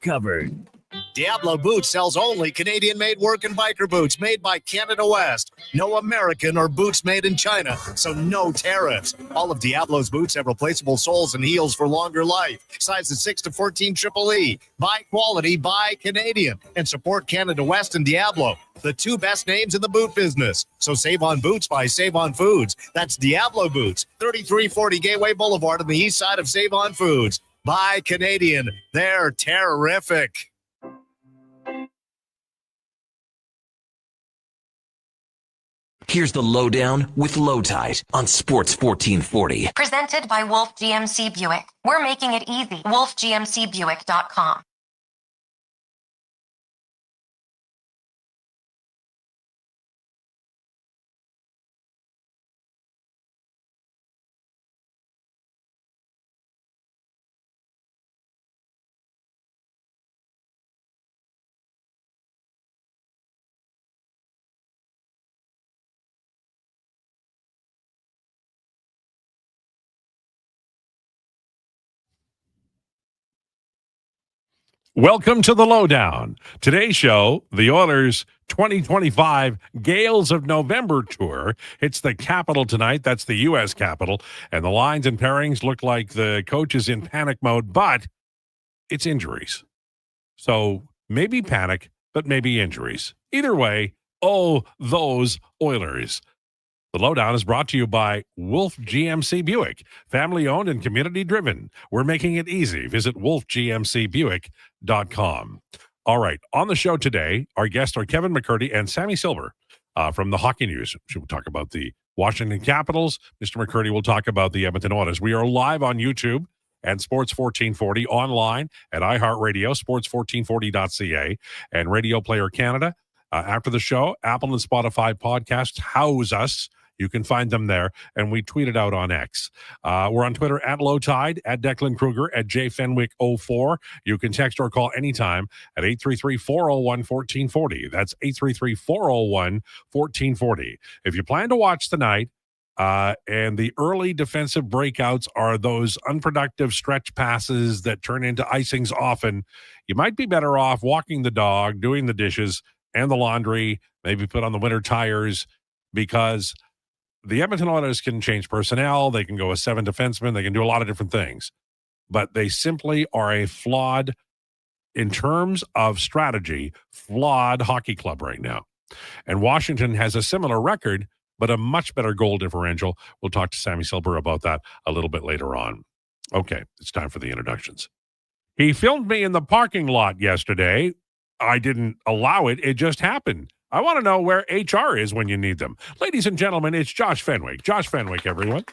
covered. Diablo Boots sells only Canadian-made work and biker boots made by Canada West. No American or boots made in China, so no tariffs. All of Diablo's boots have replaceable soles and heels for longer life. Sizes 6 to 14 triple E. Buy quality, buy Canadian. And support Canada West and Diablo, the two best names in the boot business. So save on boots by Save On Foods. That's Diablo Boots, 3340 Gateway Boulevard on the east side of Save On Foods. Buy Canadian. They're terrific. Here's the Lowdown with Lowetide on Sports 1440. Presented by Wolf GMC Buick. We're making it easy. WolfGMCBuick.com. Welcome to the Lowdown. Today's show, the Oilers' 2025 Gales of November tour. It's the capital tonight. That's the U.S. capital. And the lines and pairings look like the coach is in panic mode, but it's injuries. So maybe panic, but maybe injuries. Either way, oh, those Oilers. The Lowdown is brought to you by Wolf GMC Buick, family-owned and community-driven. We're making it easy. Visit wolfgmcbuick.com. All right, on the show today, our guests are Kevin McCurdy and Sammy Silver from the Hockey News. We'll talk about the Washington Capitals. Mr. McCurdy will talk about the Edmonton Oilers. We are live on YouTube and Sports 1440, online at iHeartRadio, sports1440.ca, and Radio Player Canada. After the show, Apple and Spotify podcasts house us. You can find them there, and we tweet it out on X. We're on Twitter at Lowetide, at Declan Krueger, at JFenwick04. You can text or call anytime at 833-401-1440. That's 833-401-1440. If you plan to watch tonight, and the early defensive breakouts are those unproductive stretch passes that turn into icings often, you might be better off walking the dog, doing the dishes, and the laundry, maybe put on the winter tires, because the Edmonton Oilers can change personnel. They can go with 7 defensemen. They can do a lot of different things. But they simply are a flawed, in terms of strategy, flawed hockey club right now. And Washington has a similar record, but a much better goal differential. We'll talk to Sammy Silver about that a little bit later on. Okay, it's time for the introductions. He filmed me in the parking lot yesterday. I didn't allow it. It just happened. I want to know where HR is when you need them. Ladies and gentlemen, it's Josh Fenwick. Josh Fenwick, everyone.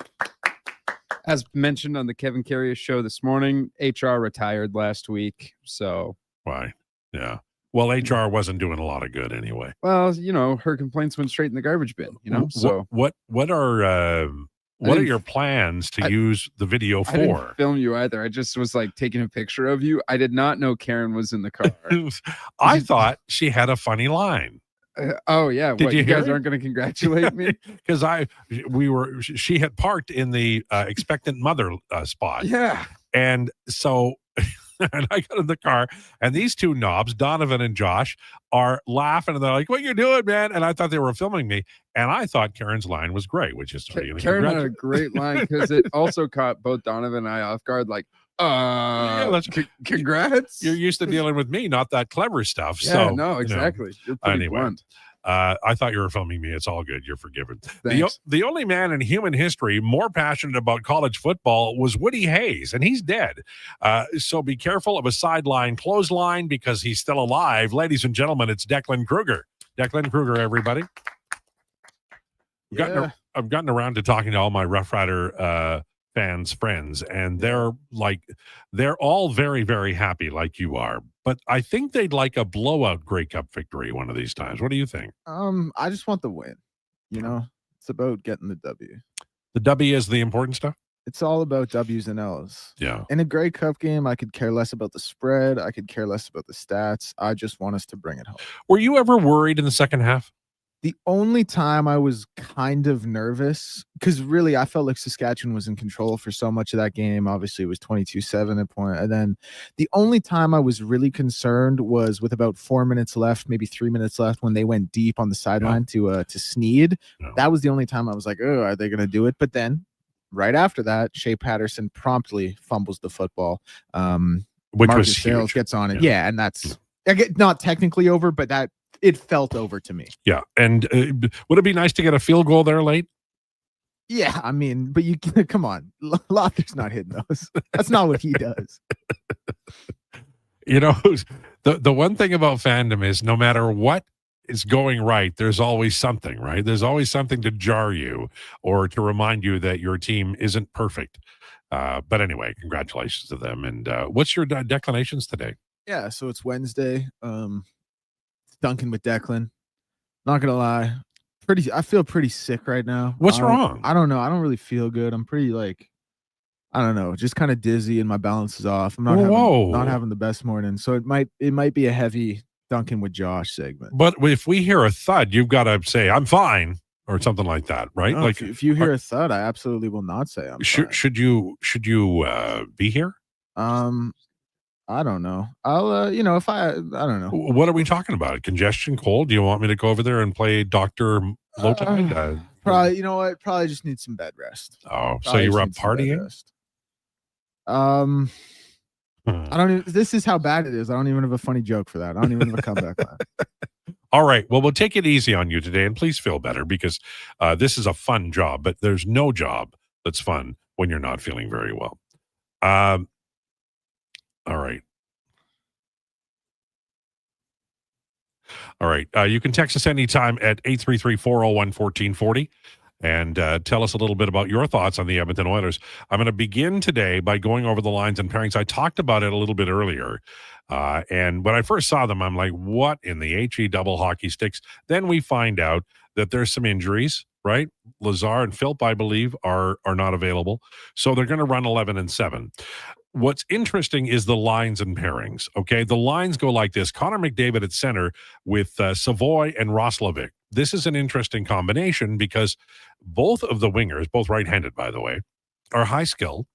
As mentioned on the Kevin Carrier show this morning, HR retired last week. So, Why? Yeah. Well, HR wasn't doing a lot of good anyway. Well, you know, her complaints went straight in the garbage bin, you know? So what are your plans to use the video for? I didn't film you either. I just was like taking a picture of you. I did not know Karen was in the car. I thought she had a funny line. Oh yeah, Did you guys hear aren't going to congratulate me? Because she had parked in the expectant mother spot. Yeah, and so and I got in the car, and these two knobs, Donovan and Josh, are laughing, and they're like, "What you doing, man?" And I thought they were filming me, and I thought Karen's line was great, which is Karen had a great line because it also caught both Donovan and I off guard, like. Congrats. You're used to dealing with me, not that clever stuff. Yeah, so no, exactly. You're pretty blunt. I thought you were filming me. It's all good. You're forgiven. Thanks. The only man in human history more passionate about college football was Woody Hayes, and he's dead. So be careful of a sideline clothesline because he's still alive. Ladies and gentlemen, it's Declan Krueger. Declan Krueger, everybody. I've gotten around to talking to all my Rough Rider friends, and they're all very, very happy like you are, but I think they'd like a blowout Grey Cup victory one of these times. What do you think? I just want the win. You know, it's about getting the W. The W is the important stuff. It's all about W's and L's. Yeah. In a Grey Cup game, I could care less about the spread. I could care less about the stats. I just want us to bring it home. Were you ever worried in the second half? The only time I was kind of nervous, because really I felt like Saskatchewan was in control for so much of that game. Obviously, it was 22-7 at point. And then the only time I was really concerned was with about 4 minutes left, maybe 3 minutes left, when they went deep on the sideline to Sneed. Yeah. That was the only time I was like, oh, are they going to do it? But then right after that, Shea Patterson promptly fumbles the football. Which Marcus was Sales huge. gets on it. Yeah, and that's not technically over, but that it felt over to me. Yeah. And would it be nice to get a field goal there late? Yeah, I mean, but you come on, Lothar's not hitting those. That's not what he does. You know, the one thing about fandom is no matter what is going right, there's always something, right? There's always something to jar you or to remind you that your team isn't perfect. But anyway, congratulations to them. And what's your declinations today? Yeah, so it's Wednesday. Duncan with Declan. Not gonna lie, I feel pretty sick right now. What's wrong? I don't know. I don't really feel good. I'm pretty I don't know, just kind of dizzy and my balance is off. I'm not having the best morning. So it might be a heavy Duncan with Josh segment. But if we hear a thud, you've got to say, I'm fine, or something like that, right? No, like if you hear a thud, I absolutely will not say I'm fine. Should you be here? I don't know. I'll if I don't know. What are we talking about? Congestion, cold? Do you want me to go over there and play Dr. Lowetide? Probably, you know what? Probably just need some bed rest. Oh, so you were up partying? I don't even, this is how bad it is. I don't even have a funny joke for that. I don't even have a comeback line. All right. Well, we'll take it easy on you today, and please feel better because this is a fun job, but there's no job that's fun when you're not feeling very well. All right. All right. You can text us anytime at 833-401-1440 and tell us a little bit about your thoughts on the Edmonton Oilers. I'm going to begin today by going over the lines and pairings. I talked about it a little bit earlier. And when I first saw them, I'm like, what in the HE double hockey sticks? Then we find out that there's some injuries, right? Lazar and Philp, I believe, are not available. So they're going to run 11-7. What's interesting is the lines and pairings, okay? The lines go like this. Connor McDavid at center with Savoy and Roslovic. This is an interesting combination because both of the wingers, both right-handed, by the way, are high skill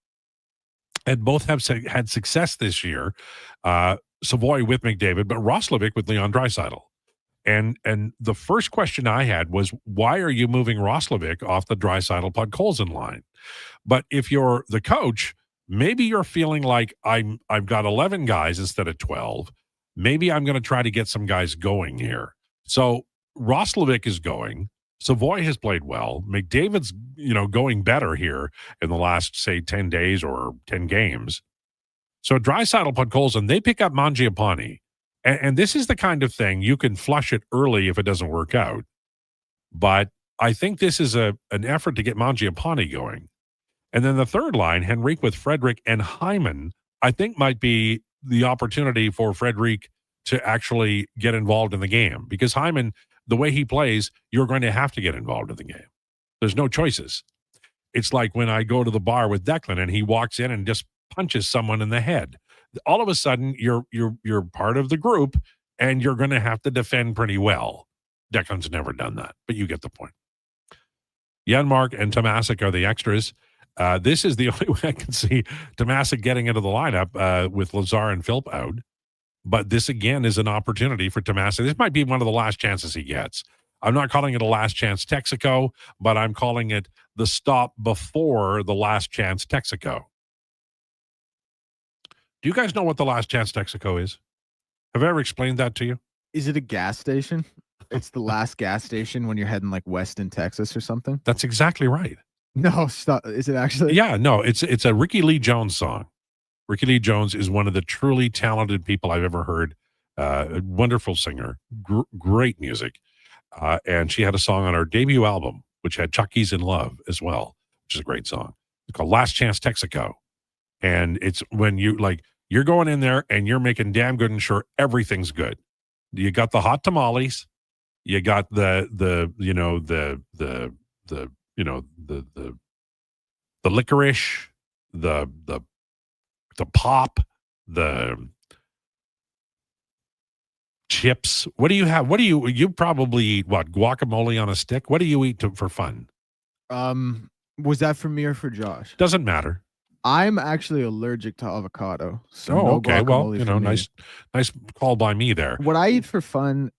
and both have had success this year. Savoy with McDavid, but Roslovic with Leon Draisaitl. And the first question I had was, why are you moving Roslovic off the Draisaitl Podkolzin line? But if you're the coach, maybe you're feeling like I've got 11 guys instead of 12. Maybe I'm going to try to get some guys going here. So Roslovic is going. Savoy has played well. McDavid's, going better here in the last, say, 10 days or 10 games. So Draisaitl, Podkolzin, they pick up Mangiapane. And this is the kind of thing you can flush it early if it doesn't work out. But I think this is an effort to get Mangiapane going. And then the third line, Henrique with Frederick and Hyman, I think might be the opportunity for Frederick to actually get involved in the game. Because Hyman, the way he plays, you're going to have to get involved in the game. There's no choices. It's like when I go to the bar with Declan and he walks in and just punches someone in the head. All of a sudden, you're part of the group and you're going to have to defend pretty well. Declan's never done that, but you get the point. Janmark and Tomasic are the extras. This is the only way I can see Tomasic getting into the lineup with Lazar and Philp out. But this, again, is an opportunity for Tomasic. This might be one of the last chances he gets. I'm not calling it a last chance Texaco, but I'm calling it the stop before the last chance Texaco. Do you guys know what the last chance Texaco is? Have I ever explained that to you? Is it a gas station? It's the last gas station when you're heading like west in Texas or something? That's exactly right. No, stop. Is it actually? Yeah, no, it's a Ricky Lee Jones song. Ricky Lee Jones is one of the truly talented people I've ever heard. A wonderful singer, great music. And she had a song on her debut album, which had Chucky's in Love as well, which is a great song. It's called Last Chance Texaco. And it's when you're going in there and you're making damn good and sure everything's good. You got the hot tamales, you got the licorice, the pop, the chips. What do you have? You probably eat what? Guacamole on a stick? What do you eat for fun? Was that for me or for Josh? Doesn't matter. I'm actually allergic to avocado. So Oh, no okay. Well, guacamole for me. nice call by me there. What I eat for fun,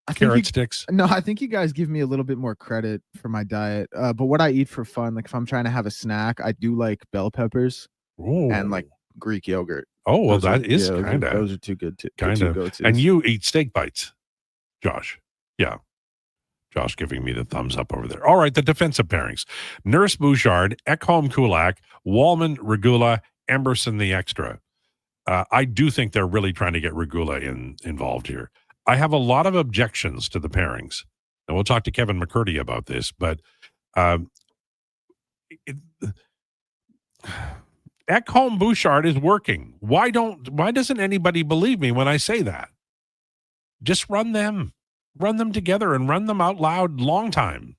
I think Carrot sticks. No, I think you guys give me a little bit more credit for my diet. But what I eat for fun, like if I'm trying to have a snack, I do like bell peppers and like Greek yogurt. Oh, well, Those that is are- kind of those are too good to kind of. go-tos. And you eat steak bites, Josh. Yeah. Josh giving me the thumbs up over there. All right, the defensive pairings. Nurse Bouchard, Ekholm Kulak, Wallman, Regula, Emberson the extra. I do think they're really trying to get Regula involved here. I have a lot of objections to the pairings. And we'll talk to Kevin McCurdy about this, but Ekholm Bouchard is working. Why doesn't anybody believe me when I say that? Just run them together and run them out loud long time.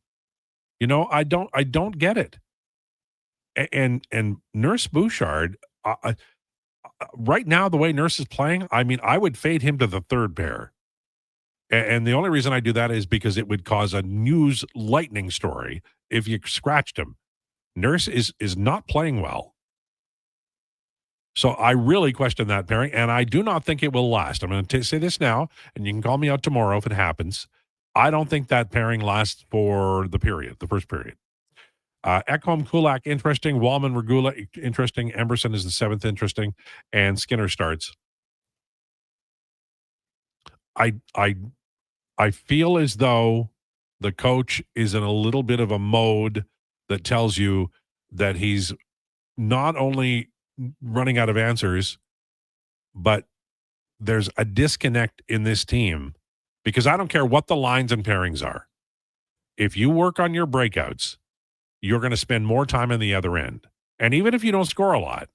I don't get it. And Nurse Bouchard, right now, the way Nurse is playing, I mean, I would fade him to the third pair. And the only reason I do that is because it would cause a news lightning story if you scratched him. Nurse is not playing well. So I really question that pairing, and I do not think it will last. I'm going to say this now, and you can call me out tomorrow if it happens. I don't think that pairing lasts for the first period. Ekholm Kulak, interesting. Wallman Regula, interesting. Emberson is the seventh, interesting. And Skinner starts. I feel as though the coach is in a little bit of a mode that tells you that he's not only running out of answers, but there's a disconnect in this team, because I don't care what the lines and pairings are. If you work on your breakouts, you're going to spend more time on the other end. And even if you don't score a lot,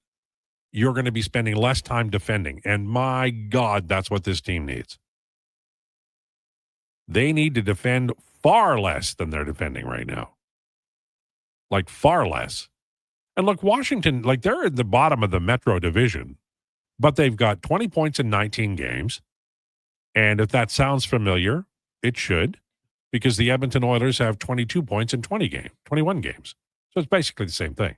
you're going to be spending less time defending. And my God, that's what this team needs. They need to defend far less than they're defending right now. Like far less. And look, Washington, like they're at the bottom of the Metro Division, but they've got 20 points in 19 games. And if that sounds familiar, it should, because the Edmonton Oilers have 22 points in 21 games. So it's basically the same thing.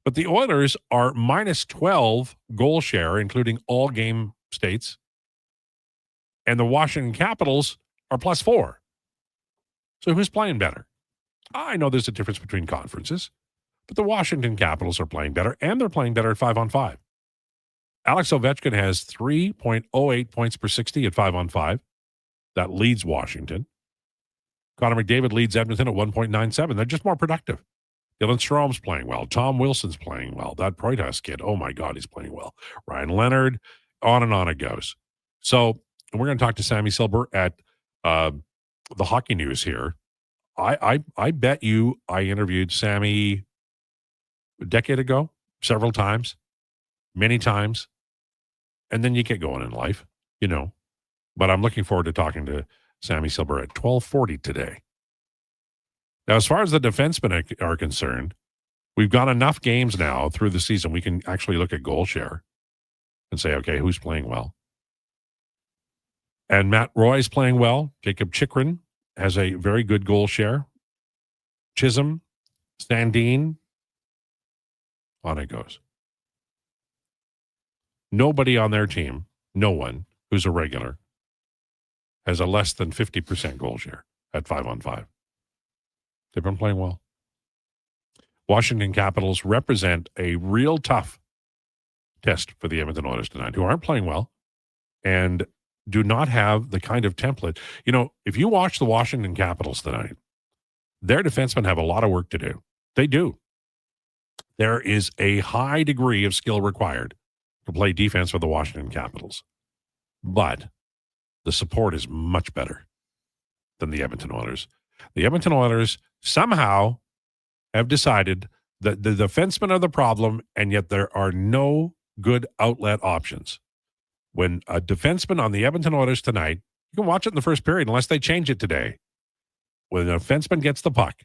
But the Oilers are minus 12 goal share, including all game states. And the Washington Capitals are plus 4. So who's playing better? I know there's a difference between conferences, but the Washington Capitals are playing better, and they're playing better at 5-on-5. Alex Ovechkin has 3.08 points per 60 at 5-on-5. That leads Washington. Connor McDavid leads Edmonton at 1.97. They're just more productive. Dylan Strom's playing well. Tom Wilson's playing well. That Proitas kid, oh my God, he's playing well. Ryan Leonard, on and on it goes. So we're going to talk to Sammy Silber at the Hockey News here. I bet you I interviewed Sammy a decade ago, several times, many times, and then you get going in life, But I'm looking forward to talking to Sammy Silber at 12:40 today. Now, as far as the defensemen are concerned, we've got enough games now through the season. We can actually look at goal share and say, okay, who's playing well? And Matt Roy's playing well. Jacob Chikrin has a very good goal share. Chisholm, Sandin, on it goes. Nobody on their team, no one who's a regular, has a less than 50% goal share at 5-on-5. They've been playing well. Washington Capitals represent a real tough test for the Edmonton Oilers tonight, who aren't playing well and do not have the kind of template. If you watch the Washington Capitals tonight, their defensemen have a lot of work to do. They do. There is a high degree of skill required to play defense for the Washington Capitals. But the support is much better than the Edmonton Oilers. The Edmonton Oilers somehow have decided that the defensemen are the problem, and yet there are no good outlet options. When a defenseman on the Edmonton Oilers tonight, you can watch it in the first period unless they change it today. When a defenseman gets the puck,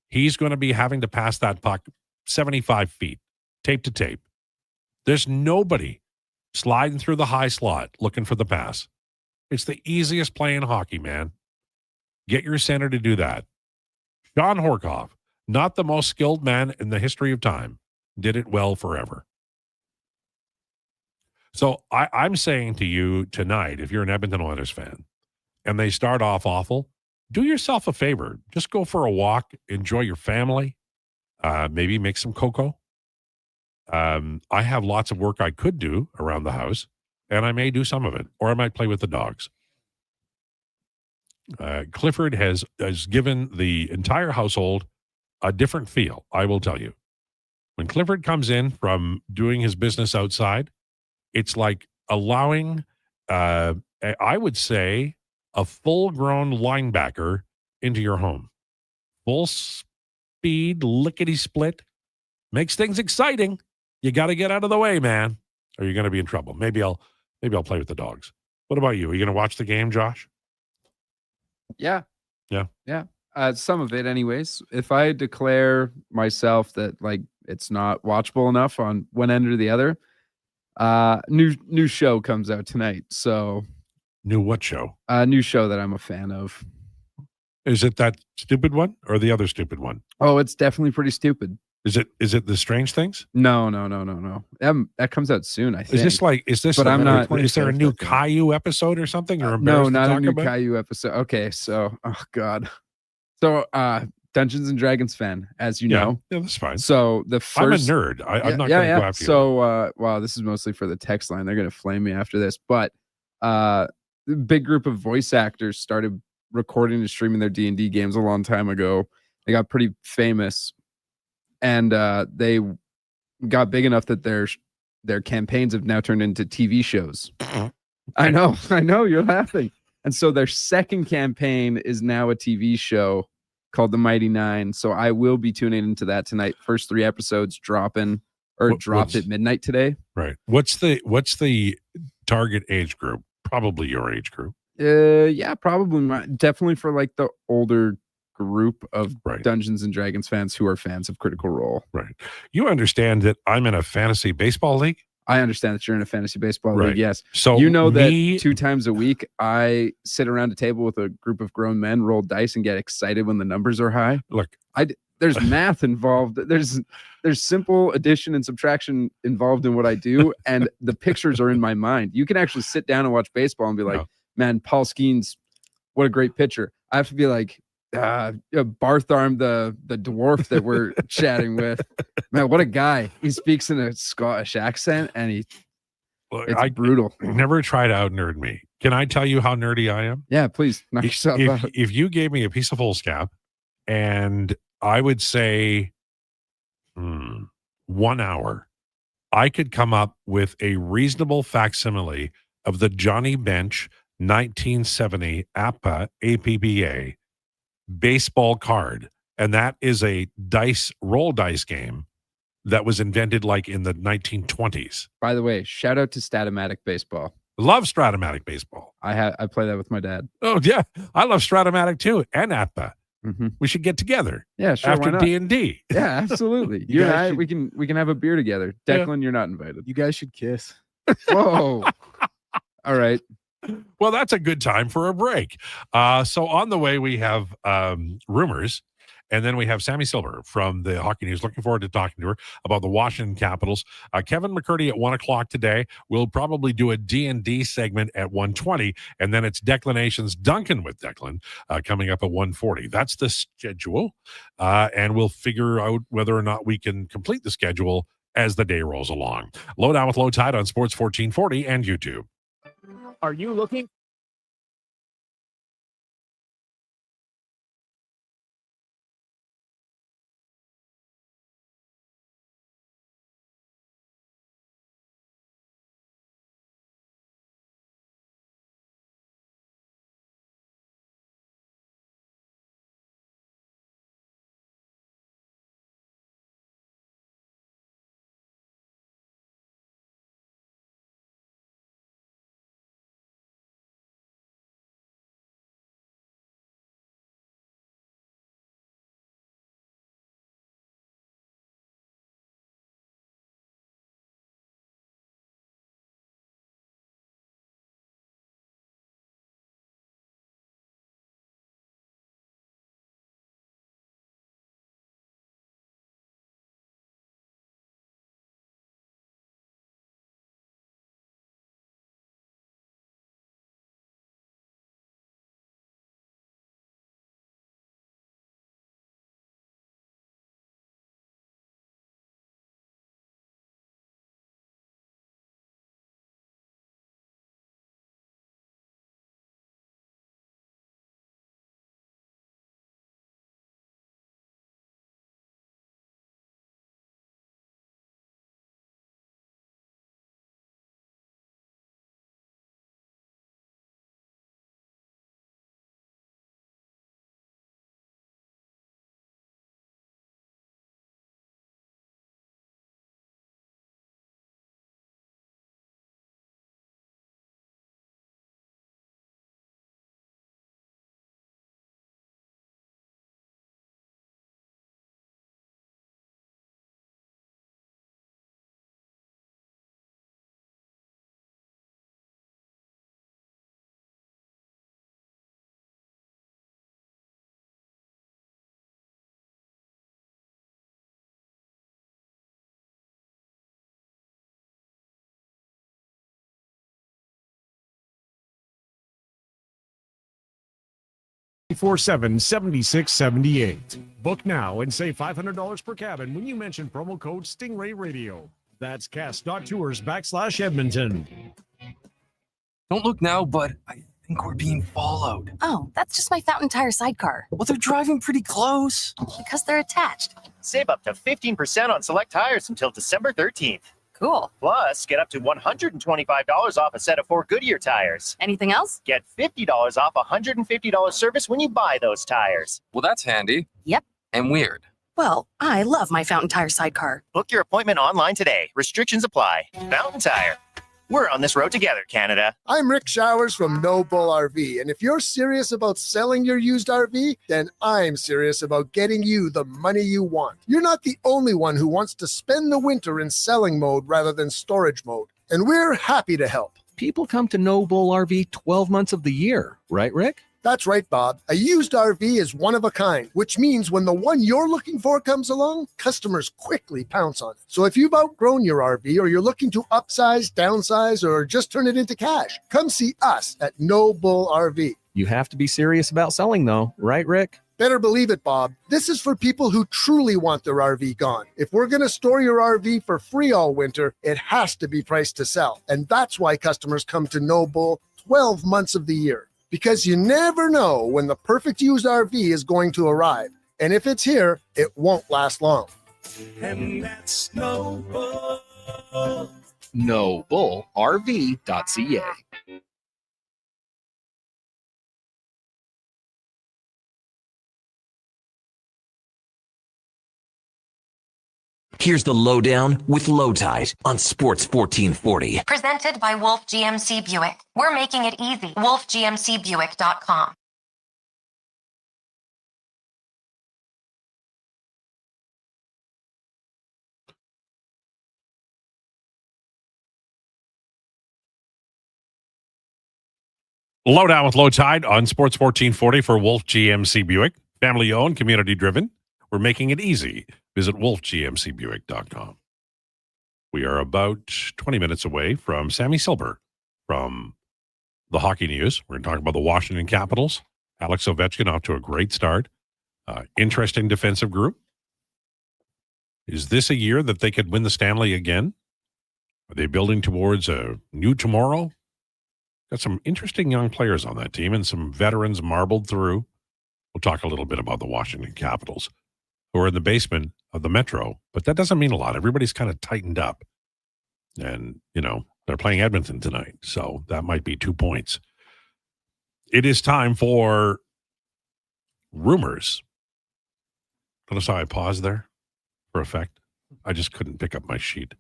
he's going to be having to pass that puck 75 feet, tape to tape. There's nobody sliding through the high slot looking for the pass. It's the easiest play in hockey, man. Get your center to do that. John Horkoff, not the most skilled man in the history of time, did it well forever. So I'm saying to you tonight, if you're an Edmonton Oilers fan and they start off awful, do yourself a favor. Just go for a walk, enjoy your family, maybe make some cocoa. I have lots of work I could do around the house, and I may do some of it, or I might play with the dogs. Clifford has given the entire household a different feel, I will tell you. When Clifford comes in from doing his business outside, it's like allowing, I would say, a full-grown linebacker into your home. Full speed, lickety-split. Makes things exciting. You got to get out of the way, man, or you're going to be in trouble. Maybe I'll play with the dogs. What about you? Are you going to watch the game, Josh? Yeah. Yeah. Yeah. Some of it anyways. If I declare myself that like it's not watchable enough on one end or the other, new show comes out tonight. So New what show? New show that I'm a fan of. Is it that stupid one or the other stupid one? Oh, it's definitely pretty stupid. Is it the Strange Things? No. That comes out soon, I think. Is this But I'm not- is there a new Caillou episode or something? You're no, embarrassed to not a talk new about? Caillou episode. Okay, so oh god. So Dungeons and Dragons fan, as you know. Yeah, that's fine. So the first I'm a nerd. I'm not going to go after you. So wow, this is mostly for the text line. They're gonna flame me after this. But the big group of voice actors started recording and streaming their D&D games a long time ago. They got pretty famous. And they got big enough that their campaigns have now turned into TV shows. I know, you're laughing. And so their second campaign is now a TV show called The Mighty Nine. So I will be tuning into that tonight. First 3 episodes dropped at midnight today. Right. What's the target age group? Probably your age group. Yeah, probably definitely for like the older group of Right. Dungeons and Dragons fans who are fans of Critical Role. Right. You understand that I'm in a fantasy baseball league? I understand that you're in a fantasy baseball Right. league. Yes. So you know that 2 times a week I sit around a table with a group of grown men, roll dice, and get excited when the numbers are high. Look, there's math involved. There's simple addition and subtraction involved in what I do, and the pictures are in my mind. You can actually sit down and watch baseball and be like, man, Paul Skeens, what a great pitcher. I have to be like, Bartharm, the dwarf that we're chatting with, man, what a guy. He speaks in a Scottish accent, and it's brutal. Never try to out nerd me. Can I tell you how nerdy I am? Yeah, please knock yourself out. If you gave me a piece of foolscap, and I would say 1 hour, I could come up with a reasonable facsimile of the Johnny Bench 1970 APBA baseball card, and that is a roll dice game that was invented like in the 1920s. By the way, shout out to Statomatic Baseball. Love Stratomatic Baseball. I play that with my dad. Oh yeah, I love Stratomatic too, and APBA. Mm-hmm. We should get together. Yeah, sure. After D&D. Yeah, absolutely. You and I, we can have a beer together. Declan, you're not invited. You guys should kiss. Whoa. All right. Well, that's a good time for a break. So on the way, we have rumors, and then we have Sammy Silver from the Hockey News. Looking forward to talking to her about the Washington Capitals. Kevin McCurdy at 1 o'clock today. We'll probably do a D&D segment at 1:20, and then it's Declinations Duncan with Declan coming up at 1:40. That's the schedule, and we'll figure out whether or not we can complete the schedule as the day rolls along. Lowdown with Lowetide on Sports 1440 and YouTube. Are you looking 447-7678. Book now and save $500 per cabin when you mention promo code Stingray Radio. That's cast.tours/Edmonton. Don't look now, but I think we're being followed. Oh, that's just my Fountain Tire sidecar. Well, they're driving pretty close. Because they're attached. Save up to 15% on select tires until December 13th. Cool. Plus, get up to $125 off a set of 4 Goodyear tires. Anything else? Get $50 off a $150 service when you buy those tires. Well, that's handy. Yep. And weird. Well, I love my Fountain Tire sidecar. Book your appointment online today. Restrictions apply. Fountain Tire. We're on this road together, Canada. I'm Rick Showers from No Bull RV, and if you're serious about selling your used RV, then I'm serious about getting you the money you want. You're not the only one who wants to spend the winter in selling mode rather than storage mode, and we're happy to help. People come to No Bull RV 12 months of the year, right, Rick? That's right, Bob. A used RV is one of a kind, which means when the one you're looking for comes along, customers quickly pounce on it. So if you've outgrown your RV or you're looking to upsize, downsize, or just turn it into cash, come see us at No Bull RV. You have to be serious about selling, though, right, Rick? Better believe it, Bob. This is for people who truly want their RV gone. If we're going to store your RV for free all winter, it has to be priced to sell. And that's why customers come to No Bull 12 months of the year. Because you never know when the perfect used RV is going to arrive. And if it's here, it won't last long. And that's No Bull. NoBullRV.ca. Here's the Lowdown with Lowetide on Sports 1440. Presented by Wolf GMC Buick. We're making it easy. WolfGMCBuick.com. Lowdown with Lowetide on Sports 1440 for Wolf GMC Buick. Family owned, community driven. We're making it easy. Visit wolfgmcbuick.com. We are about 20 minutes away from Sammy Silver from the Hockey News. We're going to talk about the Washington Capitals. Alex Ovechkin off to a great start. Interesting defensive group. Is this a year that they could win the Stanley again? Are they building towards a new tomorrow? Got some interesting young players on that team and some veterans marbled through. We'll talk a little bit about the Washington Capitals, who are in the basement of the Metro, but that doesn't mean a lot. Everybody's kind of tightened up. And, you know, they're playing Edmonton tonight, so that might be 2 points. It is time for rumors. Notice how I paused there for effect? I just couldn't pick up my sheet.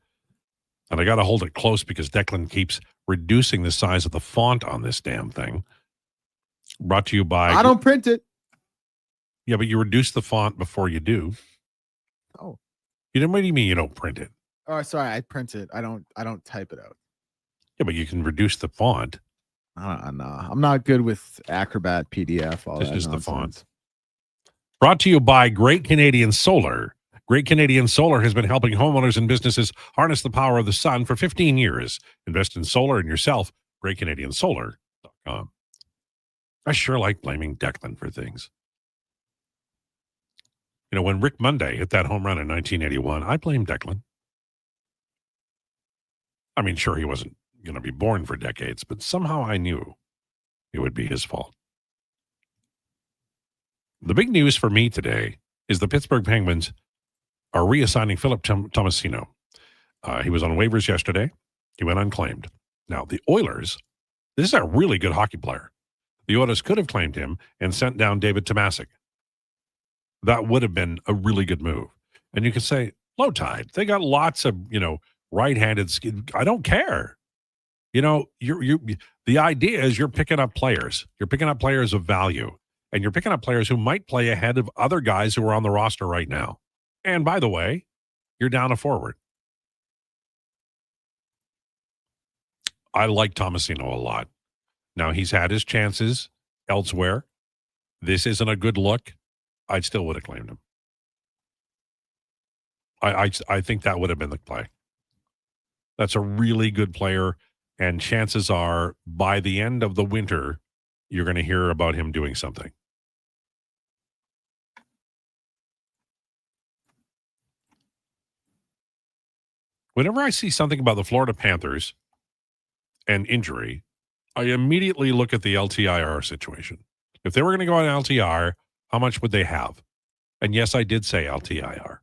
And I got to hold it close because Declan keeps reducing the size of the font on this damn thing. Brought to you by... I don't print it. Yeah, but you reduce the font before you do. Oh. You don't, what do you mean you don't print it? Oh, sorry, I print it. I don't type it out. Yeah, but you can reduce the font. No, I'm not good with Acrobat, PDF, all This that is the nonsense. font. Brought to you by Great Canadian Solar. Great Canadian Solar has been helping homeowners and businesses harness the power of the sun for 15 years. Invest in solar and yourself. GreatCanadianSolar.com. I sure like blaming Declan for things. You know, when Rick Monday hit that home run in 1981, I blamed Declan. I mean, sure, he wasn't going to be born for decades, but somehow I knew it would be his fault. The big news for me today is the Pittsburgh Penguins are reassigning Philip Tomasino. He was on waivers yesterday. He went unclaimed. Now, the Oilers, this is a really good hockey player. The Oilers could have claimed him and sent down David Tomasic. That would have been a really good move. And you could say, Lowetide, they got lots of, right-handed skin. I don't care. The idea is you're picking up players. You're picking up players of value. And you're picking up players who might play ahead of other guys who are on the roster right now. And by the way, you're down a forward. I like Tomasino a lot. Now, he's had his chances elsewhere. This isn't a good look. I still would have claimed him. I think that would have been the play. That's a really good player, and chances are by the end of the winter, you're going to hear about him doing something. Whenever I see something about the Florida Panthers and injury, I immediately look at the LTIR situation. If they were going to go on LTIR, how much would they have? And yes, I did say LTIR.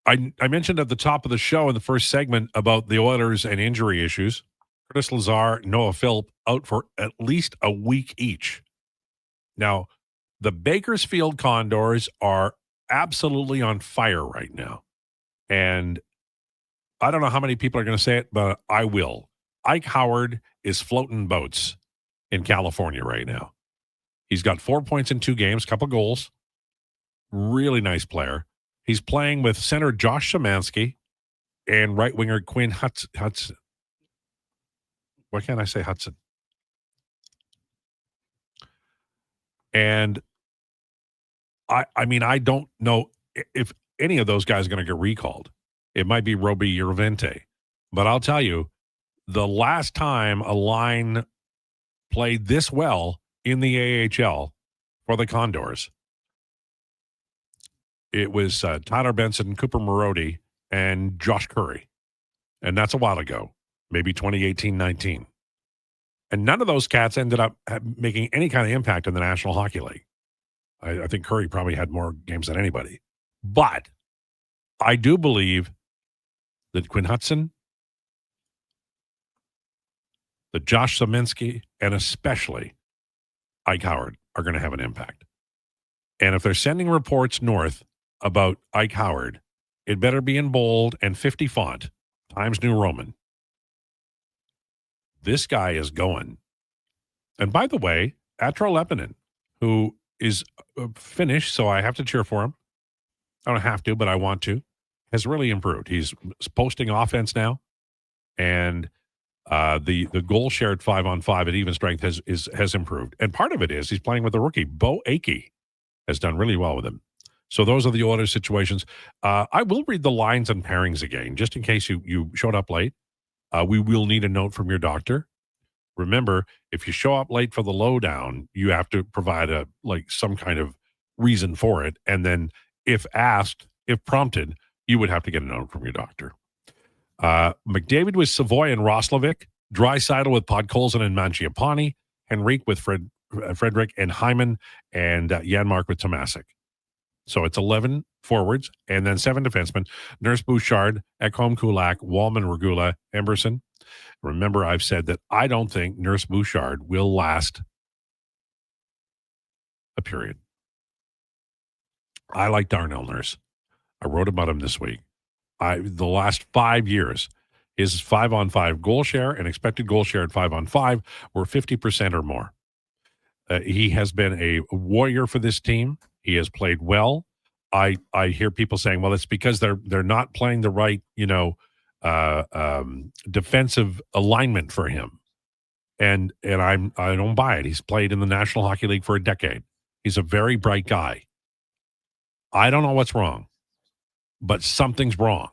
I mentioned at the top of the show in the first segment about the Oilers and injury issues. Curtis Lazar, Noah Philp out for at least a week each. Now, the Bakersfield Condors are absolutely on fire right now. And I don't know how many people are going to say it, but I will. Ike Howard is floating boats in California right now. He's got 4 points in 2 games, couple goals. Really nice player. He's playing with center Josh Szymanski and right winger Quinn Hudson. Why can't I say Hudson? And I mean, I don't know if any of those guys are going to get recalled. It might be Roby Urvente. But I'll tell you, the last time a line played this well in the AHL for the Condors, it was Tyler Benson, Cooper Marody, and Josh Curry. And that's a while ago, maybe 2018-19. And none of those cats ended up making any kind of impact in the National Hockey League. I think Curry probably had more games than anybody. But I do believe that Quinn Hudson, that Josh Szymanski, and especially Ike Howard are going to have an impact. And if they're sending reports north about Ike Howard, it better be in bold and 50 font, Times New Roman. This guy is going. And by the way, Atro Lepinen, who is Finnish, so I have to cheer for him. I don't have to, but I want to, has really improved. He's posting offense now. And the goal shared 5-on-5 at even strength has improved. And part of it is he's playing with a rookie. Bo Akey has done really well with him. So those are the Oilers situations. I will read the lines and pairings again, just in case you showed up late. We will need a note from your doctor. Remember, if you show up late for the lowdown, you have to provide some kind of reason for it. And then if asked, if prompted, you would have to get a note from your doctor. McDavid with Savoy and Roslovic, Draisaitl with Podkolzin and Mangiapane, Henrique with Frederick and Hyman, and Janmark with Tomasic. So it's 11 forwards and then 7 defensemen. Nurse Bouchard, Ekholm Kulak, Wallman Regula, Emberson. Remember, I've said that I don't think Nurse Bouchard will last a period. I like Darnell Nurse. I wrote about him this week. The last 5 years, his 5-on-5 goal share and expected goal share at 5-on-5 were 50% or more. He has been a warrior for this team. He has played well. I hear people saying, well, it's because they're not playing the right, defensive alignment for him. And I don't buy it. He's played in the National Hockey League for a decade. He's a very bright guy. I don't know what's wrong, but something's wrong.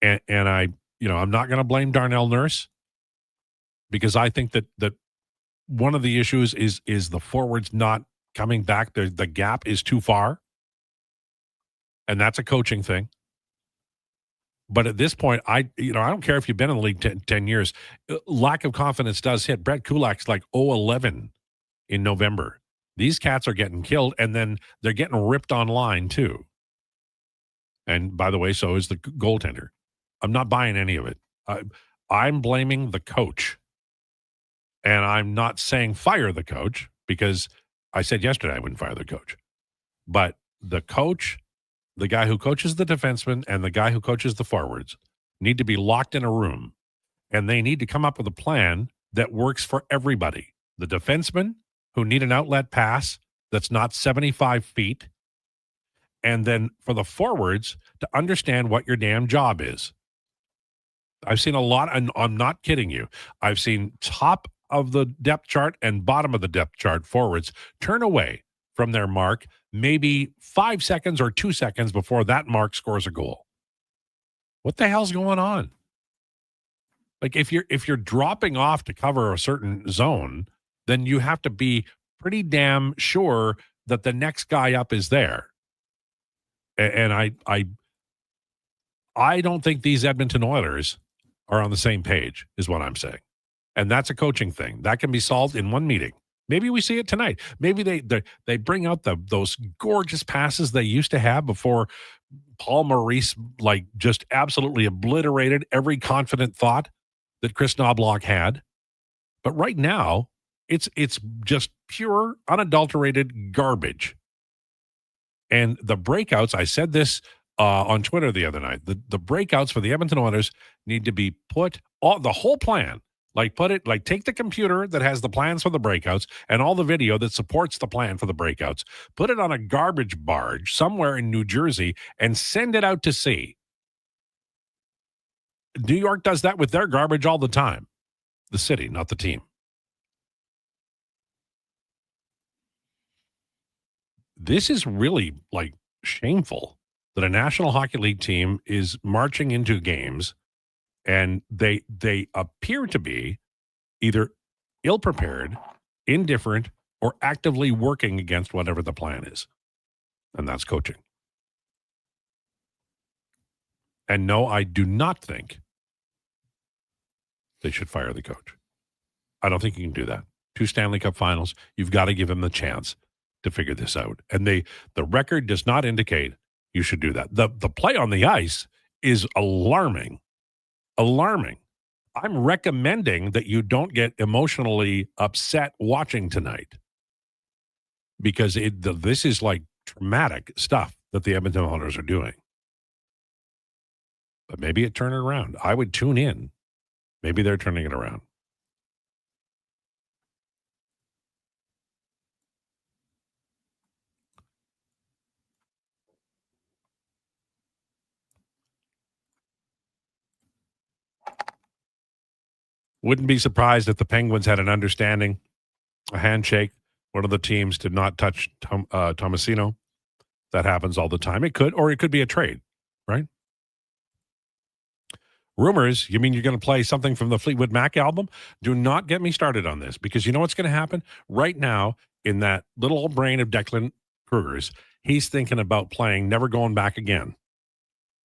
And I'm not going to blame Darnell Nurse, because I think that one of the issues is the forwards not coming back. The gap is too far. And that's a coaching thing. But at this point, I don't care if you've been in the league 10 years. Lack of confidence does hit. Brett Kulak's like 0-11 in November. These cats are getting killed, and then they're getting ripped online too. And by the way, so is the goaltender. I'm not buying any of it. I'm blaming the coach. And I'm not saying fire the coach, because I said yesterday I wouldn't fire the coach. But the coach, the guy who coaches the defenseman and the guy who coaches the forwards need to be locked in a room, and they need to come up with a plan that works for everybody. The defensemen who need an outlet pass that's not 75 feet, and then for the forwards to understand what your damn job is. I've seen a lot, and I'm not kidding you. I've seen top of the depth chart and bottom of the depth chart forwards turn away from their mark maybe 5 seconds or 2 seconds before that mark scores a goal. What the hell's going on? Like, if you're dropping off to cover a certain zone, then you have to be pretty damn sure that the next guy up is there. And I don't think these Edmonton Oilers are on the same page, is what I'm saying. And that's a coaching thing. That can be solved in one meeting. Maybe we see it tonight. Maybe they bring out those gorgeous passes they used to have before Paul Maurice just absolutely obliterated every confident thought that Chris Knobloch had. But right now, it's just pure, unadulterated garbage. And the breakouts, I said this on Twitter the other night, the breakouts for the Edmonton Oilers need to be put on the whole plan. Take the computer that has the plans for the breakouts and all the video that supports the plan for the breakouts, put it on a garbage barge somewhere in New Jersey and send it out to sea. New York does that with their garbage all the time. The city, not the team. This is really shameful that a National Hockey League team is marching into games and they appear to be either ill-prepared, indifferent, or actively working against whatever the plan is. And that's coaching. And no, I do not think they should fire the coach. I don't think you can do that. 2 Stanley Cup finals, you've got to give him the chance to figure this out. And the record does not indicate you should do that. The play on the ice is alarming. Alarming. I'm recommending that you don't get emotionally upset watching tonight because this is traumatic stuff that the Edmonton Oilers are doing. But maybe it turned it around. I would tune in. Maybe they're turning it around. Wouldn't be surprised if the Penguins had an understanding, a handshake. One of the teams did not touch Tomasino. That happens all the time. It could, or it could be a trade, right? Rumors, you mean you're going to play something from the Fleetwood Mac album? Do not get me started on this because you know what's going to happen? Right now, in that little old brain of Declan Krueger's, he's thinking about playing Never Going Back Again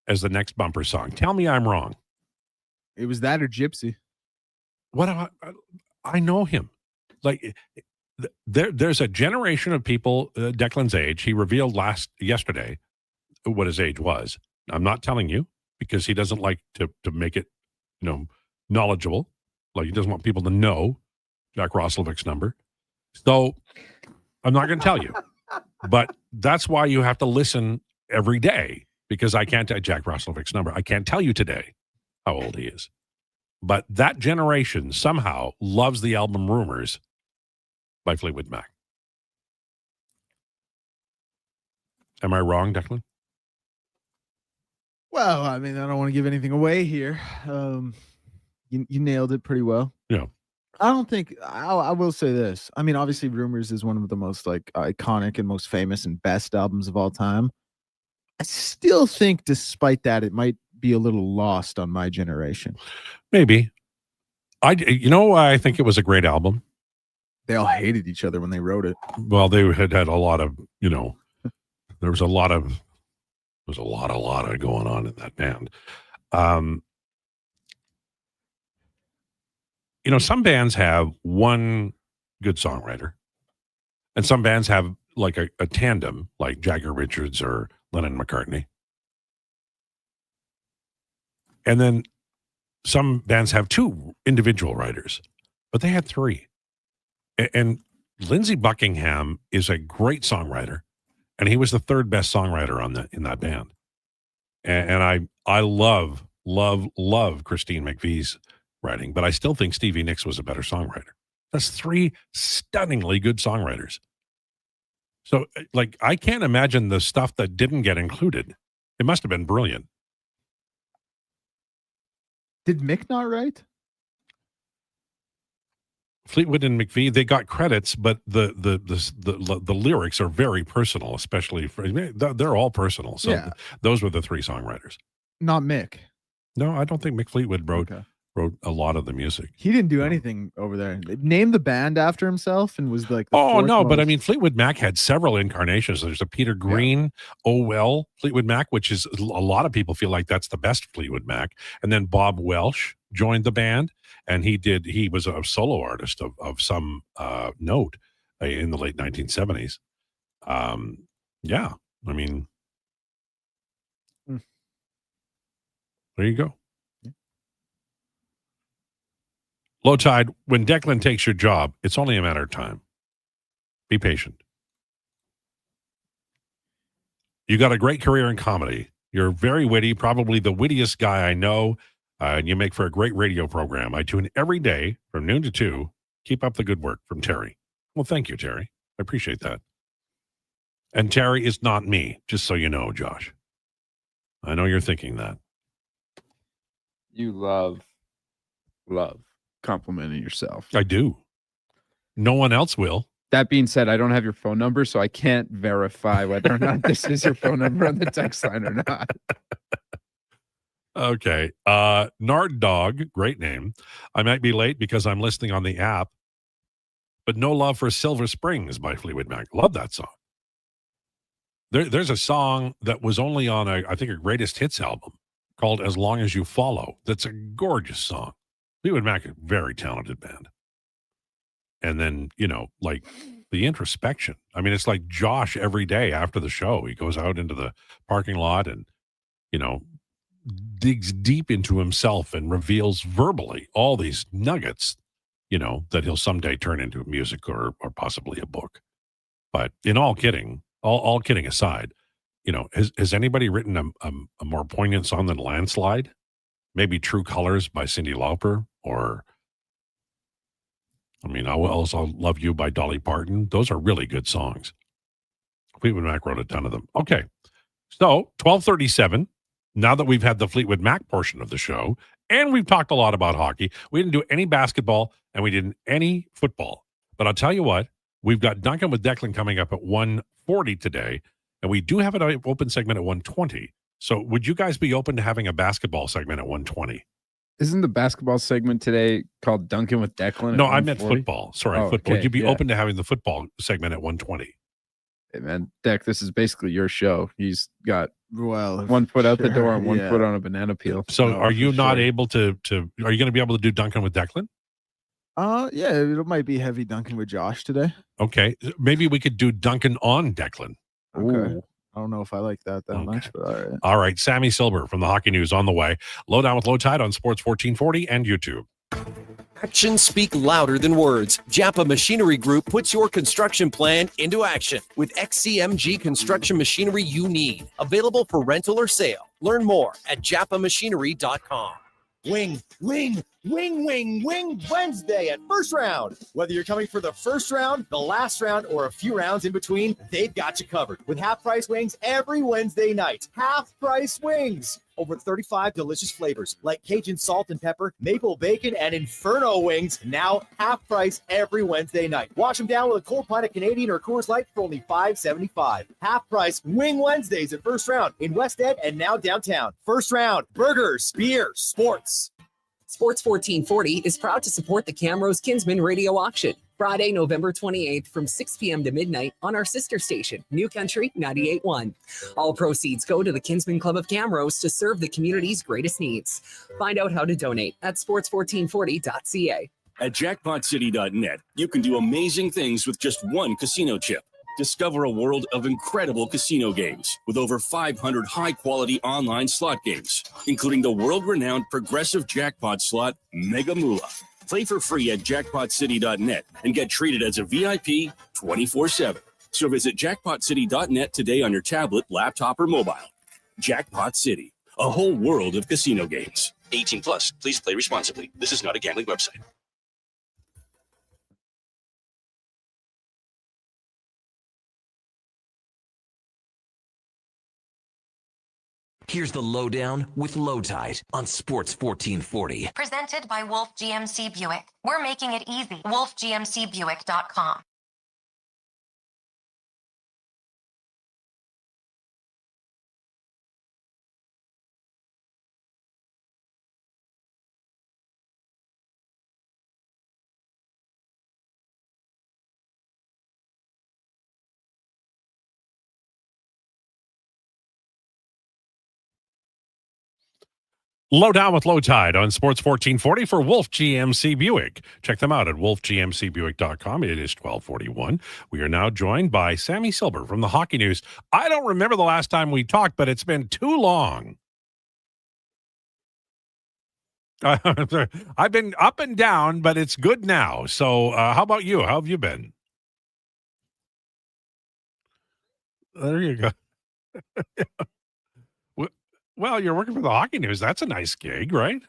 as the next bumper song. Tell me I'm wrong. It was that or Gypsy. What I know him. There's a generation of people Declan's age. He revealed yesterday what his age was. I'm not telling you because he doesn't like to make it, knowledgeable. He doesn't want people to know Jack Roslovic's number. So I'm not going to tell you. But that's why you have to listen every day because I can't Jack Roslovic's number. I can't tell you today how old he is. But that generation somehow loves the album Rumors by Fleetwood Mac. Am I wrong, Declan? Well, I mean, I don't want to give anything away here. You nailed it pretty well. Yeah. I don't think I will say this. I mean, obviously, Rumors is one of the most iconic and most famous and best albums of all time. I still think, despite that, it might be a little lost on my generation. Maybe. I think it was a great album. They all hated each other when they wrote it. Well, they had a lot of, there was a lot of going on in that band. Some bands have one good songwriter and some bands have a tandem like Jagger Richards or Lennon McCartney. And then some bands have 2 individual writers, but they had 3. And Lindsey Buckingham is a great songwriter, and he was the 3rd best songwriter in that band. And I love Christine McVie's writing, but I still think Stevie Nicks was a better songwriter. That's 3 stunningly good songwriters. So, I can't imagine the stuff that didn't get included. It must have been brilliant. Did Mick not write? Fleetwood and McVie, they got credits, but the lyrics are very personal, especially they're all personal. So those were the 3 songwriters. Not Mick. No, I don't think Mick Fleetwood wrote wrote a lot of the music. He didn't do anything over there. Named the band after himself and was like, the Oh fourth no, but I most- mean, Fleetwood Mac had several incarnations. There's a Peter Green, Oh Well, Fleetwood Mac, which is a lot of people feel like that's the best Fleetwood Mac. And then Bob Welsh joined the band, and he was a solo artist of some note in the late 1970s. Yeah, I mean, there you go. Lowetide, when Declan takes your job, it's only a matter of time. Be patient. You got a great career in comedy. You're very witty, probably the wittiest guy I know, and you make for a great radio program. I tune every day from noon to 2. Keep up the good work, from Terry. Well, thank you, Terry. I appreciate that. And Terry is not me, just so you know, Josh. I know you're thinking that. You love complimenting yourself. I do. No one else will. That being said, I don't have your phone number, so I can't verify whether or not this is your phone number on the text line or not. Okay. Nard Dog, great name. I might be late because I'm listening on the app, but No Love for Silver Springs by Fleetwood Mac. Love that song. There's a song that was only on I think a greatest hits album called As Long As You Follow. That's a gorgeous song. Fleetwood Mac, a very talented band. And then, like the introspection. I mean, it's like Josh every day after the show. He goes out into the parking lot and, digs deep into himself and reveals verbally all these nuggets, that he'll someday turn into music or possibly a book. But in all kidding, all kidding aside, has anybody written a more poignant song than Landslide? Maybe True Colors by Cyndi Lauper, or I Also Love You by Dolly Parton. Those are really good songs. Fleetwood Mac wrote a ton of them. Okay. So 12:37. Now that we've had the Fleetwood Mac portion of the show, and we've talked a lot about hockey, we didn't do any basketball and we didn't any football. But I'll tell you what, we've got Duncan with Declan coming up at 1:40 today, and we do have an open segment at 1:20. So would you guys be open to having a basketball segment at 1:20? Isn't the basketball segment today called Duncan with Declan? No, I meant football. Sorry, football. Okay, Would you be open to having the football segment at 1:20? Hey, man, Deck, this is basically your show. He's got Well, one foot out the sure, door and one yeah. foot on a banana peel. So No, are you for not sure. able to are you going to be able to do Duncan with Declan? Yeah, it might be heavy Duncan with Josh today. Okay. Maybe we could do Duncan on Declan. Okay. Ooh. I don't know if I like that much, but all right. All right. Sammy Silver from the Hockey News on the way. Lowdown with Lowetide on Sports 1440 and YouTube. Actions speak louder than words. Japa Machinery Group puts your construction plan into action with XCMG construction machinery you need. Available for rental or sale. Learn more at japamachinery.com. Wing Wednesday at First Round. Whether you're coming for the first round, the last round, or a few rounds in between, they've got you covered with half-price wings every Wednesday night. Half-price wings. Over 35 delicious flavors like Cajun salt and pepper, maple bacon, and Inferno wings. Now half price every Wednesday night. Wash them down with a cold pint of Canadian or Coors Light for only $5.75. Half price Wing Wednesdays at First Round in West End and now downtown. First Round, burgers, beer, sports. Sports 1440 is proud to support the Camrose Kinsman Radio Auction. Friday, November 28th from 6 p.m. to midnight on our sister station, New Country 98.1. All proceeds go to the Kinsman Club of Camrose to serve the community's greatest needs. Find out how to donate at sports1440.ca. At jackpotcity.net, you can do amazing things with just one casino chip. Discover a world of incredible casino games with over 500 high-quality online slot games, including the world-renowned progressive jackpot slot Mega Moolah. Play for free at jackpotcity.net and get treated as a VIP 24/7. So visit jackpotcity.net today on your tablet, laptop, or mobile. Jackpot City, a whole world of casino games. 18 plus. Please play responsibly. This is not a gambling website. Here's the Lowdown with Lowetide on Sports 1440. Presented by Wolf GMC Buick. We're making it easy. WolfGMCBuick.com. Lowdown with Lowetide on Sports 1440 for Wolf GMC Buick. Check them out at wolfgmcbuick.com. It is 1241. We are now joined by Sammy Silver from the Hockey News. I don't remember the last time we talked, but it's been too long. I've been up and down, but it's good now. So how about you? How have you been? There you go. Well, you're working for the Hockey News. That's a nice gig, right?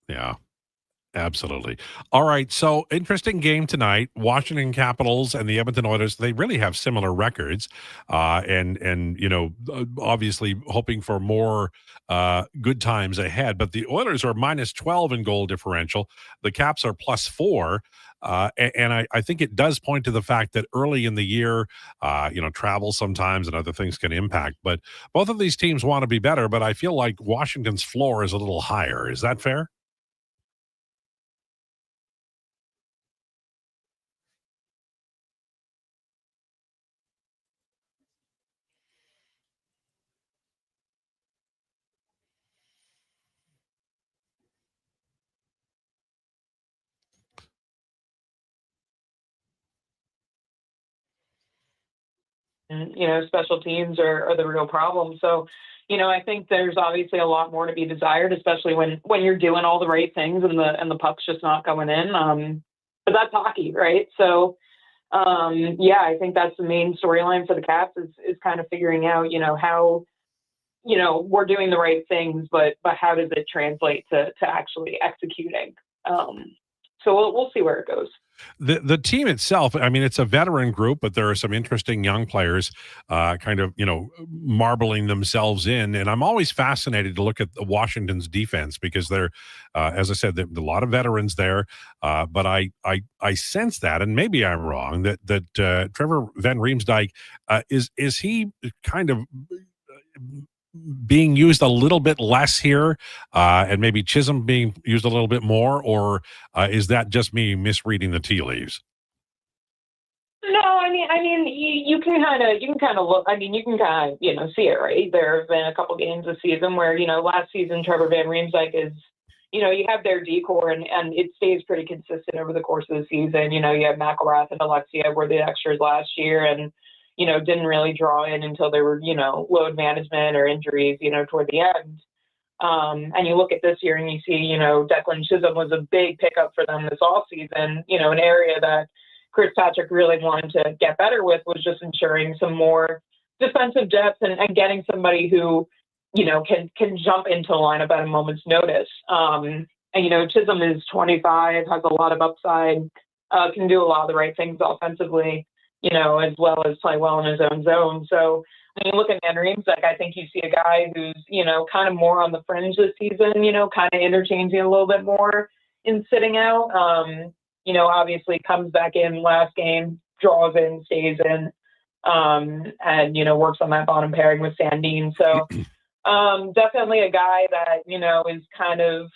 Yeah, absolutely. All right. So interesting game tonight. Washington Capitals and the Edmonton Oilers. They really have similar records, and obviously hoping for more good times ahead. But the Oilers are minus 12 in goal differential. The Caps are plus 4. And I think it does point to the fact that early in the year, travel sometimes and other things can impact. But both of these teams want to be better. But I feel like Washington's floor is a little higher. Is that fair? Special teams are the real problem. So, I think there's obviously a lot more to be desired, especially when you're doing all the right things and the puck's just not going in. But that's hockey, right? So, I think that's the main storyline for the Caps is kind of figuring out, how, we're doing the right things, but how does it translate to actually executing? So we'll see where it goes. The team itself, I mean, it's a veteran group, but there are some interesting young players marbling themselves in. And I'm always fascinated to look at Washington's defense because they're, as I said, a lot of veterans there. But I sense that, and maybe I'm wrong, that Trevor Van Riemsdyk, is he kind of being used a little bit less here, and maybe Chisholm being used a little bit more, or is that just me misreading the tea leaves? No, I mean, you can kind of look. I mean, you can kind of, see it, right? There have been a couple games this season where, last season Trevor Van Riemsdyk is, you have their decor and it stays pretty consistent over the course of the season. You have McElrath and Alexia were the extras last year, and didn't really draw in until there were, load management or injuries, toward the end. And you look at this year and you see, Declan Chisholm was a big pickup for them this offseason. An area that Chris Patrick really wanted to get better with was just ensuring some more defensive depth and getting somebody who, can jump into a lineup at a moment's notice. And, Chisholm is 25, has a lot of upside, can do a lot of the right things offensively, as well as play well in his own zone. So, when you look at Van Riemsdyk, I think you see a guy who's, kind of more on the fringe this season, kind of interchanging a little bit more in sitting out. Obviously comes back in last game, draws in, stays in, and, works on that bottom pairing with Sandin. So, definitely a guy that, is kind of,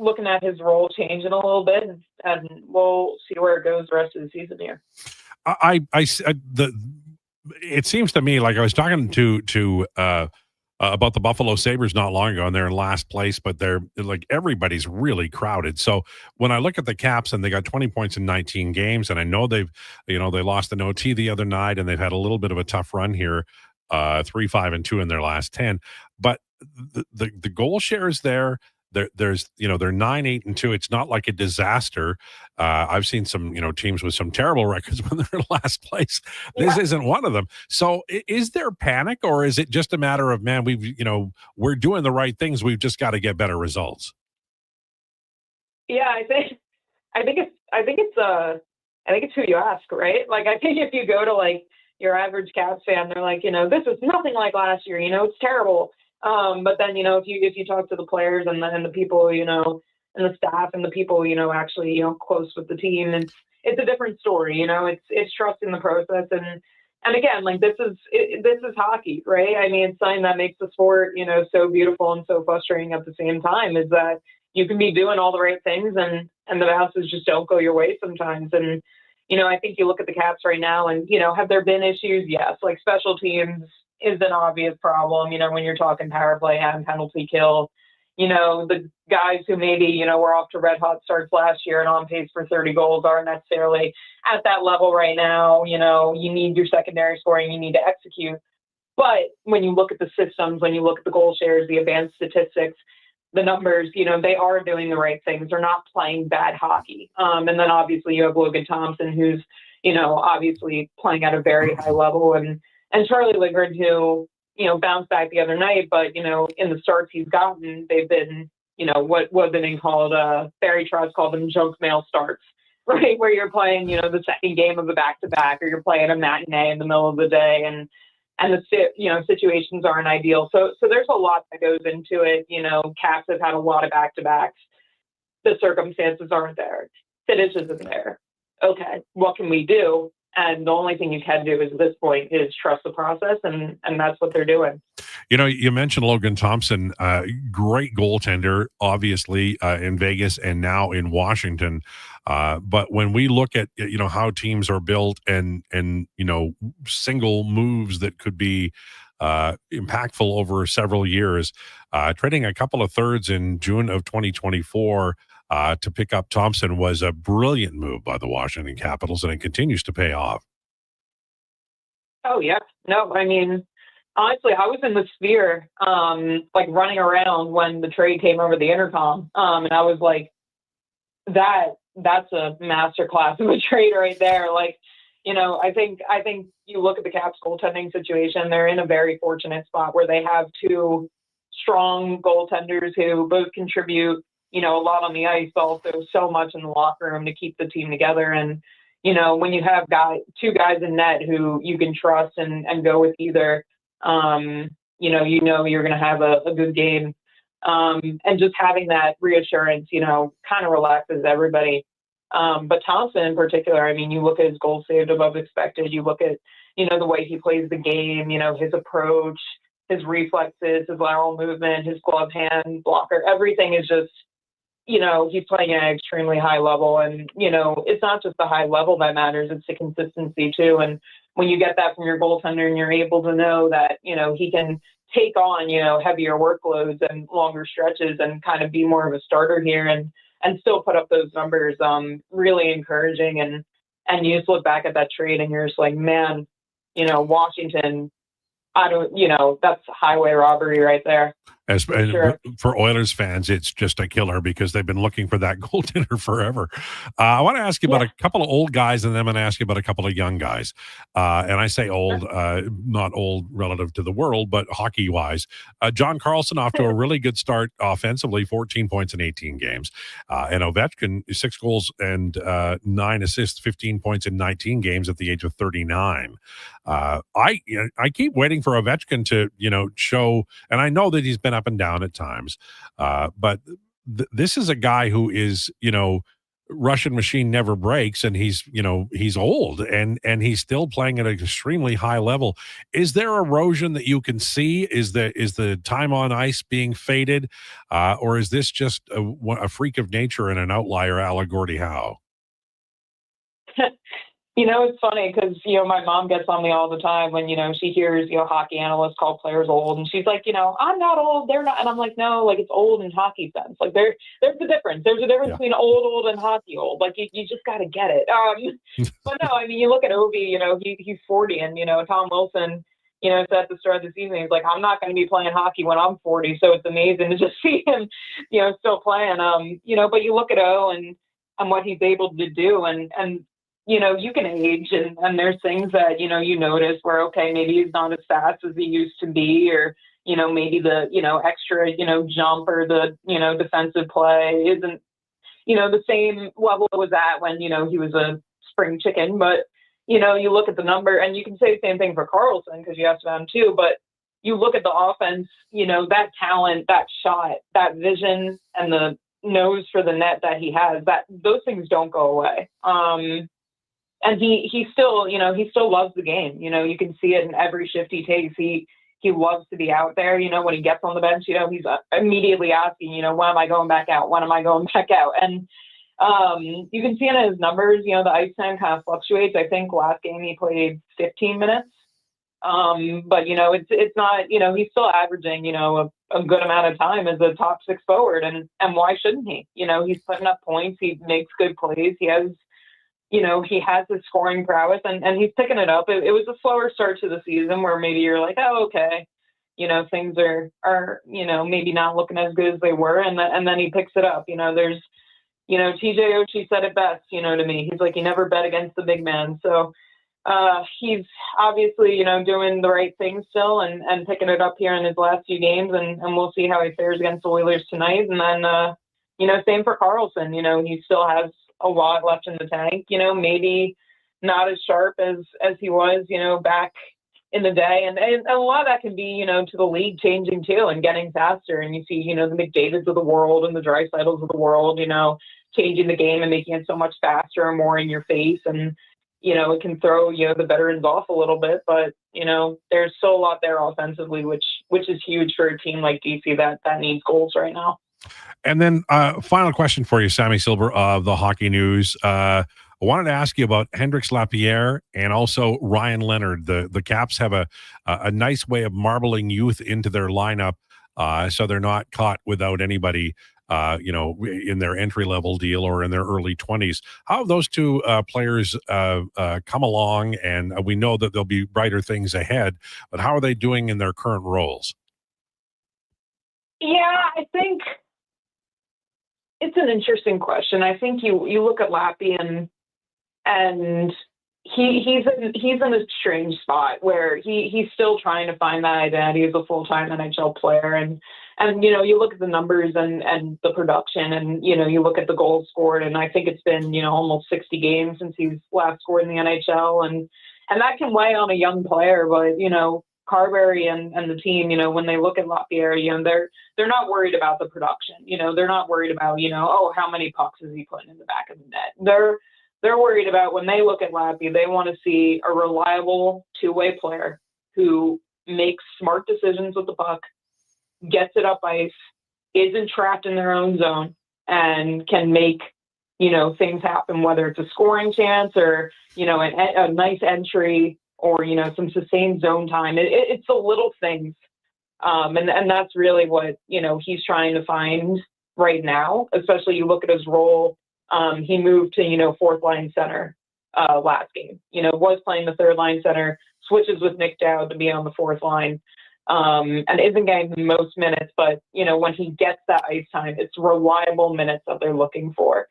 looking at his role changing a little bit, and we'll see where it goes the rest of the season here. It seems to me like I was talking to about the Buffalo Sabres not long ago, and they're in last place, but they're like everybody's really crowded. So when I look at the Caps and they got 20 points in 19 games, and I know they lost an OT the other night, and they've had a little bit of a tough run here, 3-5-2 in their last 10. But the goal share is there. There's they're 9-8-2. It's not like a disaster. I've seen some teams with some terrible records when they're in last place. This isn't one of them. So is there panic, or is it just a matter of, man, we're doing the right things, we've just got to get better results? Yeah, I think it's who you ask, right? Like, I think if you go to like your average Caps fan, they're like, this is nothing like last year. It's terrible. But then, if you talk to the players and the people, and the staff and the people, actually, close with the team, it's a different story. It's trusting the process. And again, like this is hockey, right? I mean, it's something that makes the sport, so beautiful and so frustrating at the same time, is that you can be doing all the right things and the bounces just don't go your way sometimes. And, I think you look at the Caps right now and, have there been issues? Yes. Like special teams is an obvious problem, when you're talking power play and penalty kill. The guys who maybe, were off to red hot starts last year and on pace for 30 goals aren't necessarily at that level right now. You need your secondary scoring, you need to execute. But when you look at the systems, when you look at the goal shares, the advanced statistics, the numbers, they are doing the right things. They're not playing bad hockey. And then obviously you have Logan Thompson, who's, obviously playing at a very high level, and Charlie Lindgren, who, bounced back the other night, but, in the starts he's gotten, they've been, what have been called, Barry Trotz called them junk mail starts, right? Where you're playing, the second game of a back-to-back, or you're playing a matinee in the middle of the day, and the situations aren't ideal. So there's a lot that goes into it. Caps have had a lot of back-to-backs. The circumstances aren't there. Finish isn't there. Okay, what can we do? And the only thing you can do at this point is trust the process, and that's what they're doing. You mentioned Logan Thompson, great goaltender, obviously in Vegas and now in Washington. But when we look at how teams are built and single moves that could be impactful over several years, trading a couple of thirds in June of 2024 to pick up Thompson was a brilliant move by the Washington Capitals, and it continues to pay off. Oh yeah, no, I mean, honestly, I was in the Sphere, running around when the trade came over the intercom, and I was like, that's a masterclass of a trade right there. I think you look at the Caps goaltending situation, they're in a very fortunate spot where they have two strong goaltenders who both contribute, a lot on the ice, but also so much in the locker room to keep the team together. And, when you have two guys in net who you can trust and go with either, you're going to have a good game. And just having that reassurance, kind of relaxes everybody. But Thompson in particular, I mean, you look at his goals saved above expected, you look at, the way he plays the game, his approach, his reflexes, his lateral movement, his glove hand blocker, everything is just, he's playing at an extremely high level. And, it's not just the high level that matters, it's the consistency too. And when you get that from your goaltender and you're able to know that, he can take on, heavier workloads and longer stretches and kind of be more of a starter here and still put up those numbers, really encouraging. And you just look back at that trade and you're just like, man, Washington, that's highway robbery right there. Sure. For Oilers fans, it's just a killer because they've been looking for that goaltender forever. I want to ask you about a couple of old guys, and then I'm going to ask you about a couple of young guys. And I say old, not old relative to the world, but hockey-wise. John Carlson off to a really good start offensively, 14 points in 18 games. And Ovechkin, 6 goals and 9 assists, 15 points in 19 games at the age of 39. I keep waiting for Ovechkin to, show, and I know that he's been up and down at times, but this is a guy who is, Russian machine never breaks, and he's old and he's still playing at an extremely high level. Is there erosion that you can see? Is the time on ice being faded, or is this just a freak of nature and an outlier, a la Gordie Howe? It's funny because, my mom gets on me all the time when, she hears, hockey analysts call players old. And she's like, I'm not old. They're not. And I'm like, no, like it's old in hockey sense. Like there's a difference. There's a difference between old and hockey old. Like you just got to get it. But no, I mean, you look at Ovi, he's 40 and, Tom Wilson, said at the start of the season, he's like, I'm not going to be playing hockey when I'm 40. So it's amazing to just see him, still playing. But you look at O and what he's able to do and, you can age and there's things that, you notice where, okay, maybe he's not as fast as he used to be, or, maybe the, extra, jump or the, defensive play isn't, the same level it was at when, he was a spring chicken. But, you look at the number and you can say the same thing for Carlson because you asked about him too, but you look at the offense, that talent, that shot, that vision and the nose for the net that he has, that those things don't go away. And he still, he still loves the game. You can see it in every shift he takes. He loves to be out there. When he gets on the bench, he's immediately asking, when am I going back out? When am I going back out? And You can see in his numbers, the ice time kind of fluctuates. I think last game he played 15 minutes. But it's not, he's still averaging, a good amount of time as a top six forward, and why shouldn't he? He's putting up points, he makes good plays, he has his scoring prowess, and he's picking it up. It was a slower start to the season where maybe you're like, oh, okay, things are maybe not looking as good as they were, and then he picks it up. There's TJ Oshie said it best, to me. He's like, you never bet against the big man. So he's obviously, doing the right thing still and picking it up here in his last few games, and we'll see how he fares against the Oilers tonight. And then, same for Carlson. He still has a lot left in the tank, maybe not as sharp as he was, back in the day. And a lot of that can be, to the league changing too and getting faster. And you see, the McDavids of the world and the Dreisaitl's of the world, changing the game and making it so much faster and more in your face. And, it can throw, the veterans off a little bit, but, there's still a lot there offensively, which is huge for a team like DC that needs goals right now. And then final question for you, Sammy Silver of the Hockey News. I wanted to ask you about Hendrix Lapierre and also Ryan Leonard. The Caps have a nice way of marbling youth into their lineup, so they're not caught without anybody, in their entry-level deal or in their early 20s. How have those two players come along? And we know that there'll be brighter things ahead, but how are they doing in their current roles? Yeah, I think it's an interesting question. I think you look at Lappy and he's in a strange spot where he's still trying to find that identity as a full-time NHL player. And you look at the numbers and the production, and, you look at the goals scored, and I think it's been, almost 60 games since he's last scored in the NHL. And that can weigh on a young player, but, Carberry and the team, when they look at Lapierre, they're not worried about the production. They're not worried about, how many pucks is he putting in the back of the net. They're worried about, when they look at Lappy, they want to see a reliable two-way player who makes smart decisions with the puck, gets it up ice, isn't trapped in their own zone, and can make, things happen, whether it's a scoring chance or, a nice entry or, some sustained zone time. It's the little things. And that's really what, he's trying to find right now, especially you look at his role. He moved to, fourth line center last game, was playing the third line center, switches with Nick Dowd to be on the fourth line, and isn't getting the most minutes. But, when he gets that ice time, it's reliable minutes that they're looking for.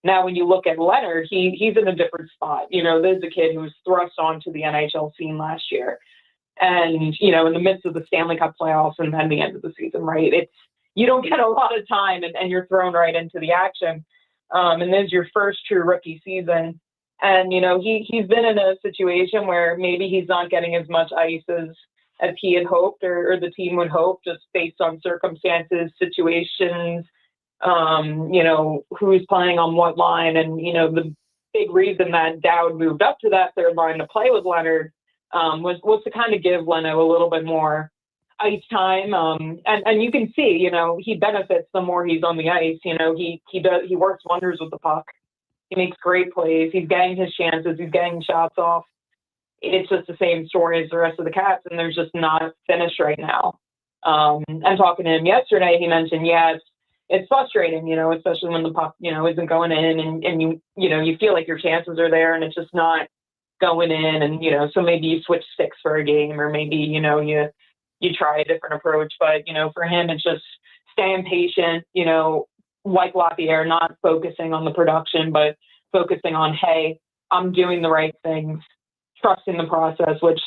Now, when you look at Leonard, he's in a different spot. There's a kid who was thrust onto the NHL scene last year. And, in the midst of the Stanley Cup playoffs and then the end of the season, right? You don't get a lot of time and you're thrown right into the action. And this is your first true rookie season. And, he's been in a situation where maybe he's not getting as much ice as he had hoped or the team would hope, just based on circumstances, situations, who's playing on what line. And, the big reason that Dowd moved up to that third line to play with Leonard was to kind of give Leno a little bit more ice time. And you can see, he benefits the more he's on the ice. He works wonders with the puck. He makes great plays. He's getting his chances. He's getting shots off. It's just the same story as the rest of the Caps, and there's just not a finish right now. And talking to him yesterday, he mentioned, it's frustrating, especially when the puck, isn't going in and you feel like your chances are there and it's just not going in. And, so maybe you switch sticks for a game, or maybe, you try a different approach. But, for him, it's just staying patient, like Lapierre, not focusing on the production, but focusing on, hey, I'm doing the right things, trusting the process, which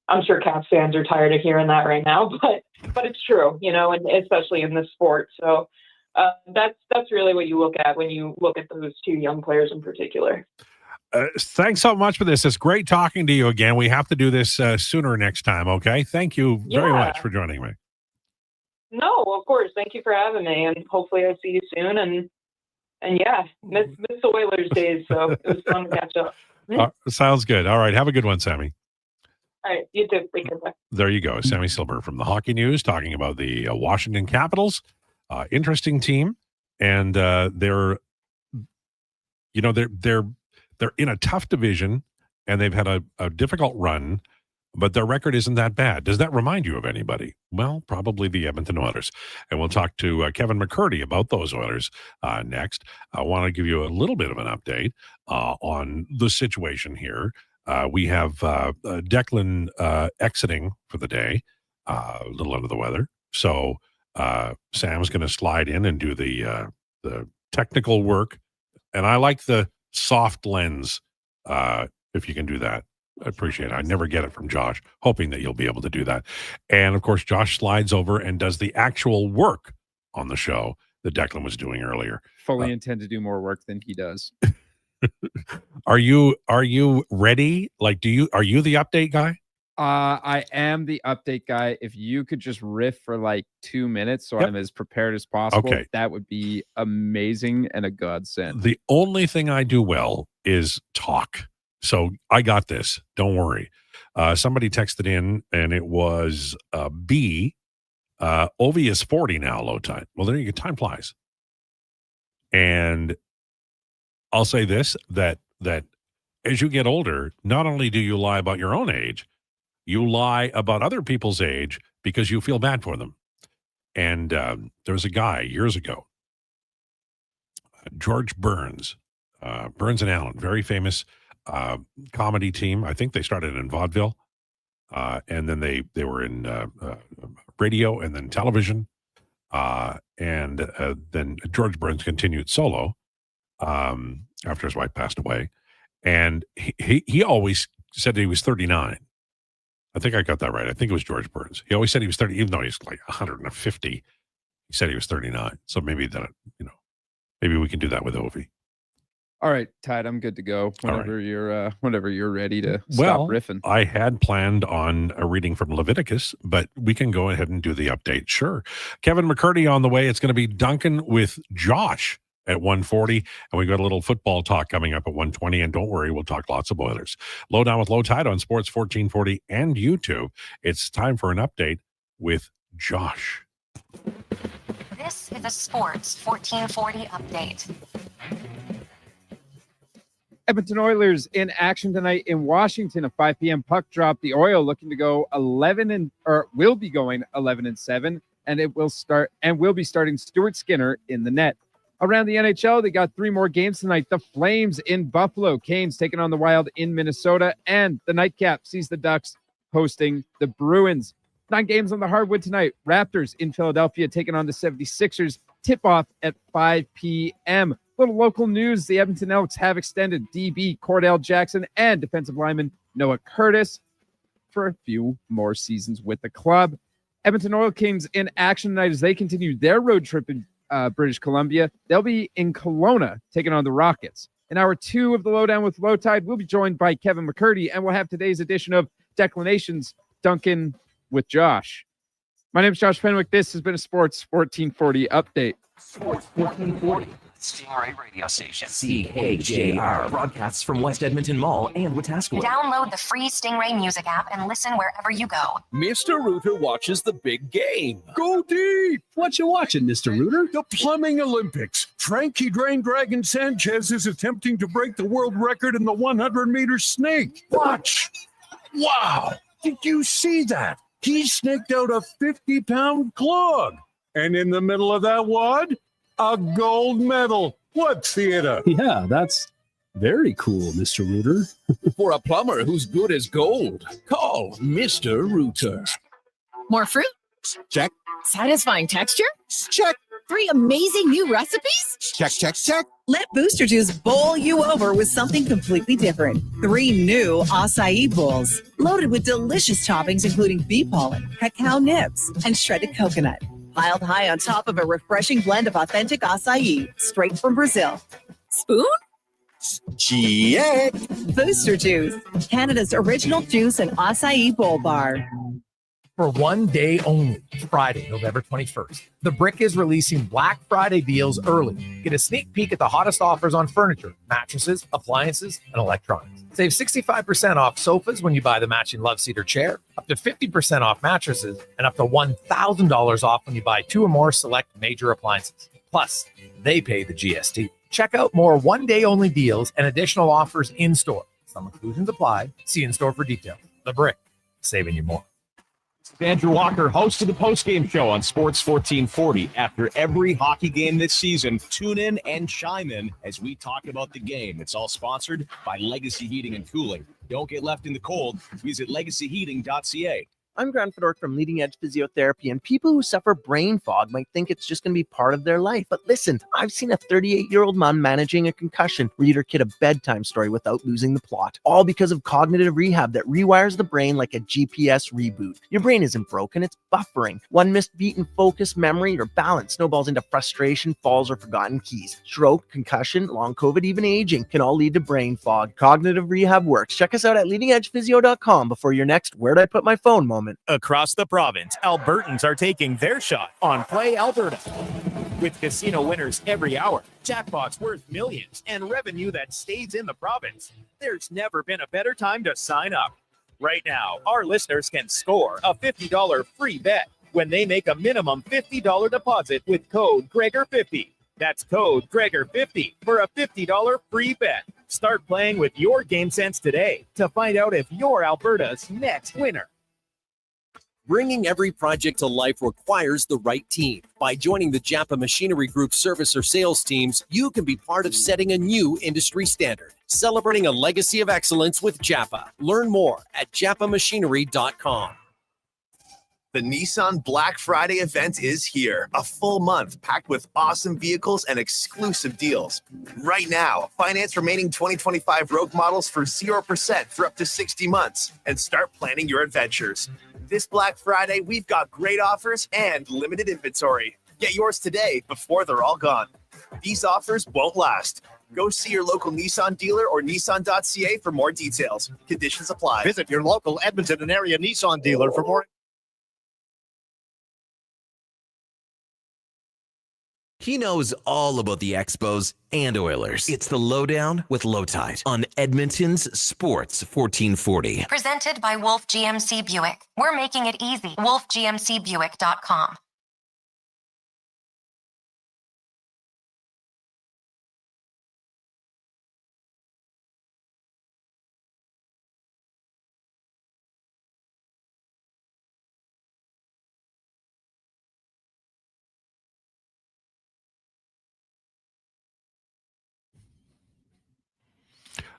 I'm sure Caps fans are tired of hearing that right now, but it's true, and especially in this sport. So that's really what you look at when you look at those two young players in particular. Thanks so much for this. It's great talking to you again. We have to do this sooner next time. Okay. Thank you very much for joining me. No, of course. Thank you for having me, and hopefully I see you soon. And yeah, miss the Oilers days. So it was fun to catch up. Sounds good. All right. Have a good one, Sammy. All right. You too. Take care. Bye. There you go. Sammy Silver from the Hockey News talking about the Washington Capitals. Interesting team. And they're they're in a tough division and they've had a difficult run, but their record isn't that bad. Does that remind you of anybody? Well, probably the Edmonton Oilers. And we'll talk to Kevin McCurdy about those Oilers next. I want to give you a little bit of an update on the situation here. We have Declan exiting for the day, a little under the weather. So Sam's going to slide in and do the technical work. And I like the soft lens, if you can do that. I appreciate it. I never get it from Josh, hoping that you'll be able to do that. And, of course, Josh slides over and does the actual work on the show that Declan was doing earlier. Fully intend to do more work than he does. Are you ready? Like, are you the update guy? I am the update guy. If you could just riff for like 2 minutes so I'm as prepared as possible, that would be amazing and a godsend. The only thing I do well is talk. So I got this. Don't worry. Somebody texted in and it was B. Ovi is 40 now, Lowetide. Well, there you go. Time flies. And I'll say this, that as you get older, not only do you lie about your own age, you lie about other people's age because you feel bad for them. And there was a guy years ago, George Burns and Allen, very famous comedy team. I think they started in vaudeville, and then they were in radio and then television, and then George Burns continued solo after his wife passed away, and he always said that he was 39. I think I got that right. I think it was George Burns. He always said he was 30, even though he's like 150. He said he was 39. So maybe maybe we can do that with Ovi. All right, Tide, I'm good to go whenever you're ready to stop riffing. I had planned on a reading from Leviticus, but we can go ahead and do the update. Sure. Kevin McCurdy on the way. It's going to be Duncan with Josh at 1:40, and we got a little football talk coming up at 1:20. And don't worry, we'll talk lots of Oilers. Lowdown with Lowetide on Sports 1440 and YouTube. It's time for an update with Josh. This is a Sports 1440 update. Edmonton Oilers in action tonight in Washington. A 5 p.m. puck drop. The Oil looking to go will be going 11-7, and it will start and will be starting Stuart Skinner in the net. Around the NHL, they got 3 more games tonight. The Flames in Buffalo, Canes taking on the Wild in Minnesota, and the nightcap sees the Ducks hosting the Bruins. 9 games on the hardwood tonight. Raptors in Philadelphia taking on the 76ers. Tip-off at 5 p.m. Little local news, the Edmonton Elks have extended DB Cordell Jackson and defensive lineman Noah Curtis for a few more seasons with the club. Edmonton Oil Kings in action tonight as they continue their road trip in British Columbia. They'll be in Kelowna taking on the Rockets. In hour 2 of the Lowdown with Lowetide, we'll be joined by Kevin McCurdy, and we'll have today's edition of Declinations, Duncan with Josh. My name is Josh Fenwick. This has been a Sports 1440 update. Sports 1440. Stingray Radio Station. CHJR. Broadcasts from West Edmonton Mall and Wetaskiwin. Download the free Stingray music app and listen wherever you go. Mr. Rooter watches the big game. Go deep! What you watching, Mr. Rooter? The Plumbing Olympics. Frankie Drain Dragon Sanchez is attempting to break the world record in the 100-meter snake. Watch! Wow! Did you see that? He snaked out a 50-pound clog. And in the middle of that wad, a gold medal. What theater? Yeah, that's very cool, Mr. Rooter. For a plumber who's good as gold, call Mr. Rooter. More fruit? Check. Satisfying texture? Check. 3 amazing new recipes? Check, check, check. Let Booster Juice bowl you over with something completely different. 3 new acai bowls, loaded with delicious toppings including bee pollen, cacao nibs, and shredded coconut. Piled high on top of a refreshing blend of authentic acai, straight from Brazil. Spoon? Check. Booster Juice, Canada's original juice and acai bowl bar. For one day only, Friday, November 21st, The Brick is releasing Black Friday deals early. Get a sneak peek at the hottest offers on furniture, mattresses, appliances, and electronics. Save 65% off sofas when you buy the matching Love Seater chair, up to 50% off mattresses, and up to $1,000 off when you buy 2 or more select major appliances. Plus, they pay the GST. Check out more one-day-only deals and additional offers in-store. Some inclusions apply. See in-store for details. The Brick, saving you more. Andrew Walker, host of the postgame show on Sports 1440. After every hockey game this season, tune in and chime in as we talk about the game. It's all sponsored by Legacy Heating and Cooling. Don't get left in the cold. Visit legacyheating.ca. I'm Grant Fedor from Leading Edge Physiotherapy, and people who suffer brain fog might think it's just going to be part of their life. But listen, I've seen a 38-year-old man managing a concussion read her kid a bedtime story without losing the plot, all because of cognitive rehab that rewires the brain like a GPS reboot. Your brain isn't broken, it's buffering. One missed beat in focus, memory, or balance snowballs into frustration, falls, or forgotten keys. Stroke, concussion, long COVID, even aging can all lead to brain fog. Cognitive rehab works. Check us out at leadingedgephysio.com before your next "where'd I put my phone" moment. Across the province, Albertans are taking their shot on Play Alberta. With casino winners every hour, jackpots worth millions, and revenue that stays in the province, there's never been a better time to sign up. Right now, our listeners can score a $50 free bet when they make a minimum $50 deposit with code Gregor50. That's code Gregor50 for a $50 free bet. Start playing with your game sense today to find out if you're Alberta's next winner. Bringing every project to life requires the right team. By joining the Japa Machinery Group service or sales teams, you can be part of setting a new industry standard. Celebrating a legacy of excellence with Japa. Learn more at japamachinery.com. The Nissan Black Friday event is here. A full month packed with awesome vehicles and exclusive deals. Right now, finance remaining 2025 Rogue models for 0% for up to 60 months and start planning your adventures. This Black Friday, we've got great offers and limited inventory. Get yours today before they're all gone. These offers won't last. Go see your local Nissan dealer or Nissan.ca for more details. Conditions apply. Visit your local Edmonton and area Nissan dealer for more. He knows all about the Expos and Oilers. It's the Lowdown with Lowetide on Edmonton's Sports 1440. Presented by Wolf GMC Buick. We're making it easy. WolfGMCBuick.com.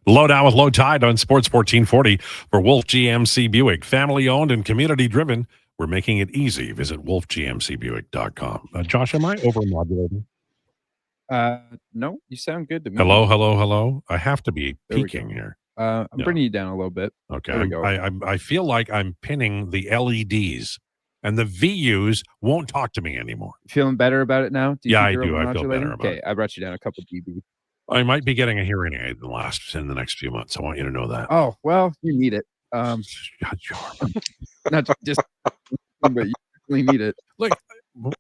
Lowdown with Lowetide on Sports 1440 for Wolf GMC Buick. Family owned and community driven. We're making it easy. Visit wolfgmcbuick.com. Josh, am I overmodulating? No, you sound good to me. Hello. I have to be peaking here. I'm bringing you down a little bit. Okay. There we go. I feel like I'm pinning the LEDs and the VUs won't talk to me anymore. Feeling better about it now? Yeah, I do. I feel better about it. Okay, I brought you down a couple dB. I might be getting a hearing aid in the next few months. I want you to know that. Oh, well, you need it. Not just, but you definitely need it. Look,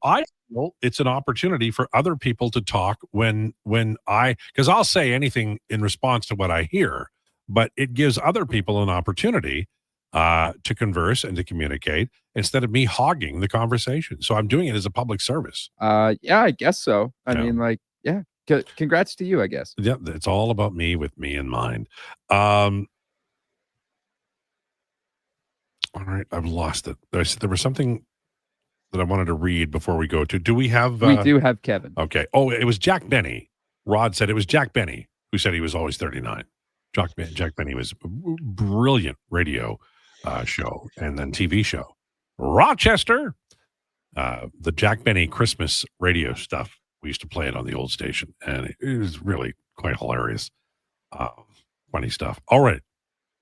I feel it's an opportunity for other people to talk because I'll say anything in response to what I hear, but it gives other people an opportunity to converse and to communicate instead of me hogging the conversation. So I'm doing it as a public service. Yeah, I guess so. I mean, yeah. Congrats to you, I guess. Yeah, it's all about me with me in mind. All right, I've lost it. There was something that I wanted to read before we go to. Do we have? We do have Kevin. Okay. Oh, it was Jack Benny. Rod said it was Jack Benny who said he was always 39. Jack Benny was a brilliant radio show and then TV show. Rochester, the Jack Benny Christmas radio stuff. We used to play it on the old station, and it was really quite hilarious. Funny stuff. All right.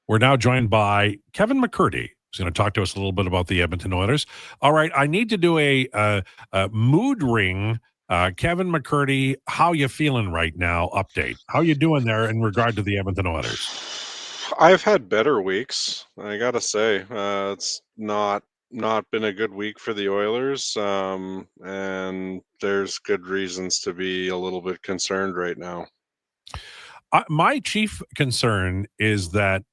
We're now joined by Kevin McCurdy, who's going to talk to us a little bit about the Edmonton Oilers. All right. I need to do a mood ring. Kevin McCurdy, how you feeling right now? Update. How you doing there in regard to the Edmonton Oilers? I've had better weeks. I got to say, it's not been a good week for the Oilers, and there's good reasons to be a little bit concerned right now. My chief concern is that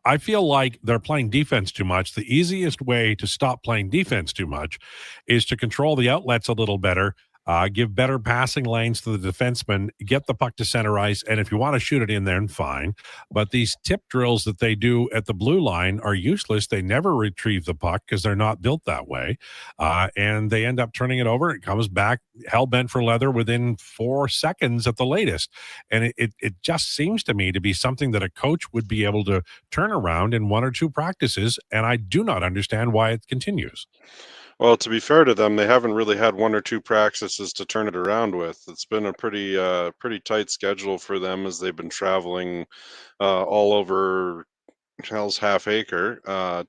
I feel like they're playing defense too much. The easiest way to stop playing defense too much is to control the outlets a little better give better passing lanes to the defensemen, get the puck to center ice, and if you want to shoot it in there, fine. But these tip drills that they do at the blue line are useless. They never retrieve the puck because they're not built that way, and they end up turning it over. It comes back hell bent for leather within 4 seconds at the latest, and it just seems to me to be something that a coach would be able to turn around in 1 or 2 practices, and I do not understand why it continues. Well, to be fair to them, they haven't really had 1 or 2 practices to turn it around with. It's been a pretty tight schedule for them as they've been traveling all over Hell's Half Acre,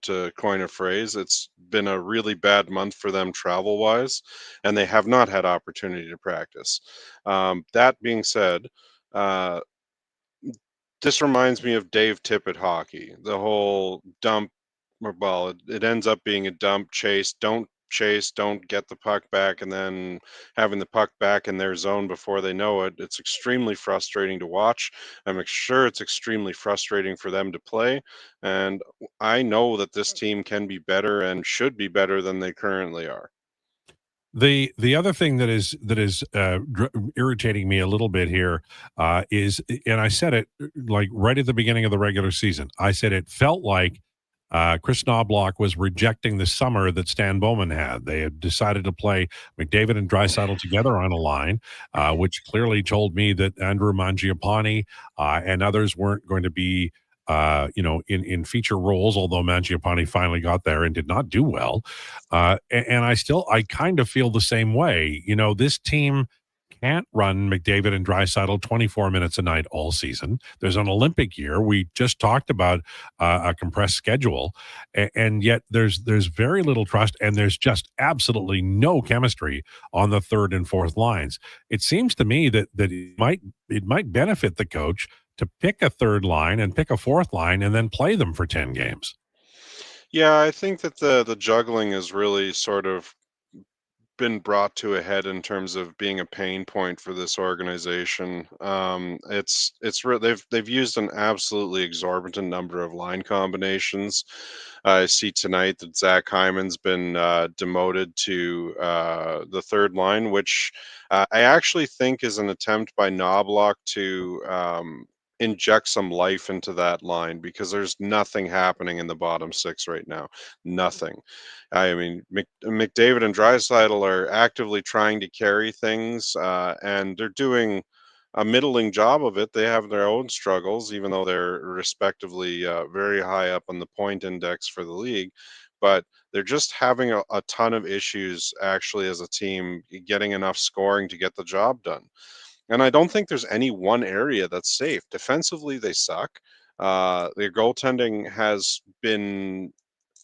to coin a phrase. It's been a really bad month for them travel wise, and they have not had opportunity to practice. That being said, uh, this reminds me of Dave Tippett hockey. The whole dump, well, it ends up being a dump chase, don't get the puck back, and then having the puck back in their zone before they know it. It's extremely frustrating to watch. I'm sure it's extremely frustrating for them to play. And I know that this team can be better and should be better than they currently are. The other thing that is irritating me a little bit here is, and I said it like right at the beginning of the regular season. I said it felt like Chris Knobloch was rejecting the summer that Stan Bowman had. They had decided to play McDavid and Draisaitl together on a line, which clearly told me that Andrew Mangiapane and others weren't going to be in feature roles, although Mangiapane finally got there and did not do well. And I kind of feel the same way. This team can't run McDavid and Draisaitl 24 minutes a night all season. There's an Olympic year. We just talked about a compressed schedule, and yet there's very little trust, and there's just absolutely no chemistry on the third and fourth lines. It seems to me that it might benefit the coach to pick a third line and pick a fourth line and then play them for 10 games. Yeah, I think that the juggling is really sort of been brought to a head in terms of being a pain point for this organization. They've used an absolutely exorbitant number of line combinations. I see tonight that Zach Hyman's been demoted to the third line, which I actually think is an attempt by Knobloch to inject some life into that line, because there's nothing happening in the bottom six right now. Nothing. I mean, McDavid and Draisaitl are actively trying to carry things, and they're doing a middling job of it. They have their own struggles, even though they're respectively very high up on the point index for the league. But they're just having a ton of issues, actually, as a team, getting enough scoring to get the job done. And I don't think there's any one area that's safe. Defensively, they suck. Their goaltending has been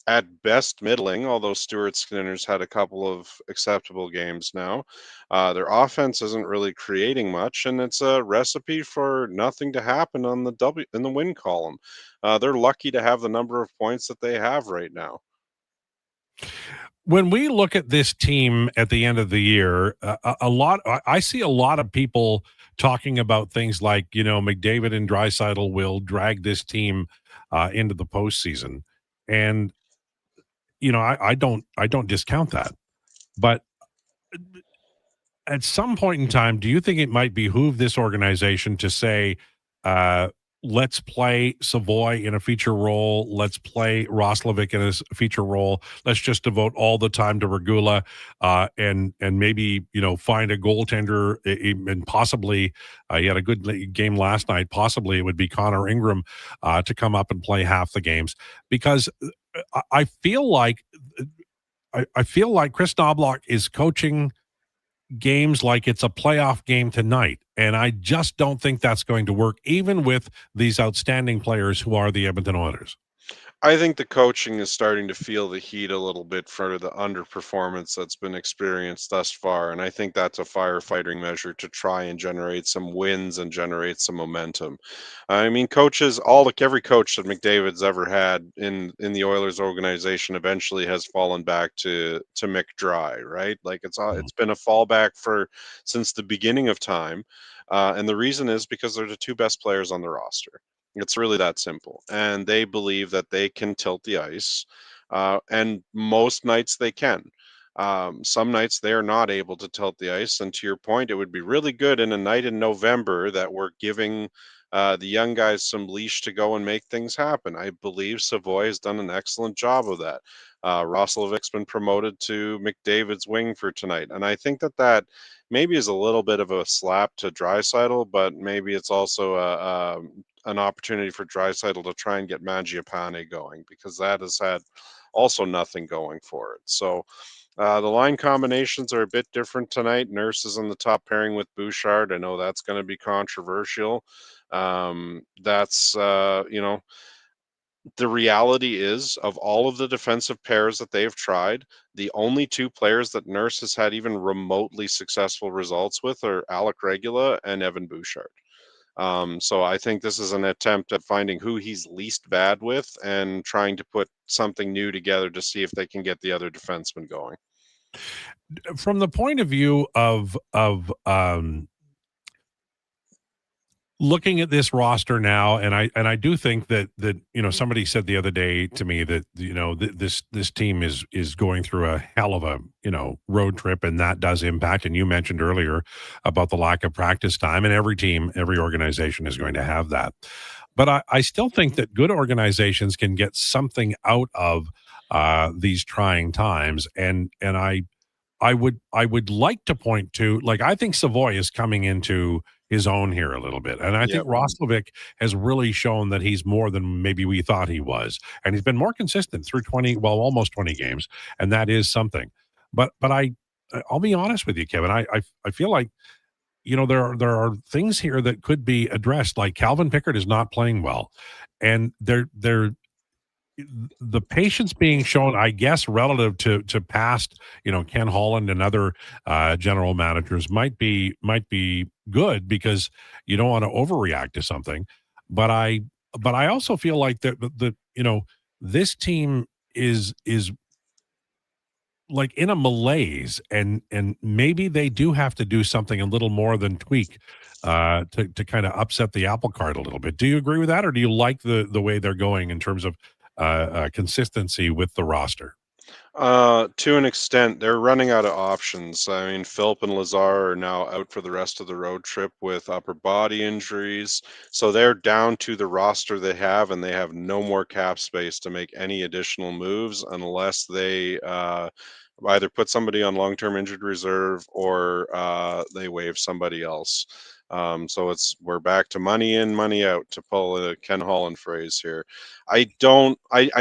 at best middling, although Stuart Skinner's had a couple of acceptable games now. Their offense isn't really creating much, and it's a recipe for nothing to happen on the win column. They're lucky to have the number of points that they have right now. When we look at this team at the end of the year, I see a lot of people talking about things like, McDavid and Draisaitl will drag this team into the postseason, and I don't discount that. But at some point in time, do you think it might behoove this organization to say, let's play Savoy in a feature role, let's play Roslovic in a feature role, let's just devote all the time to Regula, and maybe find a goaltender, and possibly he had a good game last night. Possibly it would be Connor Ingram to come up and play half the games, because I feel like Chris Knobloch is coaching games like it's a playoff game tonight, and I just don't think that's going to work, even with these outstanding players who are the Edmonton Oilers. I think the coaching is starting to feel the heat a little bit for the underperformance that's been experienced thus far. And I think that's a firefighting measure to try and generate some wins and generate some momentum. I mean, every coach that McDavid's ever had in the Oilers organization eventually has fallen back to Mick Dry, right? Like it's been a fallback since the beginning of time. And the reason is because they're the two best players on the roster. It's really that simple. And they believe that they can tilt the ice. And most nights they can. Some nights they are not able to tilt the ice. And to your point, it would be really good in a night in November that we're giving the young guys some leash to go and make things happen. I believe Savoy has done an excellent job of that. Roslovic's been promoted to McDavid's wing for tonight. And I think that maybe is a little bit of a slap to Draisaitl, but maybe it's also an opportunity for Draisaitl to try and get Mangiapane going, because that has had also nothing going for it. So the line combinations are a bit different tonight. Nurse is in the top pairing with Bouchard. I know that's going to be controversial. That's the reality is, of all of the defensive pairs that they've tried, the only two players that Nurse has had even remotely successful results with are Alec Regula and Evan Bouchard. So I think this is an attempt at finding who he's least bad with and trying to put something new together to see if they can get the other defenseman going. From the point of view of looking at this roster now, and I do think that somebody said the other day to me that this team is going through a hell of a road trip, and that does impact. And you mentioned earlier about the lack of practice time, and every organization is going to have that. But I still think that good organizations can get something out of these trying times, and I would like to point to, like, I think Savoy is coming into his own here a little bit. And I think Roslovic has really shown that he's more than maybe we thought he was. And he's been more consistent through almost 20 games. And that is something. But I'll be honest with you, Kevin. I feel like, there are things here that could be addressed. Like Calvin Pickard is not playing well. And the patience being shown, I guess, relative to past, Ken Holland and other general managers might be good, because you don't want to overreact to something. But I also feel like this team is like in a malaise, and maybe they do have to do something a little more than tweak to kind of upset the apple cart a little bit. Do you agree with that, or do you like the way they're going in terms of consistency with the roster? To an extent, they're running out of options. I mean, Philp and Lazar are now out for the rest of the road trip with upper body injuries. So they're down to the roster they have, and they have no more cap space to make any additional moves unless they either put somebody on long-term injured reserve or they waive somebody else. So we're back to money in, money out, to pull a Ken Holland phrase here. I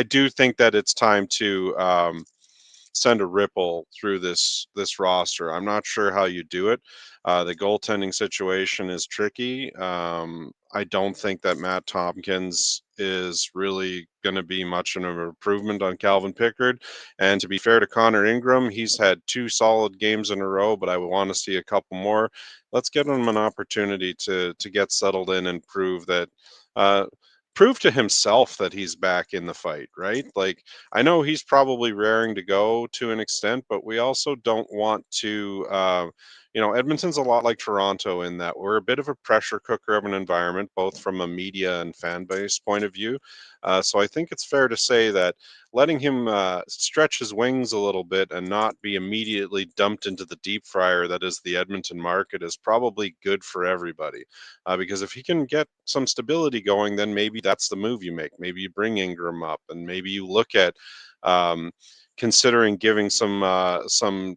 do think that it's time to send a ripple through this roster. I'm not sure how you do it. The goaltending situation is tricky. I don't think that Matt Tompkins is really going to be much of an improvement on Calvin Pickard. And to be fair to Connor Ingram, he's had 2 solid games in a row, but I want to see a couple more. Let's give him an opportunity to get settled in and prove to himself that he's back in the fight, right? Like, I know he's probably raring to go to an extent, but we also don't want to, Edmonton's a lot like Toronto in that we're a bit of a pressure cooker of an environment, both from a media and fan base point of view. So I think it's fair to say that letting him stretch his wings a little bit and not be immediately dumped into the deep fryer that is the Edmonton market is probably good for everybody. Because if he can get some stability going, then maybe that's the move you make. Maybe you bring Ingram up, and maybe you look at considering giving some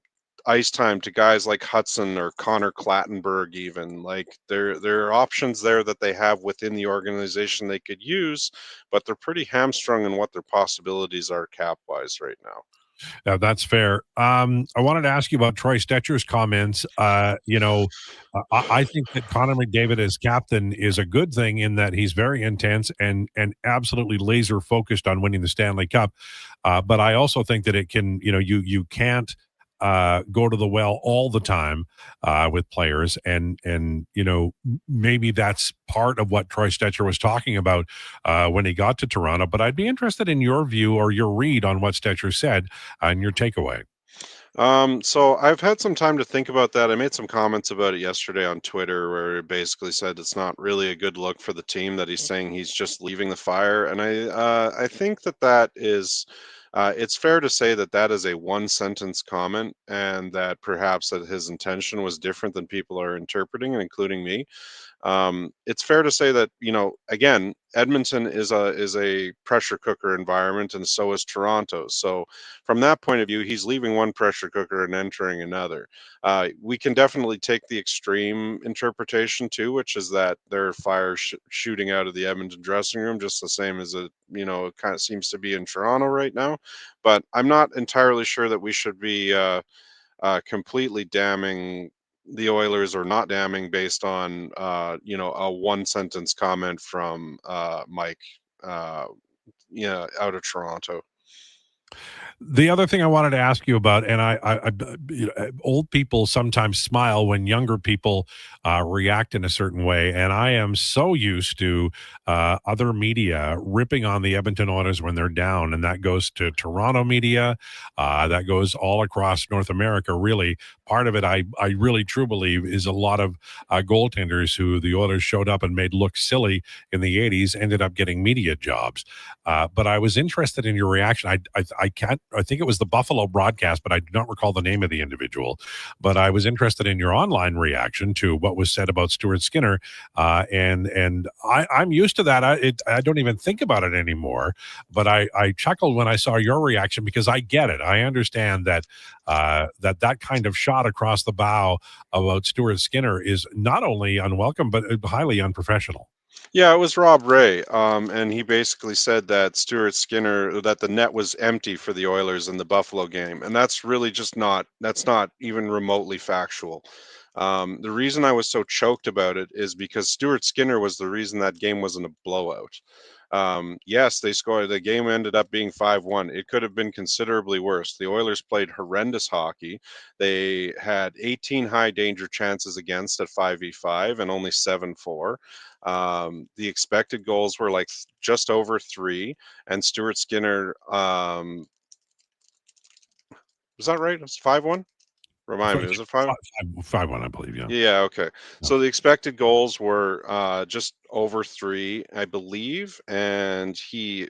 ice time to guys like Hudson or Connor Clattenburg. Even like there are options there that they have within the organization they could use, but they're pretty hamstrung in what their possibilities are cap wise right now. That's fair. I wanted to ask you about Troy Stetcher's comments. I think that Connor McDavid as captain is a good thing, in that he's very intense and absolutely laser focused on winning the Stanley Cup. But I also think that it can, you can't go to the well all the time with players, and maybe that's part of what Troy Stecher was talking about when he got to Toronto. But I'd be interested in your view or your read on what Stecher said and your takeaway. So I've had some time to think about that. I made some comments about it yesterday on Twitter, where it basically said it's not really a good look for the team that he's saying he's just leaving the fire. And I think that is It's fair to say that that is a one-sentence comment, and that perhaps that his intention was different than people are interpreting, including me. It's fair to say that, again, Edmonton is a pressure cooker environment, and so is Toronto. So from that point of view, he's leaving one pressure cooker and entering another. We can definitely take the extreme interpretation too, which is that there are fires shooting out of the Edmonton dressing room, just the same as it kind of seems to be in Toronto right now. But I'm not entirely sure that we should be completely damning the Oilers, or not damning, based on a one sentence comment from Mike out of Toronto. The other thing I wanted to ask you about, and old people sometimes smile when younger people react in a certain way, and I am so used to other media ripping on the Edmonton Oilers when they're down, and that goes to Toronto media, that goes all across North America. Really, part of it, I really truly believe, is a lot of goaltenders who the Oilers showed up and made look silly in the 80s ended up getting media jobs. But I was interested in your reaction. I think it was the Buffalo broadcast, but I do not recall the name of the individual. But I was interested in your online reaction to what was said about Stuart Skinner, and I'm used to that. I don't even think about it anymore. But I chuckled when I saw your reaction, because I get it. I understand that that kind of shot across the bow about Stuart Skinner is not only unwelcome but highly unprofessional. Yeah, it was Rob Ray, and he basically said that that the net was empty for the Oilers in the Buffalo game, and that's really that's not even remotely factual. The reason I was so choked about it is because Stuart Skinner was the reason that game wasn't a blowout. Yes, they scored. The game ended up being 5-1. It could have been considerably worse. The Oilers played horrendous hockey. They had 18 high danger chances against at 5v5 and only 7-4. The expected goals were like just over 3, and Stuart Skinner, was that right? It was 5-1? Remind me, was it 5? 5-1, I believe, yeah. Yeah, okay. So the expected goals were just over 3, I believe, and he,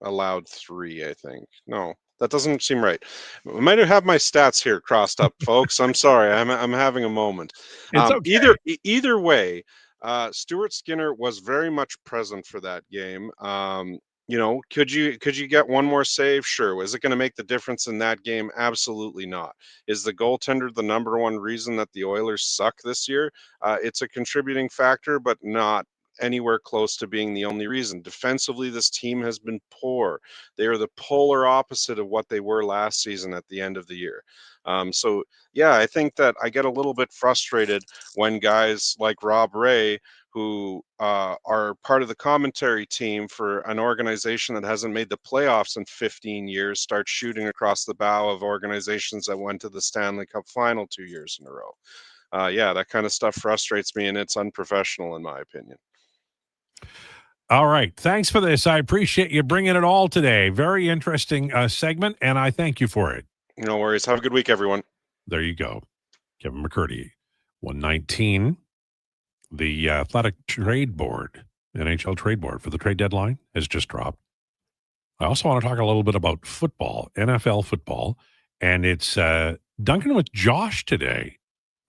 allowed 3, I think. No, that doesn't seem right. I might have my stats here crossed up, folks. I'm sorry. I'm having a moment. It's okay. Either way, Stuart Skinner was very much present for that game. Could you get one more save? Sure. Was it going to make the difference in that game? Absolutely not. Is the goaltender the number one reason that the Oilers suck this year? It's a contributing factor, but not anywhere close to being the only reason. Defensively, this team has been poor. They are the polar opposite of what they were last season at the end of the year. I think that I get a little bit frustrated when guys like Rob Ray, who are part of the commentary team for an organization that hasn't made the playoffs in 15 years, start shooting across the bow of organizations that went to the Stanley Cup final 2 years in a row. That kind of stuff frustrates me, and it's unprofessional in my opinion. All right. Thanks for this. I appreciate you bringing it all today. Very interesting segment, and I thank you for it. No worries. Have a good week, everyone. There you go. Kevin McCurdy, 119. The Athletic Trade Board, NHL Trade Board for the trade deadline has just dropped. I also want to talk a little bit about football, NFL football, and it's Duncan with Josh today.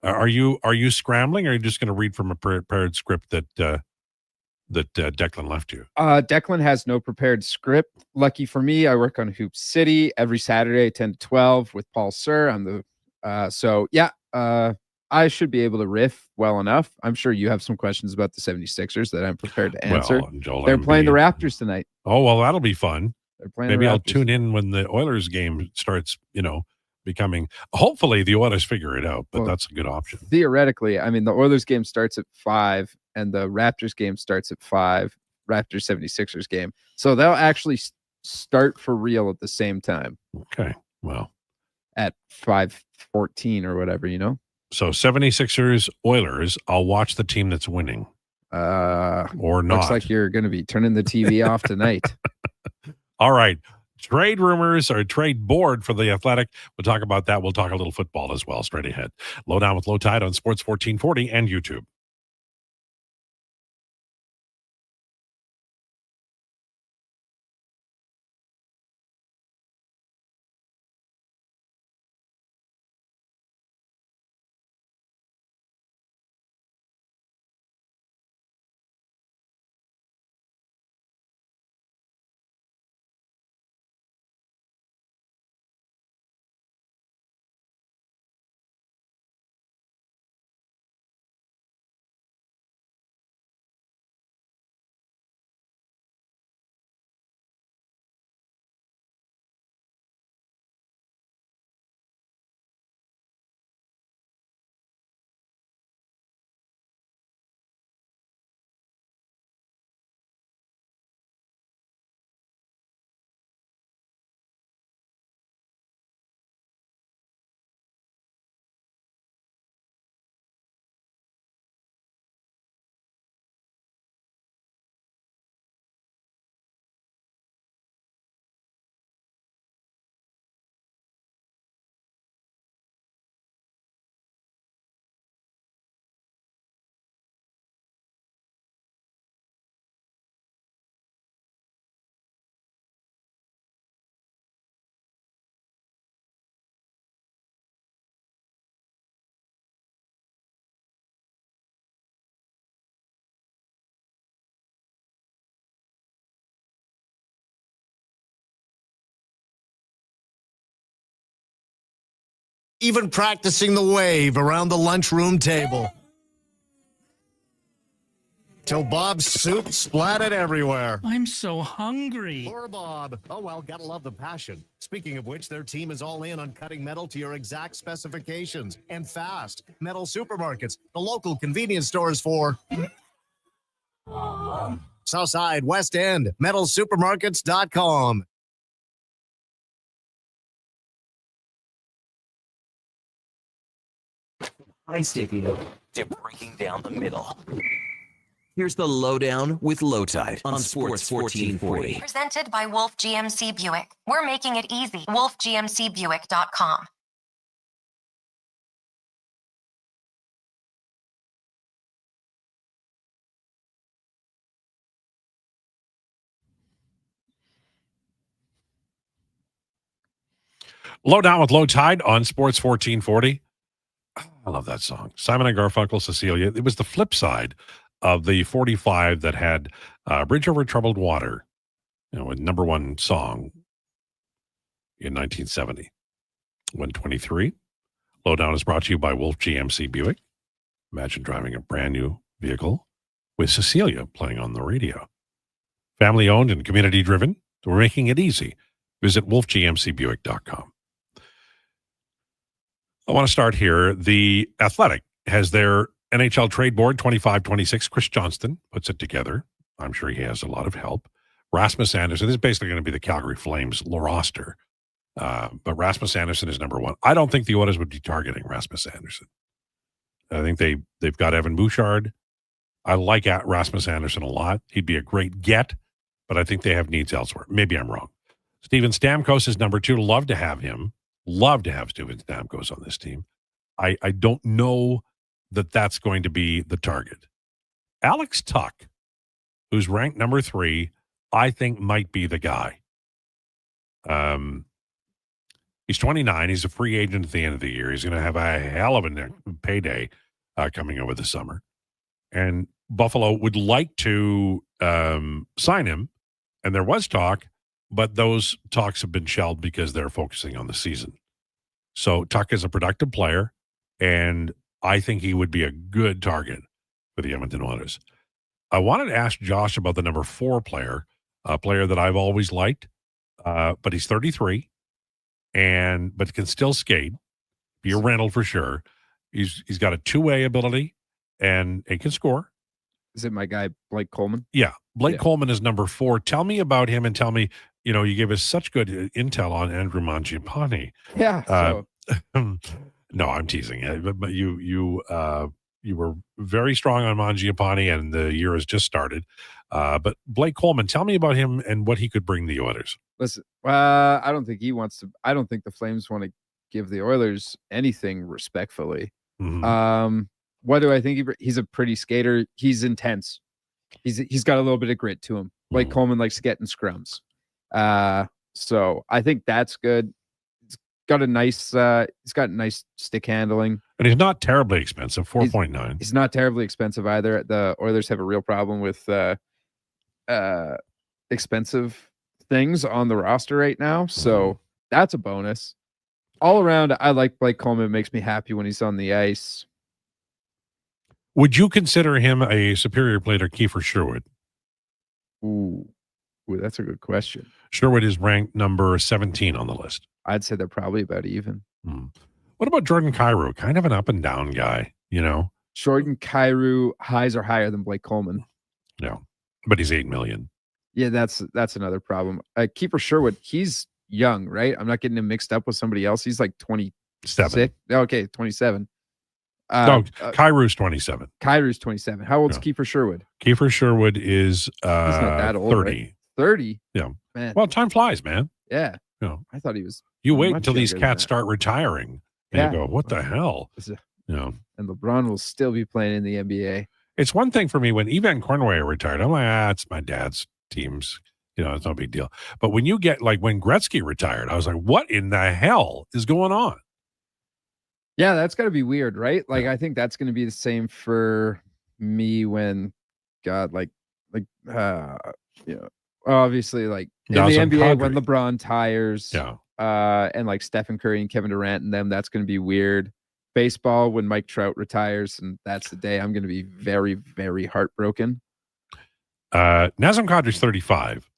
Are you scrambling, or are you just going to read from a prepared script that Declan left you? Declan has no prepared script. Lucky for me, I work on Hoop City every Saturday, 10 to 12 with Paul Sir. I'm the I should be able to riff well enough. I'm sure you have some questions about the 76ers that I'm prepared to answer. Well, Joel They're Embiid. playing the Raptors tonight. Oh, well, that'll be fun. They're playing Maybe the I'll Raptors. tune in when the Oilers game starts, becoming. Hopefully the Oilers figure it out, but that's a good option. Theoretically, I mean, the Oilers game starts at 5 and the Raptors game starts at 5, Raptors 76ers game. So they'll actually start for real at the same time. Okay. Well, at 5:14 or whatever, So 76ers, Oilers, I'll watch the team that's winning. Or not. Looks like you're going to be turning the TV off tonight. All right. Trade rumors or trade board for the Athletic. We'll talk about that. We'll talk a little football as well straight ahead. Lowdown with Lowetide on Sports 1440 and YouTube. even practicing the wave around the lunchroom table. Till Bob's soup splattered everywhere. I'm so hungry. Poor Bob. Oh, well, gotta love the passion. Speaking of which, their team is all in on cutting metal to your exact specifications. And fast. Metal Supermarkets, the local convenience stores for Southside, West End, metalsupermarkets.com. Hi, Sticky. To breaking down the middle. Here's the Lowdown with Lowetide on Sports 1440. Presented by Wolf GMC Buick. We're making it easy. WolfGMCBuick.com. Lowdown with Lowetide on Sports 1440. I love that song. Simon and Garfunkel, Cecilia. It was the flip side of the 45 that had Bridge Over Troubled Water, a #1 song in 1970. 123. Lowdown is brought to you by Wolf GMC Buick. Imagine driving a brand new vehicle with Cecilia playing on the radio. Family owned and community driven. We're making it easy. Visit wolfgmcbuick.com. I want to start here. The Athletic has their NHL trade board 25-26. Chris Johnston puts it together. I'm sure he has a lot of help. Rasmus Anderson, this is basically going to be the Calgary Flames roster. But Rasmus Anderson is #1. I don't think the Oilers would be targeting Rasmus Anderson. I think they've got Evan Bouchard. I like Rasmus Anderson a lot. He'd be a great get, but I think they have needs elsewhere. Maybe I'm wrong. Steven Stamkos is #2. Love to have him. Love to have Steven Stamkos on this team. I don't know that that's going to be the target. Alex Tuck, who's ranked #3, I think might be the guy. He's 29. He's a free agent at the end of the year. He's going to have a hell of a payday coming over the summer. And Buffalo would like to sign him, and there was talk, but those talks have been shelved because they're focusing on the season. So Tuck is a productive player, and I think he would be a good target for the Edmonton Oilers. I wanted to ask Josh about the #4 player, a player that I've always liked, but he's 33, but can still skate, be a rental for sure. He's got a two-way ability, and he can score. Is it my guy, Blake Coleman? Yeah. Blake Coleman is #4. Tell me about him and tell me, you gave us such good intel on Andrew Mangiapane. Yeah. No, I'm teasing. But you were very strong on Mangiapane, and the year has just started. But Blake Coleman, tell me about him and what he could bring the Oilers. Listen, I don't think he wants to. I don't think the Flames want to give the Oilers anything respectfully. Mm-hmm. What do I think? He's a pretty skater. He's intense. He's got a little bit of grit to him. Blake Coleman likes getting scrums. So I think that's good. He's got a nice stick handling. And he's not terribly expensive, 4.9. He's not terribly expensive either. The Oilers have a real problem with expensive things on the roster right now. So that's a bonus. All around, I like Blake Coleman. It makes me happy when he's on the ice. Would you consider him a superior player to Kiefer Sherwood? Ooh, that's a good question. Sherwood is ranked #17 on the list. I'd say they're probably about even. What about Jordan Kyrou? Kind of an up and down guy, Jordan Kyrou highs are higher than Blake Coleman. Yeah, but he's $8 million. Yeah, that's another problem. Kiefer Sherwood, he's young, right? I'm not getting him mixed up with somebody else. He's like 27. Okay, 27. Kyrou's 27. Kyrou's 27. How old's Kiefer Sherwood? Kiefer Sherwood is he's not that old, 30. Right? 30? Yeah. Man. Well, time flies, man. Yeah. I thought he was. You wait until these cats start retiring. And you go, what the hell? And LeBron will still be playing in the NBA. It's one thing for me when Evan Cornway retired. I'm like, it's my dad's teams. It's no big deal. But when you get like when Gretzky retired, I was like, what in the hell is going on? Yeah, that's got to be weird, right? Like, I think that's going to be the same for me when, obviously, like in the NBA when LeBron tires. Yeah, and like Stephen Curry and Kevin Durant and them, that's going to be weird. Baseball, when Mike Trout retires, and that's the day I'm going to be very, very heartbroken. Nazem Kadri's 35.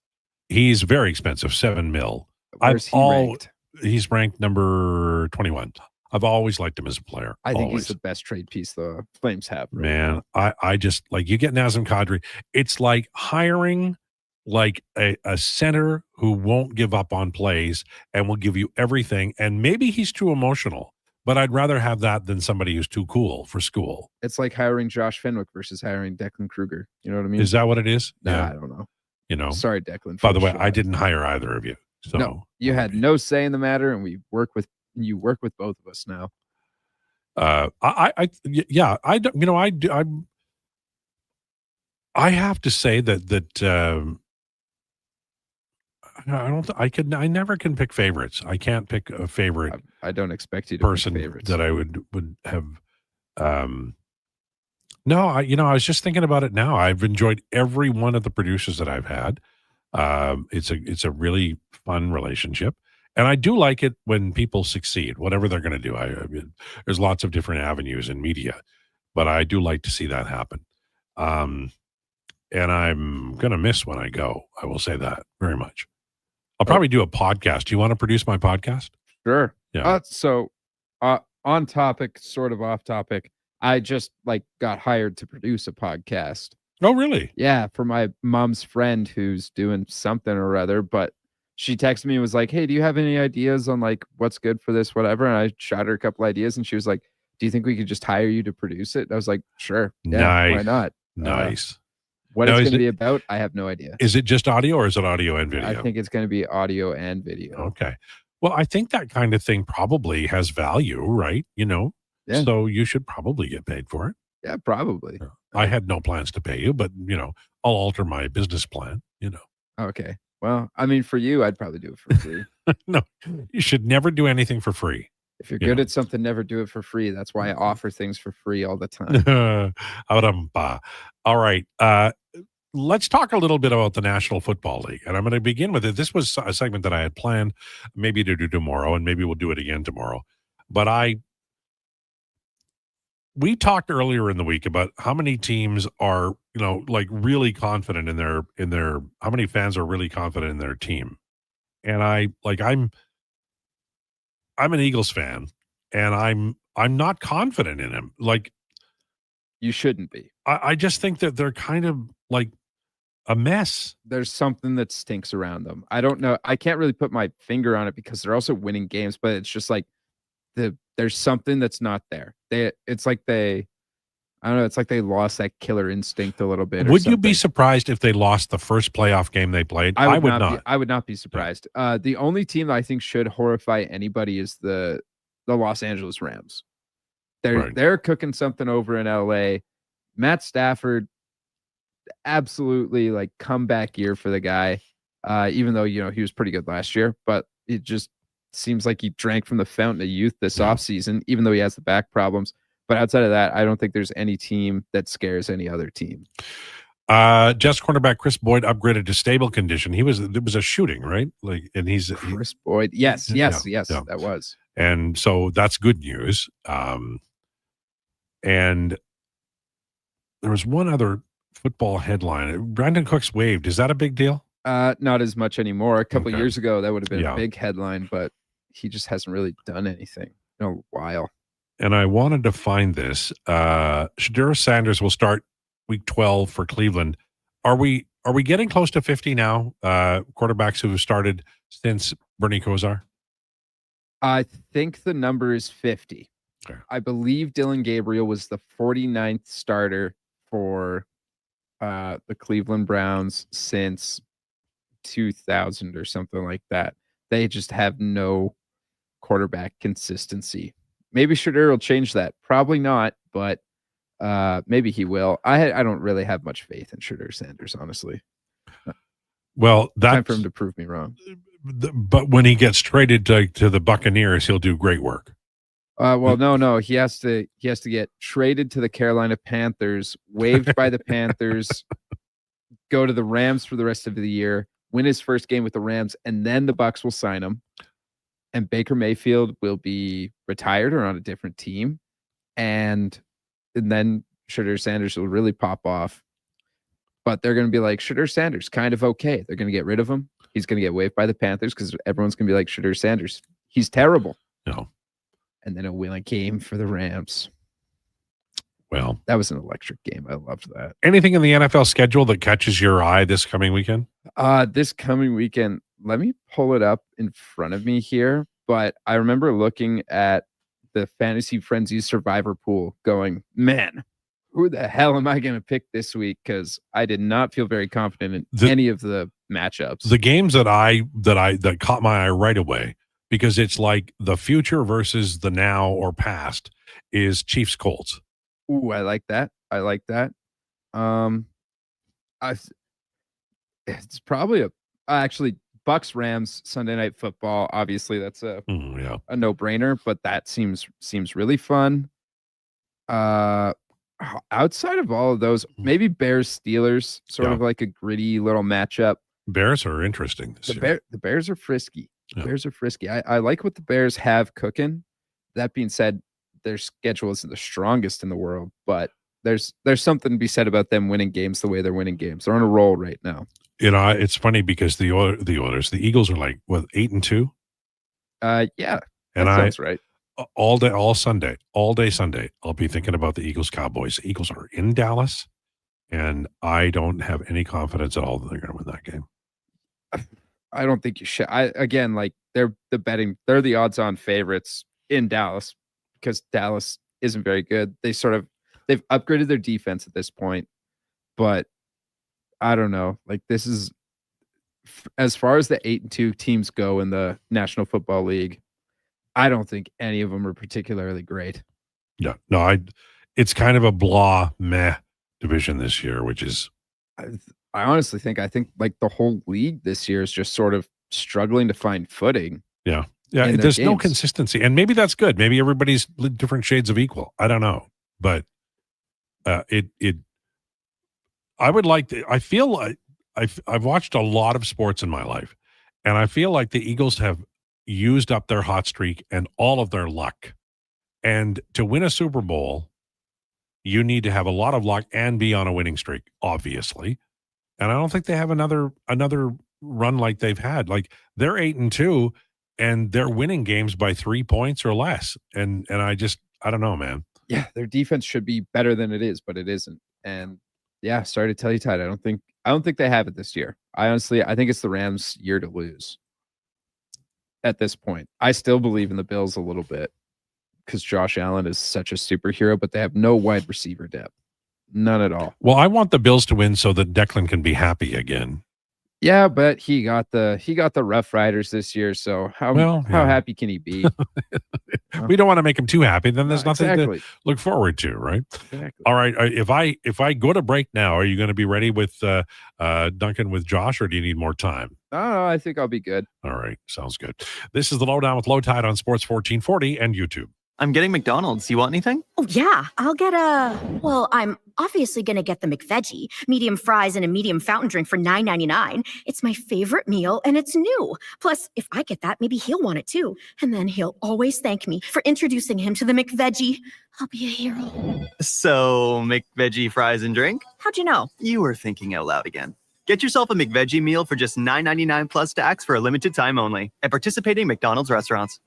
He's very expensive, $7 million. Where's he ranked? He's ranked number 21. I've always liked him as a player. I think always. he's the best trade piece the Flames have. Right Man, now. I just like, you get Nazem Kadri. It's like hiring like a center who won't give up on plays and will give you everything. And maybe he's too emotional, but I'd rather have that than somebody who's too cool for school. It's like hiring Josh Fenwick versus hiring Declan Krueger. You know what I mean? Is that what it is? Nah, I don't know. You know, sorry, Declan. By the way, I didn't hire either of you. So no, you had no say in the matter, and you work with both of us now. I have to say that I never can pick favorites. I can't pick a favorite. I don't expect you to person pick favorites that I would have. No, I was just thinking about it now. I've enjoyed every one of the producers that I've had. It's a really fun relationship. And I do like it when people succeed, whatever they're going to do. I mean, there's lots of different avenues in media, but I do like to see that happen. And I'm going to miss when I go. I will say that very much. I'll probably do a podcast. Do you want to produce my podcast? Sure. Yeah. So on topic, sort of off topic, I just got hired to produce a podcast. Oh, really? Yeah. For my mom's friend who's doing something or other, but she texted me and was like, hey, do you have any ideas on what's good for this, whatever? And I shot her a couple ideas and she was like, do you think we could just hire you to produce it? And I was like, sure. Yeah, nice. Why not? Nice. What it's going to be about, I have no idea. Is it just audio or is it audio and video? I think it's going to be audio and video. Okay. Well, I think that kind of thing probably has value, right? Yeah. So you should probably get paid for it. Yeah, probably. I had no plans to pay you, but, I'll alter my business plan, Okay. Well, I mean, for you, I'd probably do it for free. No, you should never do anything for free. If you're good at something, never do it for free. That's why I offer things for free all the time. All right. Let's talk a little bit about the National Football League. And I'm going to begin with it. This was a segment that I had planned maybe to do tomorrow, and maybe we'll do it again tomorrow. But we talked earlier in the week about how many teams are, really confident in their how many fans are really confident in their team. And I'm an Eagles fan, and I'm not confident in him. You shouldn't be. I just think that they're kind of like a mess. There's something that stinks around them. I don't know. I can't really put my finger on it because they're also winning games, but it's just there's something that's not there. It's like they lost that killer instinct a little bit. Would you be surprised if they lost the first playoff game they played? I would not. I would not be surprised. The only team that I think should horrify anybody is the Los Angeles Rams. They're cooking something over in LA. Matt Stafford, absolutely comeback year for the guy. Even though he was pretty good last year, but it just seems like he drank from the fountain of youth this offseason, even though he has the back problems. But outside of that, I don't think there's any team that scares any other team. Jets cornerback Chris Boyd upgraded to stable condition. It was a shooting, right? And he's Chris Boyd. Yes, that was. And so that's good news. And there was one other football headline. Brandon Cooks waived. Is that a big deal? Not as much anymore. A couple years ago, that would have been a big headline, but he just hasn't really done anything in a while. And I wanted to find this. Shedeur Sanders will start week 12 for Cleveland. Are we getting close to 50 now? Quarterbacks who have started since Bernie Kosar? I think the number is 50. Okay. I believe Dylan Gabriel was the 49th starter for the Cleveland Browns since 2000 or something like that. They just have no quarterback consistency. Maybe Shedeur will change that. Probably not, but maybe he will. I don't really have much faith in Shedeur Sanders, honestly. Well, that's time for him to prove me wrong. But when he gets traded to the Buccaneers, he'll do great work. No. He has to get traded to the Carolina Panthers, waived by the Panthers, go to the Rams for the rest of the year, win his first game with the Rams, and then the Bucs will sign him. and Baker Mayfield will be retired or on a different team. And then Shedeur Sanders will really pop off. But they're going to be like, Shedeur Sanders, kind of okay. They're going to get rid of him. He's going to get waived by the Panthers because everyone's going to be like, Shedeur Sanders, he's terrible. No. And then he'll win a game for the Rams. Well, that was an electric game. I loved that. Anything in the NFL schedule that catches your eye this coming weekend? This coming weekend, let me pull it up in front of me here. But I remember looking at the Fantasy Frenzy Survivor pool going, man, who the hell am I going to pick this week? Because I did not feel very confident in any of the matchups. The games that caught my eye right away, because it's like the future versus the now or past, is Chiefs Colts. Ooh, I like that. It's probably actually Bucks Rams Sunday Night Football. Obviously, that's a no brainer, but that seems really fun. Outside of all of those, maybe Bears Steelers, sort of like a gritty little matchup. Bears are interesting this year. The Bears are frisky. Bears are frisky. I like what the Bears have cooking. That being said, their schedule isn't the strongest in the world, but there's something to be said about them winning games the way they're winning games. They're on a roll right now. You know, it's funny because the Eagles are like, what, 8-2? Yeah, and that sounds right. All day Sunday, I'll be thinking about the Eagles Cowboys. The Eagles are in Dallas, and I don't have any confidence at all that they're going to win that game. I don't think you should. They're the odds-on favorites in Dallas because Dallas isn't very good. They've upgraded their defense at this point, but I don't know. Like, this is as far as the 8-2 teams go in the National Football League. I don't think any of them are particularly great. Yeah, no, it's kind of a blah meh division this year, which is. I honestly think like the whole league this year is just sort of struggling to find footing. Yeah. There's no consistency, and maybe that's good. Maybe everybody's different shades of equal. I don't know, but I would like to. I feel like I've watched a lot of sports in my life, and I feel like the Eagles have used up their hot streak and all of their luck. And to win a Super Bowl, you need to have a lot of luck and be on a winning streak, obviously. And I don't think they have another run like they've had. Like, they're 8-2 and they're winning games by 3 points or less. And I don't know, man. Yeah, their defense should be better than it is, but it isn't. And yeah, sorry to tell you, Tide, I don't think they have it this year. I think it's the Rams' year to lose. At this point, I still believe in the Bills a little bit because Josh Allen is such a superhero, but they have no wide receiver depth. None at all. Well, I want the Bills to win so that Declan can be happy again. Yeah, but he got the Rough Riders this year, so how happy can he be? We don't want to make him too happy. Then there's nothing exactly. to look forward to, right? Exactly. All right. If I go to break now, are you going to be ready with Duncan with Josh, or do you need more time? No, I think I'll be good. All right, sounds good. This is the Lowdown with Lowetide on Sports 1440 and YouTube. I'm getting McDonald's. You want anything? Oh, yeah. I'll get I'm obviously going to get the McVeggie, medium fries and a medium fountain drink for $9.99. It's my favorite meal, and it's new. Plus, if I get that, maybe he'll want it too. And then he'll always thank me for introducing him to the McVeggie. I'll be a hero. So, McVeggie fries and drink? How'd you know? You were thinking out loud again. Get yourself a McVeggie meal for just $9.99 plus tax for a limited time only at participating McDonald's restaurants.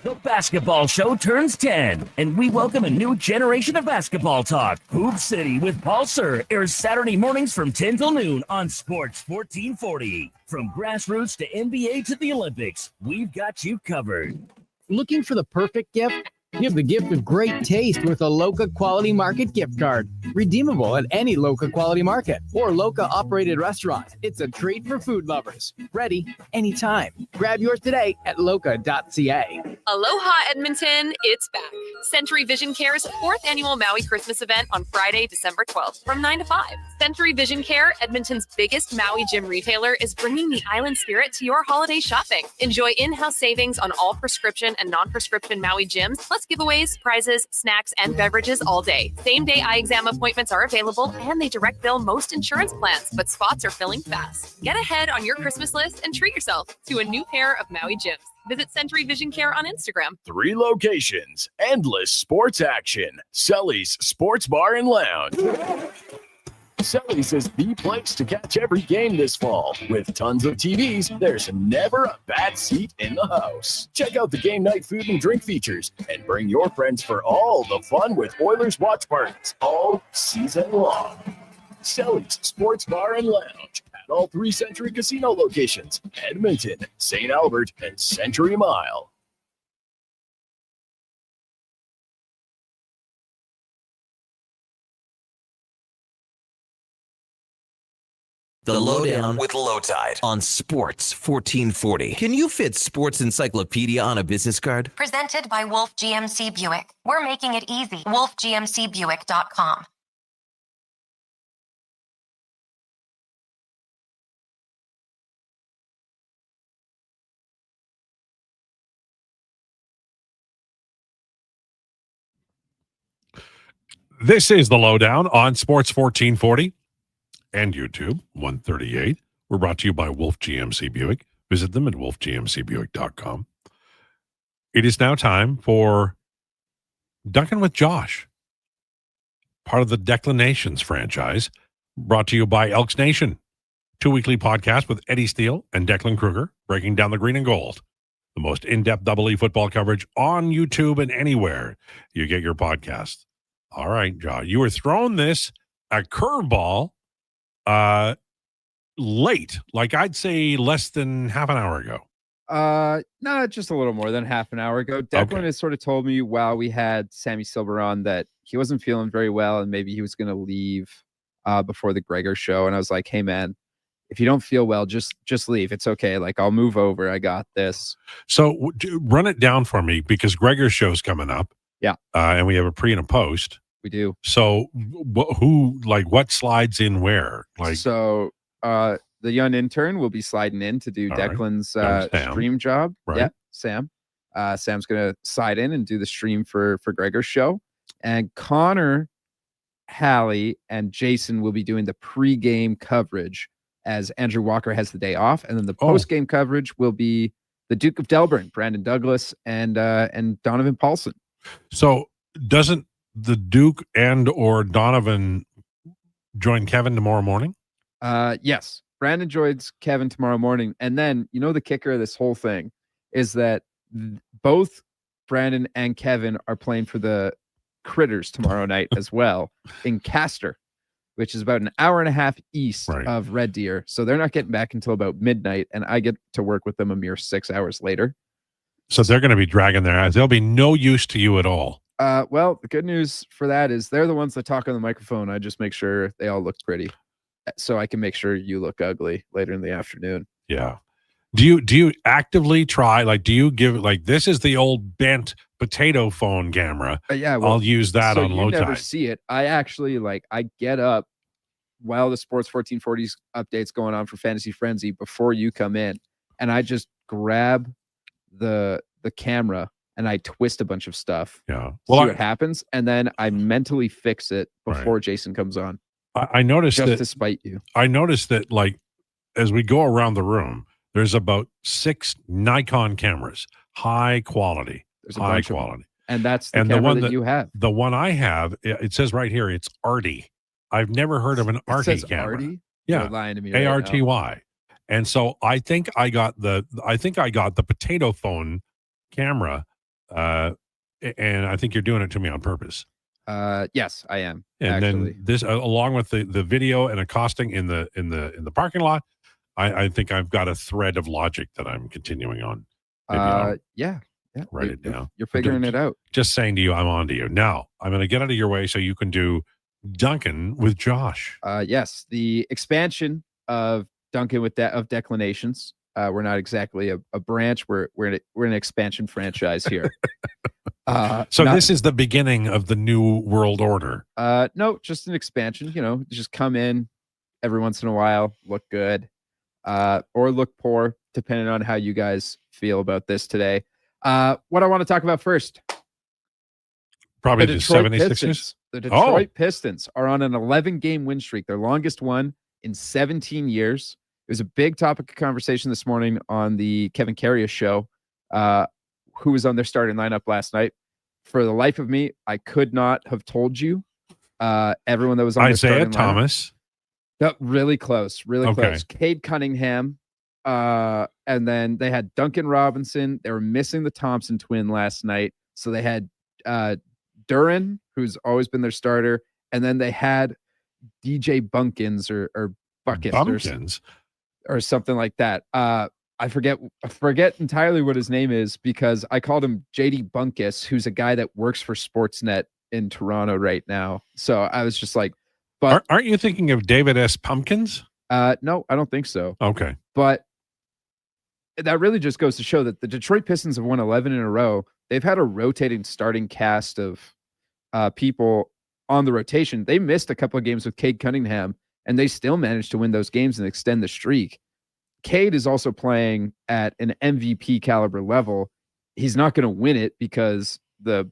The basketball show turns 10, and we welcome a new generation of basketball talk. Hoop City with Paul Sir airs Saturday mornings from 10 till noon on Sports 1440. From grassroots to NBA to the Olympics, we've got you covered. Looking for the perfect gift? Give the gift of great taste with a Loca Quality Market gift card. Redeemable at any Loca Quality Market or Loca operated restaurant. It's a treat for food lovers. Ready anytime. Grab yours today at loca.ca. Aloha Edmonton, it's back. Century Vision Care's 4th annual Maui Christmas event on Friday, December 12th from 9 to 5. Century Vision Care, Edmonton's biggest Maui gym retailer, is bringing the island spirit to your holiday shopping. Enjoy in-house savings on all prescription and non-prescription Maui gyms, plus plus giveaways, prizes, snacks, and beverages all day. Same-day eye exam appointments are available, and they direct bill most insurance plans, but spots are filling fast. Get ahead on your Christmas list and treat yourself to a new pair of Maui gyms. Visit Century Vision Care on Instagram. 3 locations, endless sports action. Sully's Sports Bar and Lounge. Sully's is the place to catch every game this fall. With tons of TVs, there's never a bad seat in the house. Check out the game night food and drink features and bring your friends for all the fun with Oilers watch parties all season long. Sully's Sports Bar and Lounge at all 3 Century Casino locations, Edmonton, St. Albert, and Century Mile. The Lowdown with Lowetide on Sports 1440. Can you fit Sports Encyclopedia on a business card? Presented by Wolf GMC Buick. We're making it easy. WolfGMCBuick.com. This is the Lowdown on Sports 1440 and YouTube 138. We're brought to you by Wolf GMC Buick. Visit them at wolfgmcbuick.com. It is now time for Duncan with Josh, part of the Declinations franchise, brought to you by Elks Nation. 2 weekly podcasts with Eddie Steele and Declan Krueger, breaking down the green and gold. The most in-depth Double E football coverage on YouTube and anywhere you get your podcasts. All right, Josh, you were thrown this a curveball late, like I'd say less than half an hour ago. No, just a little more than half an hour ago. Declan has sort of told me while we had Sammy Silver on that he wasn't feeling very well and maybe he was going to leave before the Krueger show. And I was like, hey man, if you don't feel well, just leave. It's okay. Like I'll move over. I got this. So run it down for me because Krueger's show's coming up. Yeah. And we have a pre and a post. We do. So what slides in where? Like, so the young intern will be sliding in to do Declan's stream job. Right. Yeah, Sam. Sam's gonna slide in and do the stream for Krueger's show. And Connor, Hallie, and Jason will be doing the pre-game coverage as Andrew Walker has the day off. And then the post-game coverage will be the Duke of Delburn, Brandon Douglas, and Donovan Paulson. So doesn't the Duke and or Donovan join Kevin tomorrow morning? Yes. Brandon joins Kevin tomorrow morning. And then, the kicker of this whole thing is that both Brandon and Kevin are playing for the Critters tomorrow night as well in Castor, which is about an hour and a half east of Red Deer. So they're not getting back until about midnight, and I get to work with them a mere 6 hours later. So they're going to be dragging their ass. They'll be no use to you at all. Well, the good news for that is they're the ones that talk on the microphone. I just make sure they all look pretty so I can make sure you look ugly later in the afternoon. Yeah. Do you actively try, do you give, this is the old bent potato phone camera. Yeah. Well, I'll use that on Lowetide. You never see it. I actually, I get up while the Sports 1440's update's going on for Fantasy Frenzy before you come in, and I just grab the camera and I twist a bunch of stuff. Yeah. Well, see what happens, and then I mentally fix it before Jason comes on. I noticed just that to spite you. I noticed that as we go around the room, there's about 6 Nikon cameras, high quality. There's a bunch of them. And that's the camera one that you have. The one I have, it says right here, it's Arty. I've never heard of an Arty camera. Arty? Yeah, You're lying to me right ARTY. And so I think I got the potato phone camera, and I think you're doing it to me on purpose. Yes, I am. And actually. then this, along with the video and accosting in the parking lot, I think I've got a thread of logic that I'm continuing on. Yeah. Write it down. You're figuring it out. Just saying to you, I'm on to you. Now, I'm going to get out of your way so you can do Duncan with Josh. Yes, the expansion of Duncan with of Declinations. We're not exactly a branch. We're an expansion franchise here. So this is the beginning of the new world order. No, just an expansion. Just come in every once in a while, look good, or look poor, depending on how you guys feel about this today. What I want to talk about first, Probably The the Detroit 76ers. Pistons. The Detroit Pistons are on an 11-game win streak, their longest one in 17 years. It was a big topic of conversation this morning on the Kevin Carrier show, who was on their starting lineup last night. For the life of me, I could not have told you everyone that was on Isaiah their starting Thomas. lineup. Really close, really Okay. close. Cade Cunningham, and then they had Duncan Robinson. They were missing the Thompson twin last night, so they had Duran, who's always been their starter, and then they had DJ Bunkins or Buckets or something like that. I forget entirely what his name is because I called him JD Bunkus, who's a guy that works for Sportsnet in Toronto right now. So I was just like, but Aren't you thinking of David S. Pumpkins? no, I don't think so. Okay. But that really just goes to show that the Detroit Pistons have won 11 in a row. They've had a rotating starting cast of people on the rotation. They missed a couple of games with Cade Cunningham, and they still managed to win those games and extend the streak. Cade is also playing at an MVP caliber level. He's not going to win it because the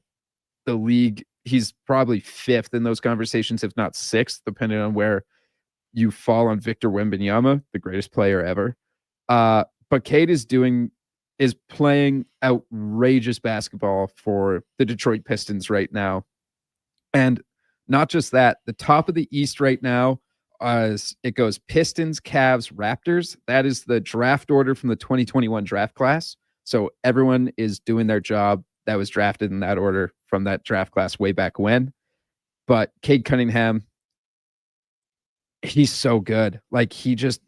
league, he's probably fifth in those conversations, if not sixth, depending on where you fall on Victor Wembanyama, the greatest player ever. But Cade is playing outrageous basketball for the Detroit Pistons right now. And not just that, the top of the East right now, it goes Pistons, Cavs, Raptors. That is the draft order from the 2021 draft class. So everyone is doing their job that was drafted in that order from that draft class way back when. But Cade Cunningham, he's so good. Like he's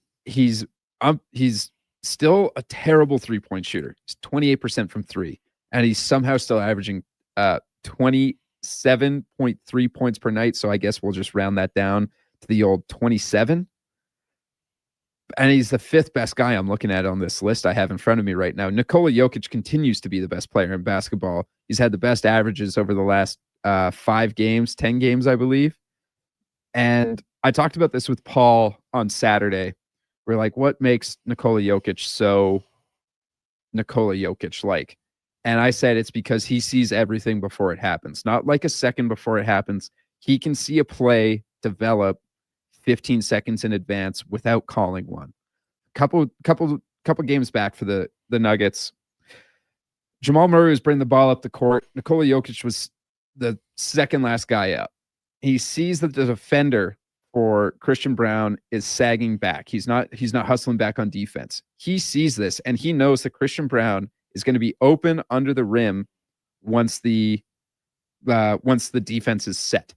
still a terrible 3-point shooter. He's 28% from 3, and he's somehow still averaging 27.3 points per night. So I guess we'll just round that down to the old 27. And he's the 5th best guy I'm looking at on this list I have in front of me right now. Nikola Jokic continues to be the best player in basketball. He's had the best averages over the last 10 games, I believe. And I talked about this with Paul on Saturday. We're like, what makes Nikola Jokic so Nikola Jokic-like? And I said it's because he sees everything before it happens. Not like a second before it happens. He can see a play develop 15 seconds in advance without calling one. Couple games back for the Nuggets, Jamal Murray was bringing the ball up the court. Nikola Jokic was the second last guy out. He sees that the defender for Christian Brown is sagging back. He's not hustling back on defense. He sees this and he knows that Christian Brown is going to be open under the rim once the defense is set,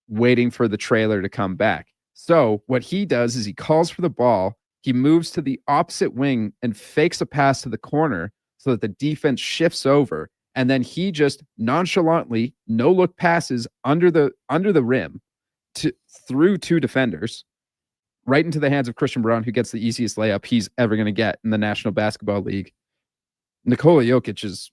waiting for the trailer to come back. So what he does is he calls for the ball. He moves to the opposite wing and fakes a pass to the corner so that the defense shifts over. And then he just nonchalantly, no look passes under the rim through 2 defenders right into the hands of Christian Brown, who gets the easiest layup he's ever going to get in the National Basketball League. Nikola Jokic is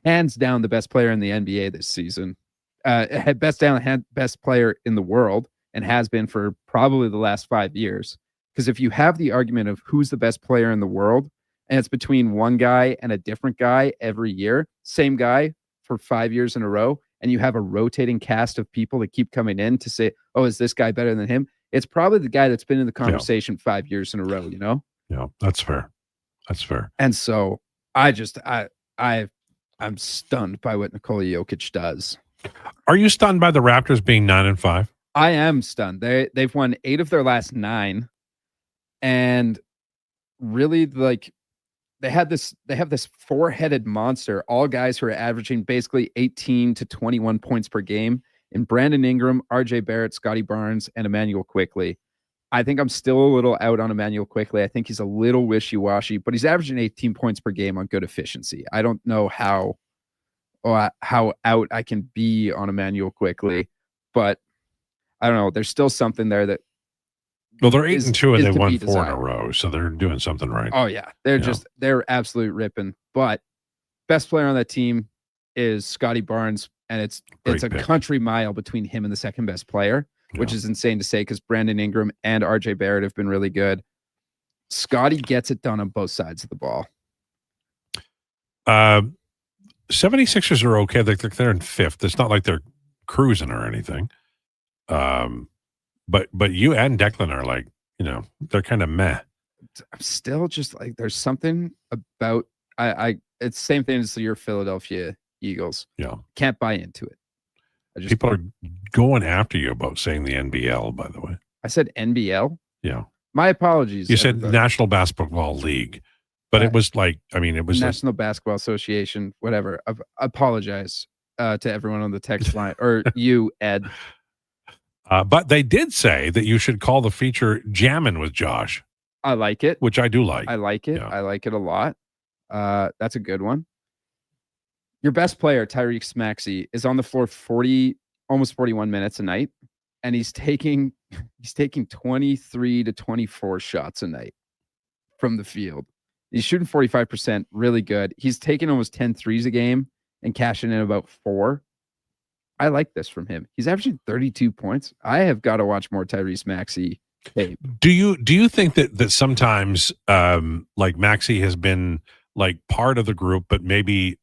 hands down the best player in the NBA this season. Best player in the world, and has been for probably the last 5 years. Because if you have the argument of who's the best player in the world, and it's between one guy and a different guy every year, same guy for 5 years in a row, and you have a rotating cast of people that keep coming in to say, oh, is this guy better than him? It's probably the guy that's been in the conversation 5 years in a row, you know? Yeah, that's fair. That's fair. And so I'm stunned by what Nikola Jokic does. Are you stunned by the Raptors being 9-5? I am stunned. They've won 8 of their last 9, and really, like, they have this 4-headed monster, all guys who are averaging basically 18 to 21 points per game, in Brandon Ingram, RJ Barrett, Scotty Barnes, and Emmanuel Quickley. I think I'm still a little out on Emmanuel Quickley. I think he's a little wishy-washy, but he's averaging 18 points per game on good efficiency. I don't know how out I can be on Emmanuel Quickley, but I don't know. There's still something there that. Well, they're 8-2 and they've won 4 in a row, so they're doing something right. Oh yeah, they're absolute ripping. But best player on that team is Scotty Barnes, and it's a country mile between him and the second best player, which is insane to say because Brandon Ingram and RJ Barrett have been really good. Scotty gets it done on both sides of the ball. 76ers are okay. They're in fifth. It's not like they're cruising or anything. But you and Declan are like, they're kind of meh. I'm still just like, there's something about it's the same thing as your Philadelphia Eagles. Yeah. Can't buy into it. People are going after you about saying the NBL, by the way. I said NBL? Yeah. My apologies. You said National Basketball League, but it was like, it was National Basketball Association, whatever. I apologize to everyone on the text line, or you, Ed. But they did say that you should call the feature Jammin' with Josh. I like it. Which I do like. I like it. Yeah. I like it a lot. That's a good one. Your best player, Tyrese Maxey, is on the floor almost 41 minutes a night, and he's taking 23 to 24 shots a night from the field. He's shooting 45%, really good. He's taking almost 10 threes a game and cashing in about 4. I like this from him. He's averaging 32 points. I have got to watch more Tyrese Maxey tape. Do you think that sometimes like Maxey has been like part of the group, but maybe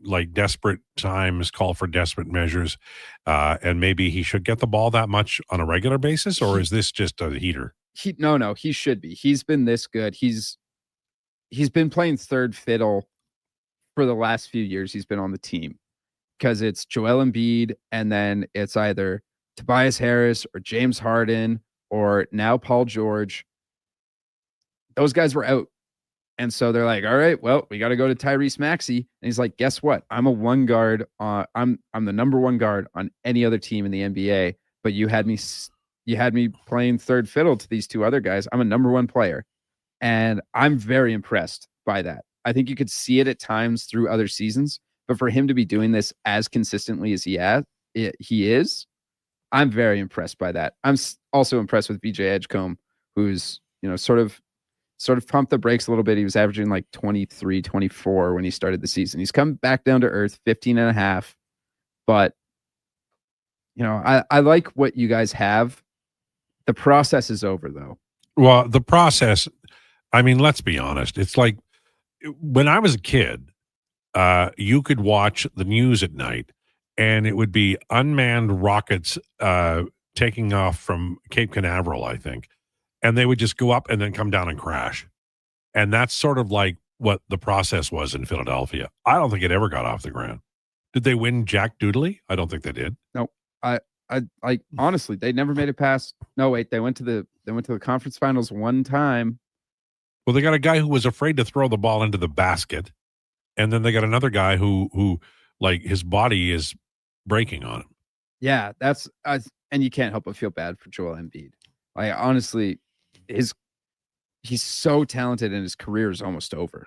like desperate times call for desperate measures, and maybe he should get the ball that much on a regular basis, or is this just a heater? No, he should be. He's been this good. He's been playing third fiddle for the last few years he's been on the team, because it's Joel Embiid, and then it's either Tobias Harris or James Harden or now Paul George. Those guys were out. And so they're like, all right, well, we got to go to Tyrese Maxey. And he's like, guess what? I'm a one guard. I'm the number one guard on any other team in the NBA. But you had me playing third fiddle to these two other guys. I'm a number one player. And I'm very impressed by that. I think you could see it at times through other seasons. But for him to be doing this as consistently as he is, I'm very impressed by that. I'm also impressed with BJ Edgecombe, who's, sort of pumped the brakes a little bit. He was averaging like 23, 24 when he started the season. He's come back down to earth, 15 and a half. But, I like what you guys have. The process is over, though. Well, the process, let's be honest. It's like when I was a kid, you could watch the news at night, and it would be unmanned rockets taking off from Cape Canaveral, I think. And they would just go up and then come down and crash. And that's sort of like what the process was in Philadelphia. I don't think it ever got off the ground. Did they win Jack Doodley? I don't think they did. No, I honestly, they never made it past. No, wait, they went to the conference finals one time. Well, they got a guy who was afraid to throw the ball into the basket. And then they got another guy who like his body is breaking on him. Yeah, that's and you can't help but feel bad for Joel Embiid. Honestly, he's so talented and his career is almost over.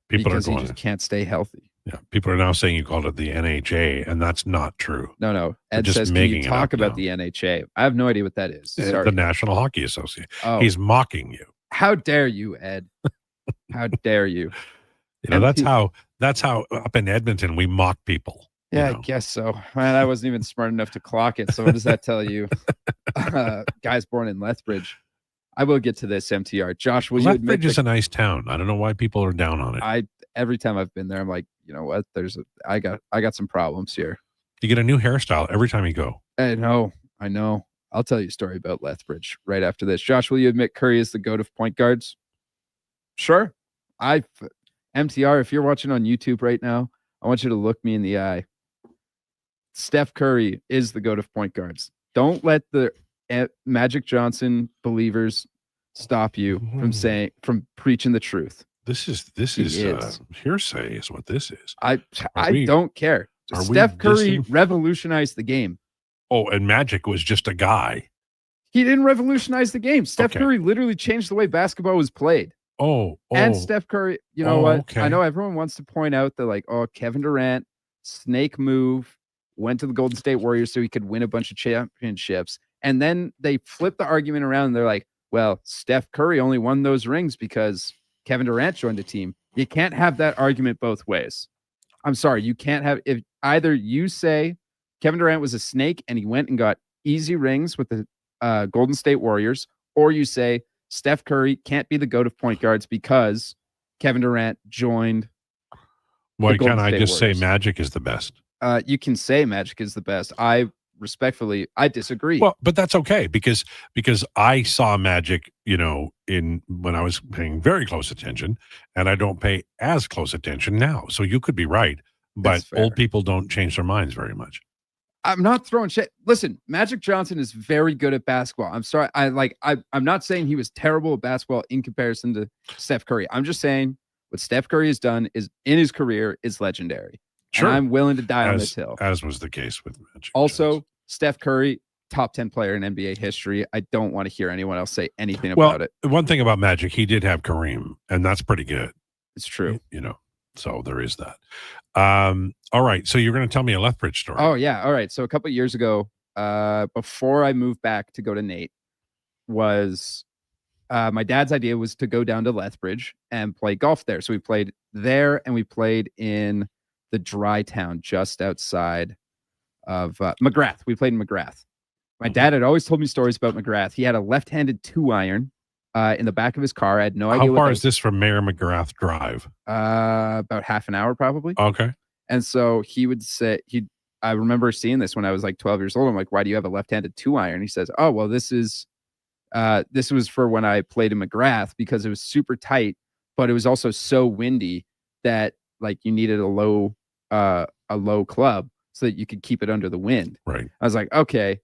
Because he just can't stay healthy. Yeah, people are now saying you called it the NHA, and that's not true. No. Ed says, can you talk about the NHA? I have no idea what that is. Sorry. The National Hockey Association. Oh. He's mocking you. How dare you, Ed? How dare you? That's how up in Edmonton we mock people. Yeah, I guess so. Man, I wasn't even smart enough to clock it. So what does that tell you? Guys born in Lethbridge. I will get to this, MTR. Josh, will you admit Lethbridge is a nice town. I don't know why people are down on it. Every time I've been there, I'm like, you know what? I got some problems here. You get a new hairstyle every time you go. I know. I'll tell you a story about Lethbridge right after this. Josh, will you admit Curry is the GOAT of point guards? Sure. MTR, if you're watching on YouTube right now, I want you to look me in the eye. Steph Curry is the GOAT of point guards. Don't let the Magic Johnson believers stop you from preaching the truth. This is hearsay is what this is. I don't care. Steph Curry revolutionized the game. Oh, and Magic was just a guy. He didn't revolutionize the game. Steph Curry literally changed the way basketball was played. And Steph Curry, you know what? Okay. I know everyone wants to point out that, like, Kevin Durant, snake move, went to the Golden State Warriors so he could win a bunch of championships. And then they flip the argument around and they're like, well, Steph Curry only won those rings because Kevin Durant joined the team. You can't have that argument both ways. I'm sorry. You can't have, if either you say Kevin Durant was a snake and he went and got easy rings with the Golden State Warriors, or you say Steph Curry can't be the GOAT of point guards because Kevin Durant joined Why can't I just say Magic is the best? You can say Magic is the best. I disagree. Well, but that's okay because I saw Magic, in when I was paying very close attention, and I don't pay as close attention now. So you could be right, but old people don't change their minds very much. I'm not throwing shit. Listen, Magic Johnson is very good at basketball. I'm sorry. I'm not saying he was terrible at basketball in comparison to Steph Curry. I'm just saying what Steph Curry has done is in his career is legendary. Sure. And I'm willing to die on this hill. As was the case with Magic. Also, Steph Curry, top 10 player in NBA history. I don't want to hear anyone else say anything about it. One thing about Magic, he did have Kareem, and that's pretty good. It's true. So there is that. All right. So you're going to tell me a Lethbridge story. Oh, yeah. All right. So a couple of years ago, before I moved back to go to Nate, was my dad's idea was to go down to Lethbridge and play golf there. So we played there, and we played in the dry town just outside of McGrath. We played in McGrath. My dad had always told me stories about McGrath. He had a left-handed 2-iron in the back of his car. I had no idea. How far is this from Mayor McGrath Drive? About half an hour, probably. Okay. And so he would say, I remember seeing this when I was like 12 years old. I'm like, why do you have a left-handed 2-iron? He says, oh, well, this was for when I played in McGrath because it was super tight, but it was also so windy that like you needed a low club so that you could keep it under the wind. Right. I was like, okay.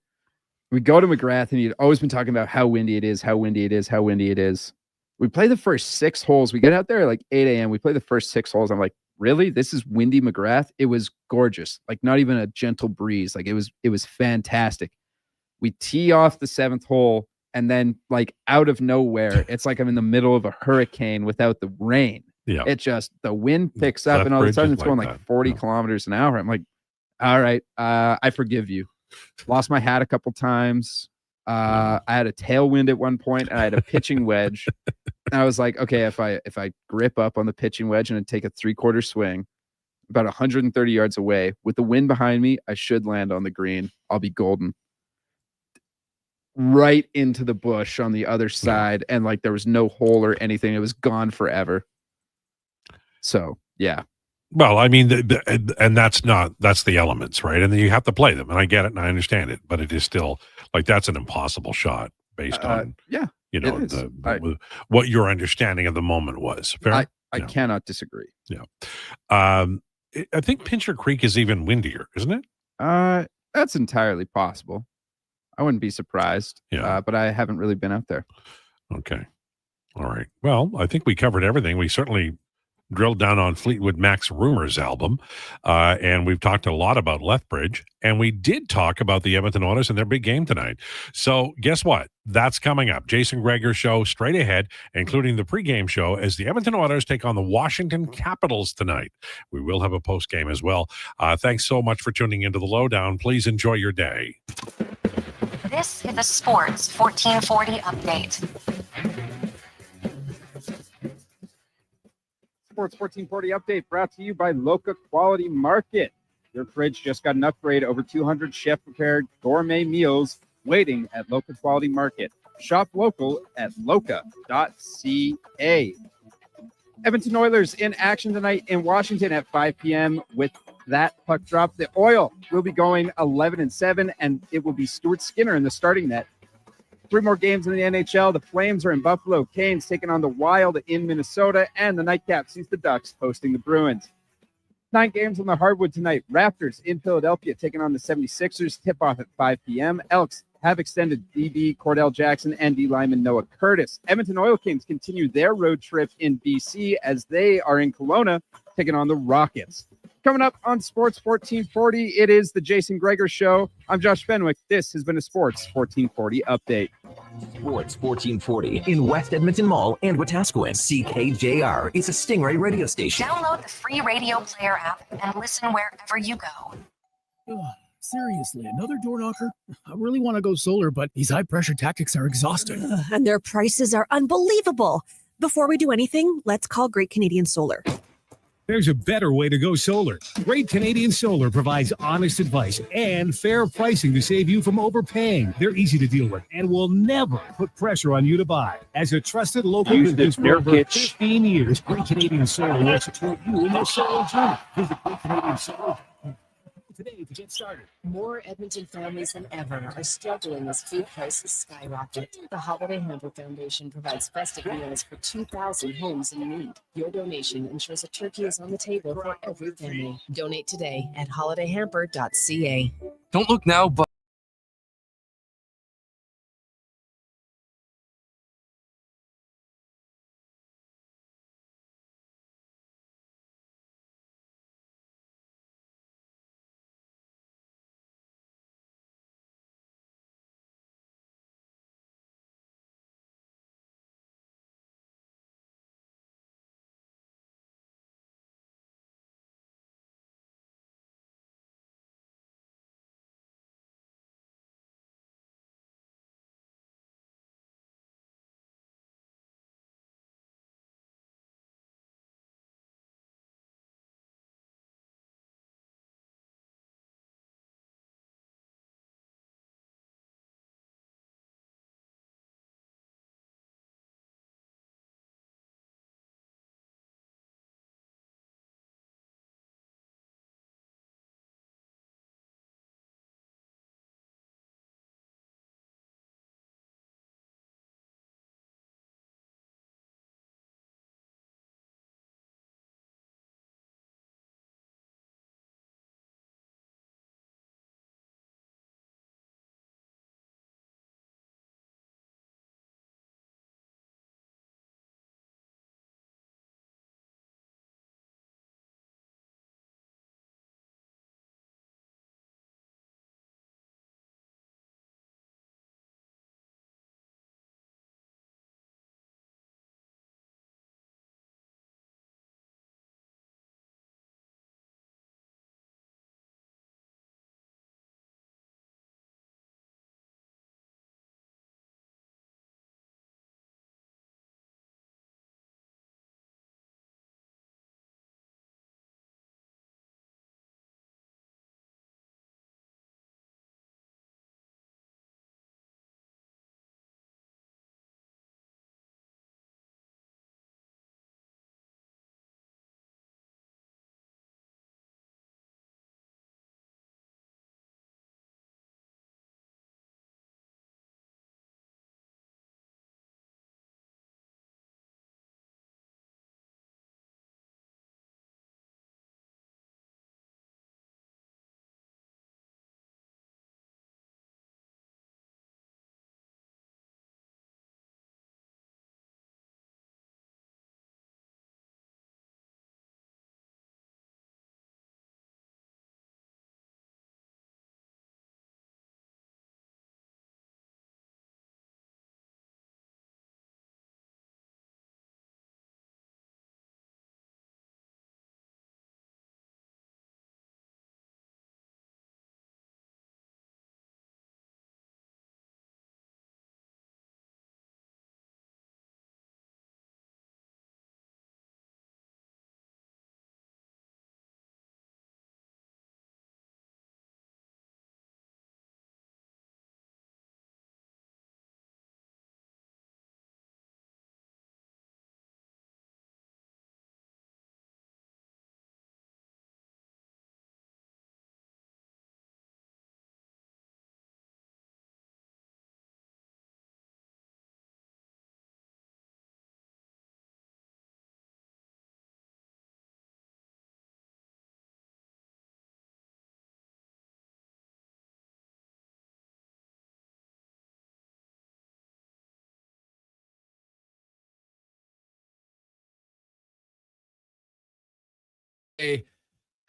We go to McGrath, and he'd always been talking about how windy it is, how windy it is, how windy it is. We play the first 6 holes. We get out there at like 8 a.m. We play the first 6 holes. I'm like, really? This is windy McGrath? It was gorgeous. Like not even a gentle breeze. Like it was fantastic. We tee off the 7th hole, and then like out of nowhere, it's like I'm in the middle of a hurricane without the rain. Yeah. It just, the wind picks up, and all of a sudden it's going like 40 kilometers an hour. I'm like, all right, I forgive you. Lost my hat a couple times. I had a tailwind at one point, and I had a pitching wedge. And I was like, okay, if I grip up on the pitching wedge and take a 3/4 swing, about 130 yards away with the wind behind me, I should land on the green. I'll be golden. Right into the bush on the other side, and like there was no hole or anything. It was gone forever. So yeah. Well, I mean, and that's the elements, right? And then you have to play them, and I get it, and I understand it, but it is still like that's an impossible shot based on what your understanding of the moment was. Fair? I cannot disagree. Yeah, I think Pincher Creek is even windier, isn't it? That's entirely possible. I wouldn't be surprised. Yeah, but I haven't really been out there. Okay, all right. Well, I think we covered everything. We certainly drilled down on Fleetwood Mac's Rumors album, and we've talked a lot about Lethbridge, and we did talk about the Edmonton Oilers and their big game tonight. So guess what? That's coming up. Jason Krueger show straight ahead, including the pregame show as the Edmonton Oilers take on the Washington Capitals tonight. We will have a postgame as well. Thanks so much for tuning into the Lowdown. Please enjoy your day. This is a Sports 1440 update. Sports 1440 update brought to you by Loca Quality Market. Your fridge just got an upgrade. Over 200 chef-prepared gourmet meals waiting at Loca Quality Market. Shop local at loca.ca. Edmonton Oilers in action tonight in Washington at 5 p.m. With that puck drop, the Oil will be going 11-7, and it will be Stuart Skinner in the starting net. 3 more games in the NHL. The Flames are in Buffalo. Canes taking on the Wild in Minnesota. And the Nightcap sees the Ducks hosting the Bruins. 9 games on the hardwood tonight. Raptors in Philadelphia taking on the 76ers. Tip-off at 5 p.m. Elks have extended DB Cordell Jackson and D lineman Noah Curtis. Edmonton Oil Kings continue their road trip in BC as they are in Kelowna taking on the Rockets. Coming up on Sports 1440, it is the Jason Krueger Show. I'm Josh Fenwick. This has been a Sports 1440 update. Sports 1440 in West Edmonton Mall and Wetaskiwin. CKJR is a Stingray radio station. Download the free radio player app and listen wherever you go. Seriously, another door knocker? I really want to go solar, but these high-pressure tactics are exhausting. And their prices are unbelievable. Before we do anything, let's call Great Canadian Solar. There's a better way to go solar. Great Canadian Solar provides honest advice and fair pricing to save you from overpaying. They're easy to deal with and will never put pressure on you to buy. As a trusted local business for over 15 years, Great Canadian Solar will support you in your solar journey. Visit Great Canadian Solar today to get started. More Edmonton families than ever are struggling as food prices skyrocket. The Holiday Hamper Foundation provides festive meals for 2,000 homes in need. Your donation ensures a turkey is on the table for every family. Donate today at holidayhamper.ca. Don't look now, but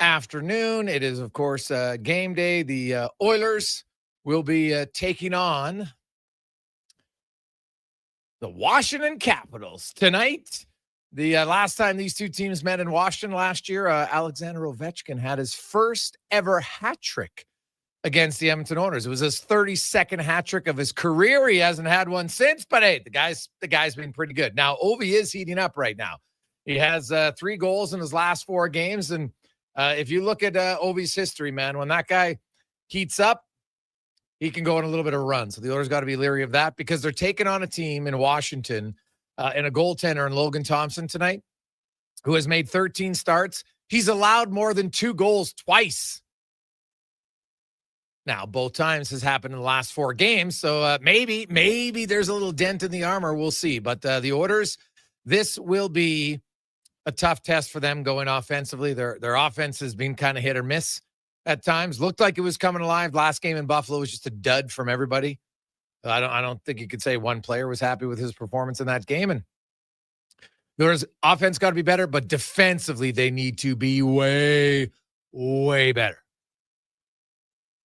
afternoon. It is, of course, game day. The Oilers will be taking on the Washington Capitals tonight. The last time these two teams met in Washington last year, Alexander Ovechkin had his first ever hat trick against the Edmonton Oilers. It was his 32nd hat trick of his career. He hasn't had one since, but hey, the guy's been pretty good. Now, Ovi is heating up right now. He has 3 goals in his last 4 games. And if you look at Ovi's history, man, when that guy heats up, he can go on a little bit of a run. So the Oilers got to be leery of that because they're taking on a team in Washington and a goaltender in Logan Thompson tonight who has made 13 starts. He's allowed more than 2 goals twice. Now, both times has happened in the last 4 games. So maybe there's a little dent in the armor. We'll see. But the Oilers, this will be a tough test for them going offensively. Their offense has been kind of hit or miss at times. Looked like it was coming alive. Last game in Buffalo was just a dud from everybody. I don't think you could say one player was happy with his performance in that game. And there's offense got to be better, but defensively they need to be way, way better.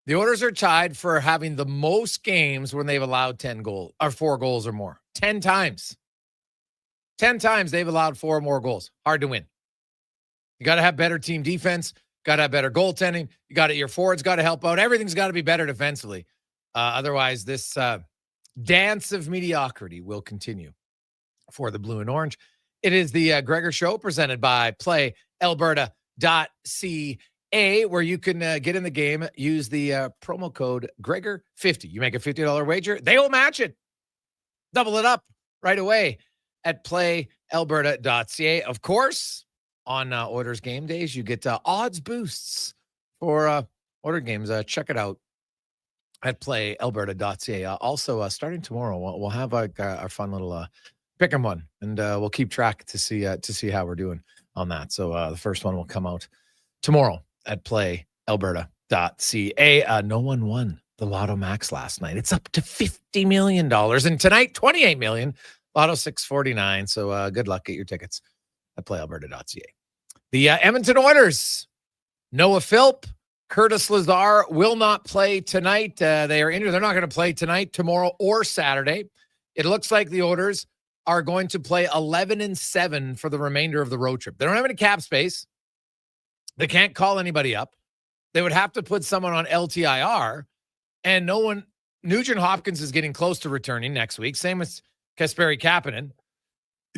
The Oilers are tied for having the most games when they've allowed 10 goals or 4 goals or more. 10 times. 10 times they've allowed 4 or more goals. Hard to win. You got to have better team defense. Got to have better goaltending. Your forwards got to help out. Everything's got to be better defensively. Otherwise, this dance of mediocrity will continue for the Blue and Orange. It is the Krueger Show presented by PlayAlberta.ca, where you can get in the game. Use the promo code Krueger50. You make a $50 wager, they will match it. Double it up right away at PlayAlberta.ca. Of course, on Oilers game days, you get odds boosts for Oilers games. Check it out at PlayAlberta.ca. Also, starting tomorrow, we'll have our fun little pick 'em one, and we'll keep track to see how we're doing on that. So the first one will come out tomorrow at PlayAlberta.ca. No one won the Lotto Max last night. It's up to $50 million, and tonight $28 million. Lotto 649. So good luck. Get your tickets at PlayAlberta.ca. The Edmonton Oilers, Noah Philp, Curtis Lazar will not play tonight. They are injured. They're not going to play tonight, tomorrow, or Saturday. It looks like the Oilers are going to play 11-7 for the remainder of the road trip. They don't have any cap space. They can't call anybody up. They would have to put someone on LTIR, and no one. Nugent Hopkins is getting close to returning next week. Same as Kasperi Kapanen,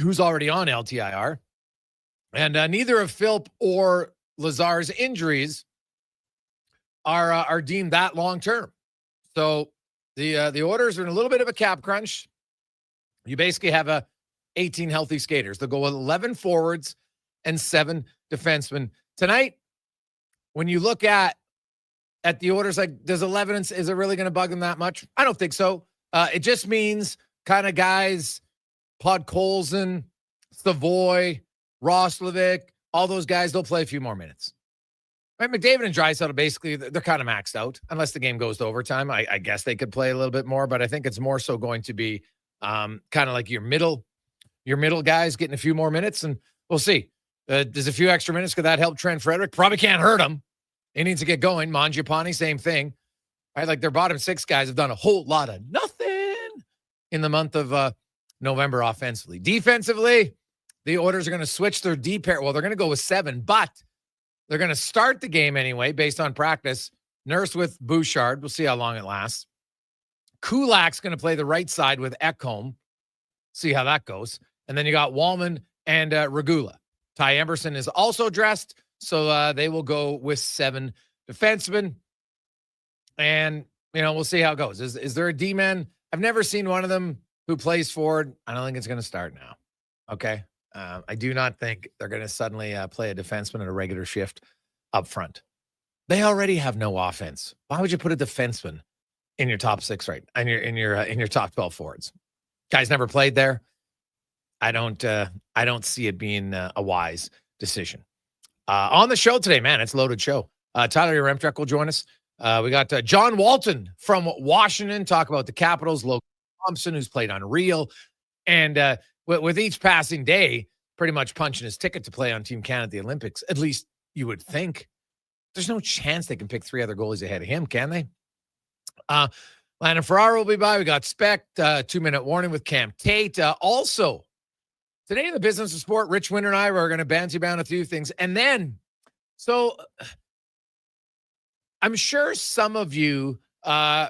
who's already on LTIR. And neither of Philp or Lazar's injuries are deemed that long term. So the Oilers are in a little bit of a cap crunch. You basically have 18 healthy skaters. They'll go with 11 forwards and 7 defensemen tonight. When you look at the Oilers, like, does 11 is it really going to bug them that much? I don't think so. It just means kind of guys, Podkolzin, Savoy, Roslovic, all those guys, they'll play a few more minutes. Right, McDavid and Draisaitl, basically, they're kind of maxed out. Unless the game goes to overtime, I guess they could play a little bit more, but I think it's more so going to be kind of like your middle guys getting a few more minutes, and we'll see. Does a few extra minutes, could that help Trent Frederick? Probably can't hurt him. He needs to get going. Mangiapane, same thing. Right, like their bottom 6 guys have done a whole lot of nothing in the month of November offensively. Defensively, the Oilers are going to switch their D pair. Well, they're going to go with 7, but they're going to start the game anyway based on practice. Nurse with Bouchard. We'll see how long it lasts. Kulak's going to play the right side with Ekholm. See how that goes. And then you got Wallman and Regula. Ty Emberson is also dressed, so they will go with 7 defensemen. And, we'll see how it goes. Is there a D-man? I've never seen one of them who plays forward. I don't think it's going to start now. Okay? I do not think they're going to suddenly play a defenseman at a regular shift up front. They already have no offense. Why would you put a defenseman in your top 6 right? In your top 12 forwards? Guys never played there. I don't see it being a wise decision. On the show today, man, it's a loaded show. Tyler Yaremchuk will join us. We got John Walton from Washington talk about the Capitals. Logan Thompson, who's played unreal, and with each passing day, pretty much punching his ticket to play on Team Canada at the Olympics. At least you would think. There's no chance they can pick 3 other goalies ahead of him, can they? Landon Ferraro will be by. We got Speck, 2-minute warning with Cam Tate. Also, today in the business of sport, Rich Winter and I are going to banty about a few things. And then, so I'm sure some of you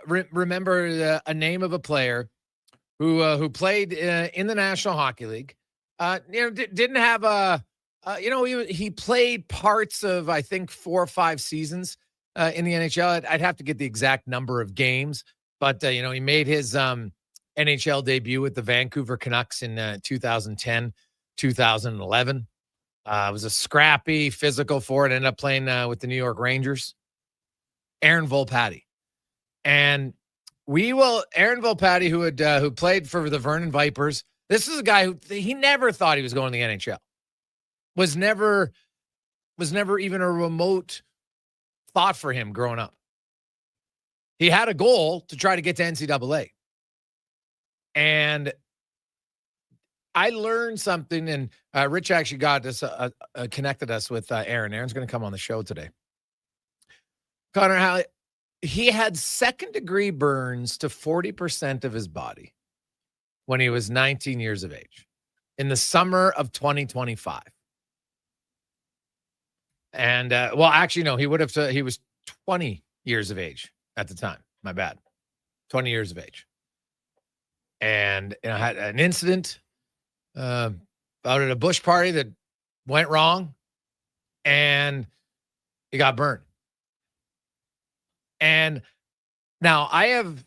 remember a name of a player who played in the National Hockey League, Didn't have a, he played parts of, I think, 4 or 5 seasons in the NHL. I'd have to get the exact number of games, but, he made his NHL debut with the Vancouver Canucks in 2010, 2011. It was a scrappy, physical forward. Ended up playing with the New York Rangers. Aaron Volpatti. And Aaron Volpatti, who played for the Vernon Vipers. This is a guy who he never thought he was going to the NHL. Was never even a remote thought for him growing up. He had a goal to try to get to NCAA. And I learned something, and Rich actually got us connected us with Aaron. Aaron's going to come on the show today. Connor, how he had second-degree burns to 40% of his body when he was 19 years of age in the summer of 2025. And, actually, no, he was 20 years of age at the time. My bad. 20 years of age. And had an incident out at a bush party that went wrong, and he got burned. And now I have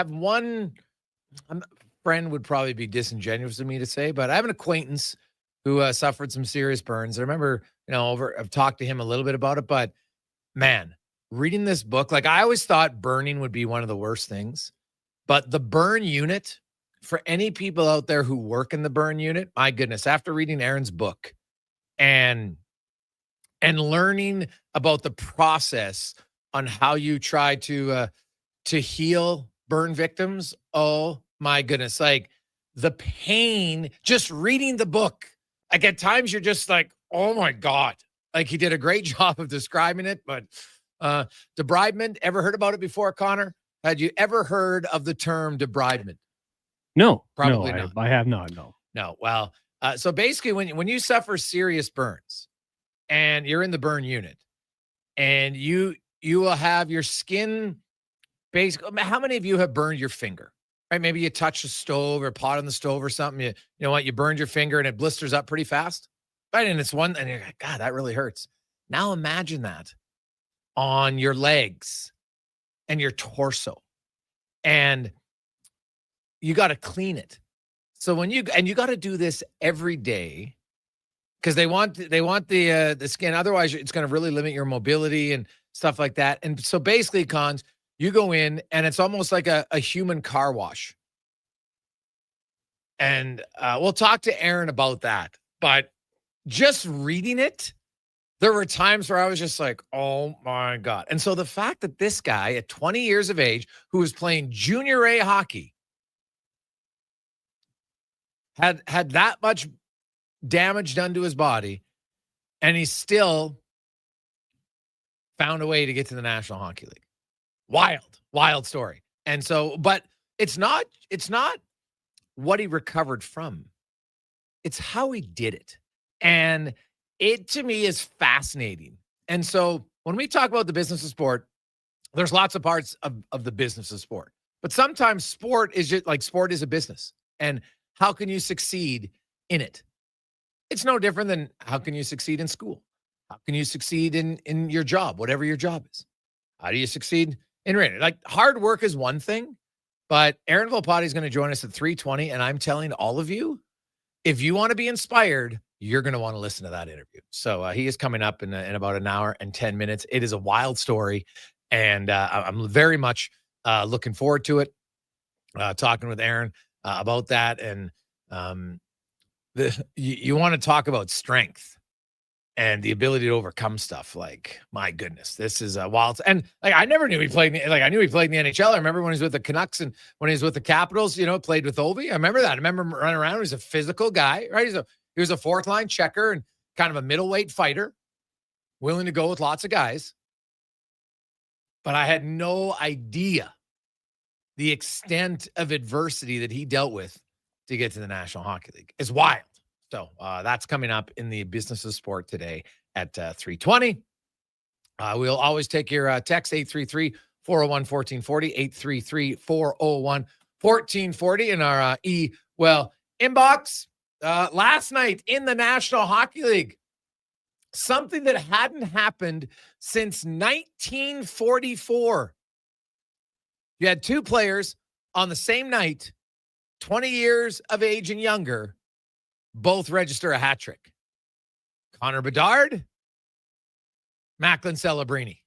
one friend would probably be disingenuous of me to say, but I have an acquaintance who suffered some serious burns. I remember, I've talked to him a little bit about it, but man, reading this book, like I always thought burning would be one of the worst things, but the burn unit, for any people out there who work in the burn unit, my goodness, after reading Aaron's book and learning about the process on how you try to heal burn victims, oh my goodness, like the pain, just reading the book. Like at times you're just like, oh my God. Like he did a great job of describing it, but debridement, ever heard about it before, Connor? Had you ever heard of the term debridement? No, Probably no, not. I have not, no. No. Well, so basically when you suffer serious burns and you're in the burn unit and you will have your skin basically, how many of you have burned your finger? Right? Maybe you touch a stove or pot on the stove or something. You know what? You burned your finger and it blisters up pretty fast. Right. And it's and you're like, God, that really hurts. Now imagine that on your legs and your torso. And you got to clean it. So you got to do this every day because they want the skin. Otherwise, it's going to really limit your mobility and stuff like that. And so basically, Cons, you go in and it's almost like a human car wash. And we'll talk to Aaron about that. But just reading it, there were times where I was just like, oh my God. And so the fact that this guy at 20 years of age, who was playing junior A hockey, had that much damage done to his body, and he still found a way to get to the National Hockey League. Wild story. And so, but it's not what he recovered from. It's how he did it. And it, to me, is fascinating. And so when we talk about the business of sport, there's lots of parts of the business of sport. But sometimes sport is just like sport is a business. And how can you succeed in it? It's no different than how can you succeed in school? How can you succeed in your job, whatever your job is? How do you succeed in radio? Like hard work is one thing, but Aaron Volpatti is going to join us at 3:20. And I'm telling all of you, if you want to be inspired, you're going to want to listen to that interview. So he is coming up in about an hour and 10 minutes. It is a wild story. And I'm very much looking forward to it. Talking with Aaron about that. And you want to talk about strength and the ability to overcome stuff. Like, my goodness, this is a wild. And like, I never knew he played. Like, I knew he played in the NHL. I remember when he was with the Canucks and when he was with the Capitals, played with Ovi. I remember that. I remember him running around. He's a physical guy, right? He was a fourth line checker and kind of a middleweight fighter, willing to go with lots of guys. But I had no idea the extent of adversity that he dealt with to get to the National Hockey League. It's wild. So that's coming up in the business of sport today at 3:20. We'll always take your text, 833-401-1440, 833-401-1440 in our Well, inbox last night in the National Hockey League, something that hadn't happened since 1944. You had two players on the same night, 20 years of age and younger, both register a hat trick. Connor Bedard, Macklin Celebrini.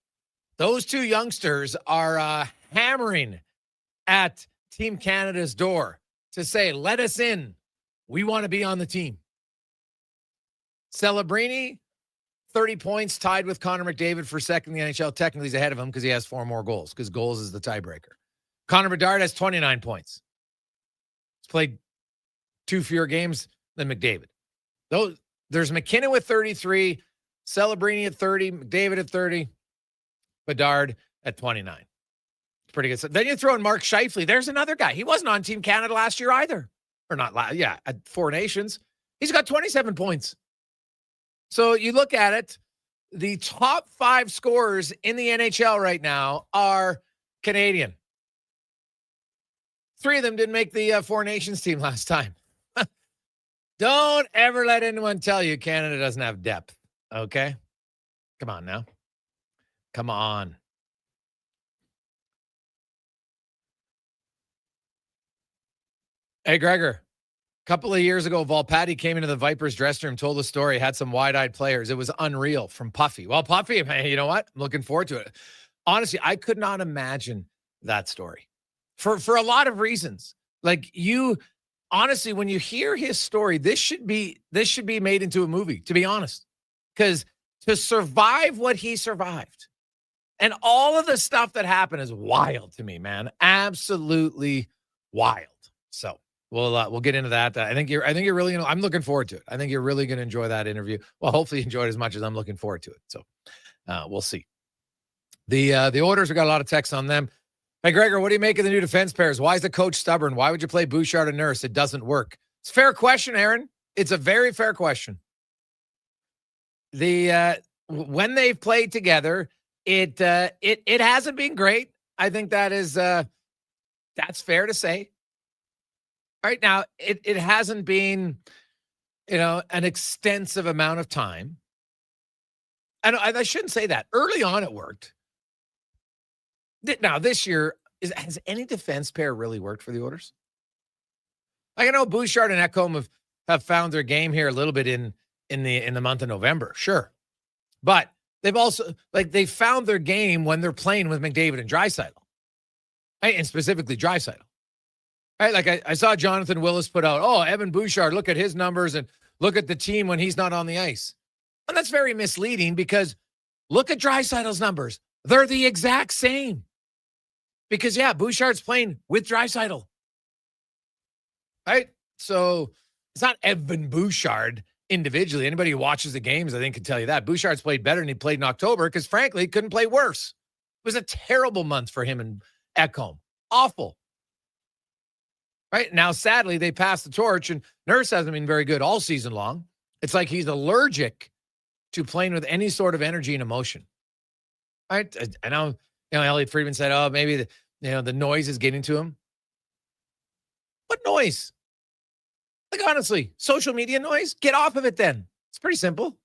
Those two youngsters are hammering at Team Canada's door to say, let us in. We want to be on the team. Celebrini, 30 points, tied with Connor McDavid for second in the NHL. Technically, he's ahead of him because he has 4 more goals, because goals is the tiebreaker. Connor Bedard has 29 points. He's played 2 fewer games than McDavid. There's McKinnon with 33, Celebrini at 30, McDavid at 30, Bedard at 29. It's pretty good. So then you throw in Mark Scheifele. There's another guy. He wasn't on Team Canada last year either. Or not last, at 4 Nations. He's got 27 points. So you look at it, the top 5 scorers in the NHL right now are Canadian. 3 of them didn't make the 4 Nations team last time. Don't ever let anyone tell you Canada doesn't have depth, okay? Come on now. Come on. Hey, Gregor. A couple of years ago, Volpatti came into the Vipers dressing room, told the story, had some wide-eyed players. It was unreal from Puffy. Well, Puffy, you know what? I'm looking forward to it. Honestly, I could not imagine that story for a lot of reasons. Like honestly, when you hear his story, this should be made into a movie, to be honest. Because to survive what he survived and all of the stuff that happened is wild to me, man. Absolutely wild. So we'll get into that. I think you're really I'm looking forward to it. I think you're really going to enjoy that interview. Well, hopefully you enjoy it as much as I'm looking forward to it. So we'll see. The orders, we got a lot of texts on them. Hey, Gregor, what do you make of the new defense pairs? Why is the coach stubborn? Why would you play Bouchard and Nurse? It doesn't work. It's a fair question, Aaron. It's a very fair question. When they've played together, it hasn't been great. I think that is that's fair to say. Right now, it hasn't been, an extensive amount of time. And I shouldn't say that. Early on, it worked. Now, this year, has any defense pair really worked for the Oilers? I know Bouchard and Ekholm have found their game here a little bit in the month of November, sure. But they've also, they found their game when they're playing with McDavid and Draisaitl. Right? And specifically Draisaitl. Right? Like I saw Jonathan Willis put out, Evan Bouchard, look at his numbers and look at the team when he's not on the ice. And that's very misleading because look at Draisaitl's numbers. They're the exact same. Because, Bouchard's playing with Draisaitl. Right? So it's not Evan Bouchard individually. Anybody who watches the games, I think, can tell you that. Bouchard's played better than he played in October because, frankly, he couldn't play worse. It was a terrible month for him and Ekholm. Awful. Right? Now, sadly, they passed the torch, and Nurse hasn't been very good all season long. It's like he's allergic to playing with any sort of energy and emotion. Right? I know, Elliot Friedman said, maybe the noise is getting to him. What noise? Like, honestly, social media noise? Get off of it then. It's pretty simple.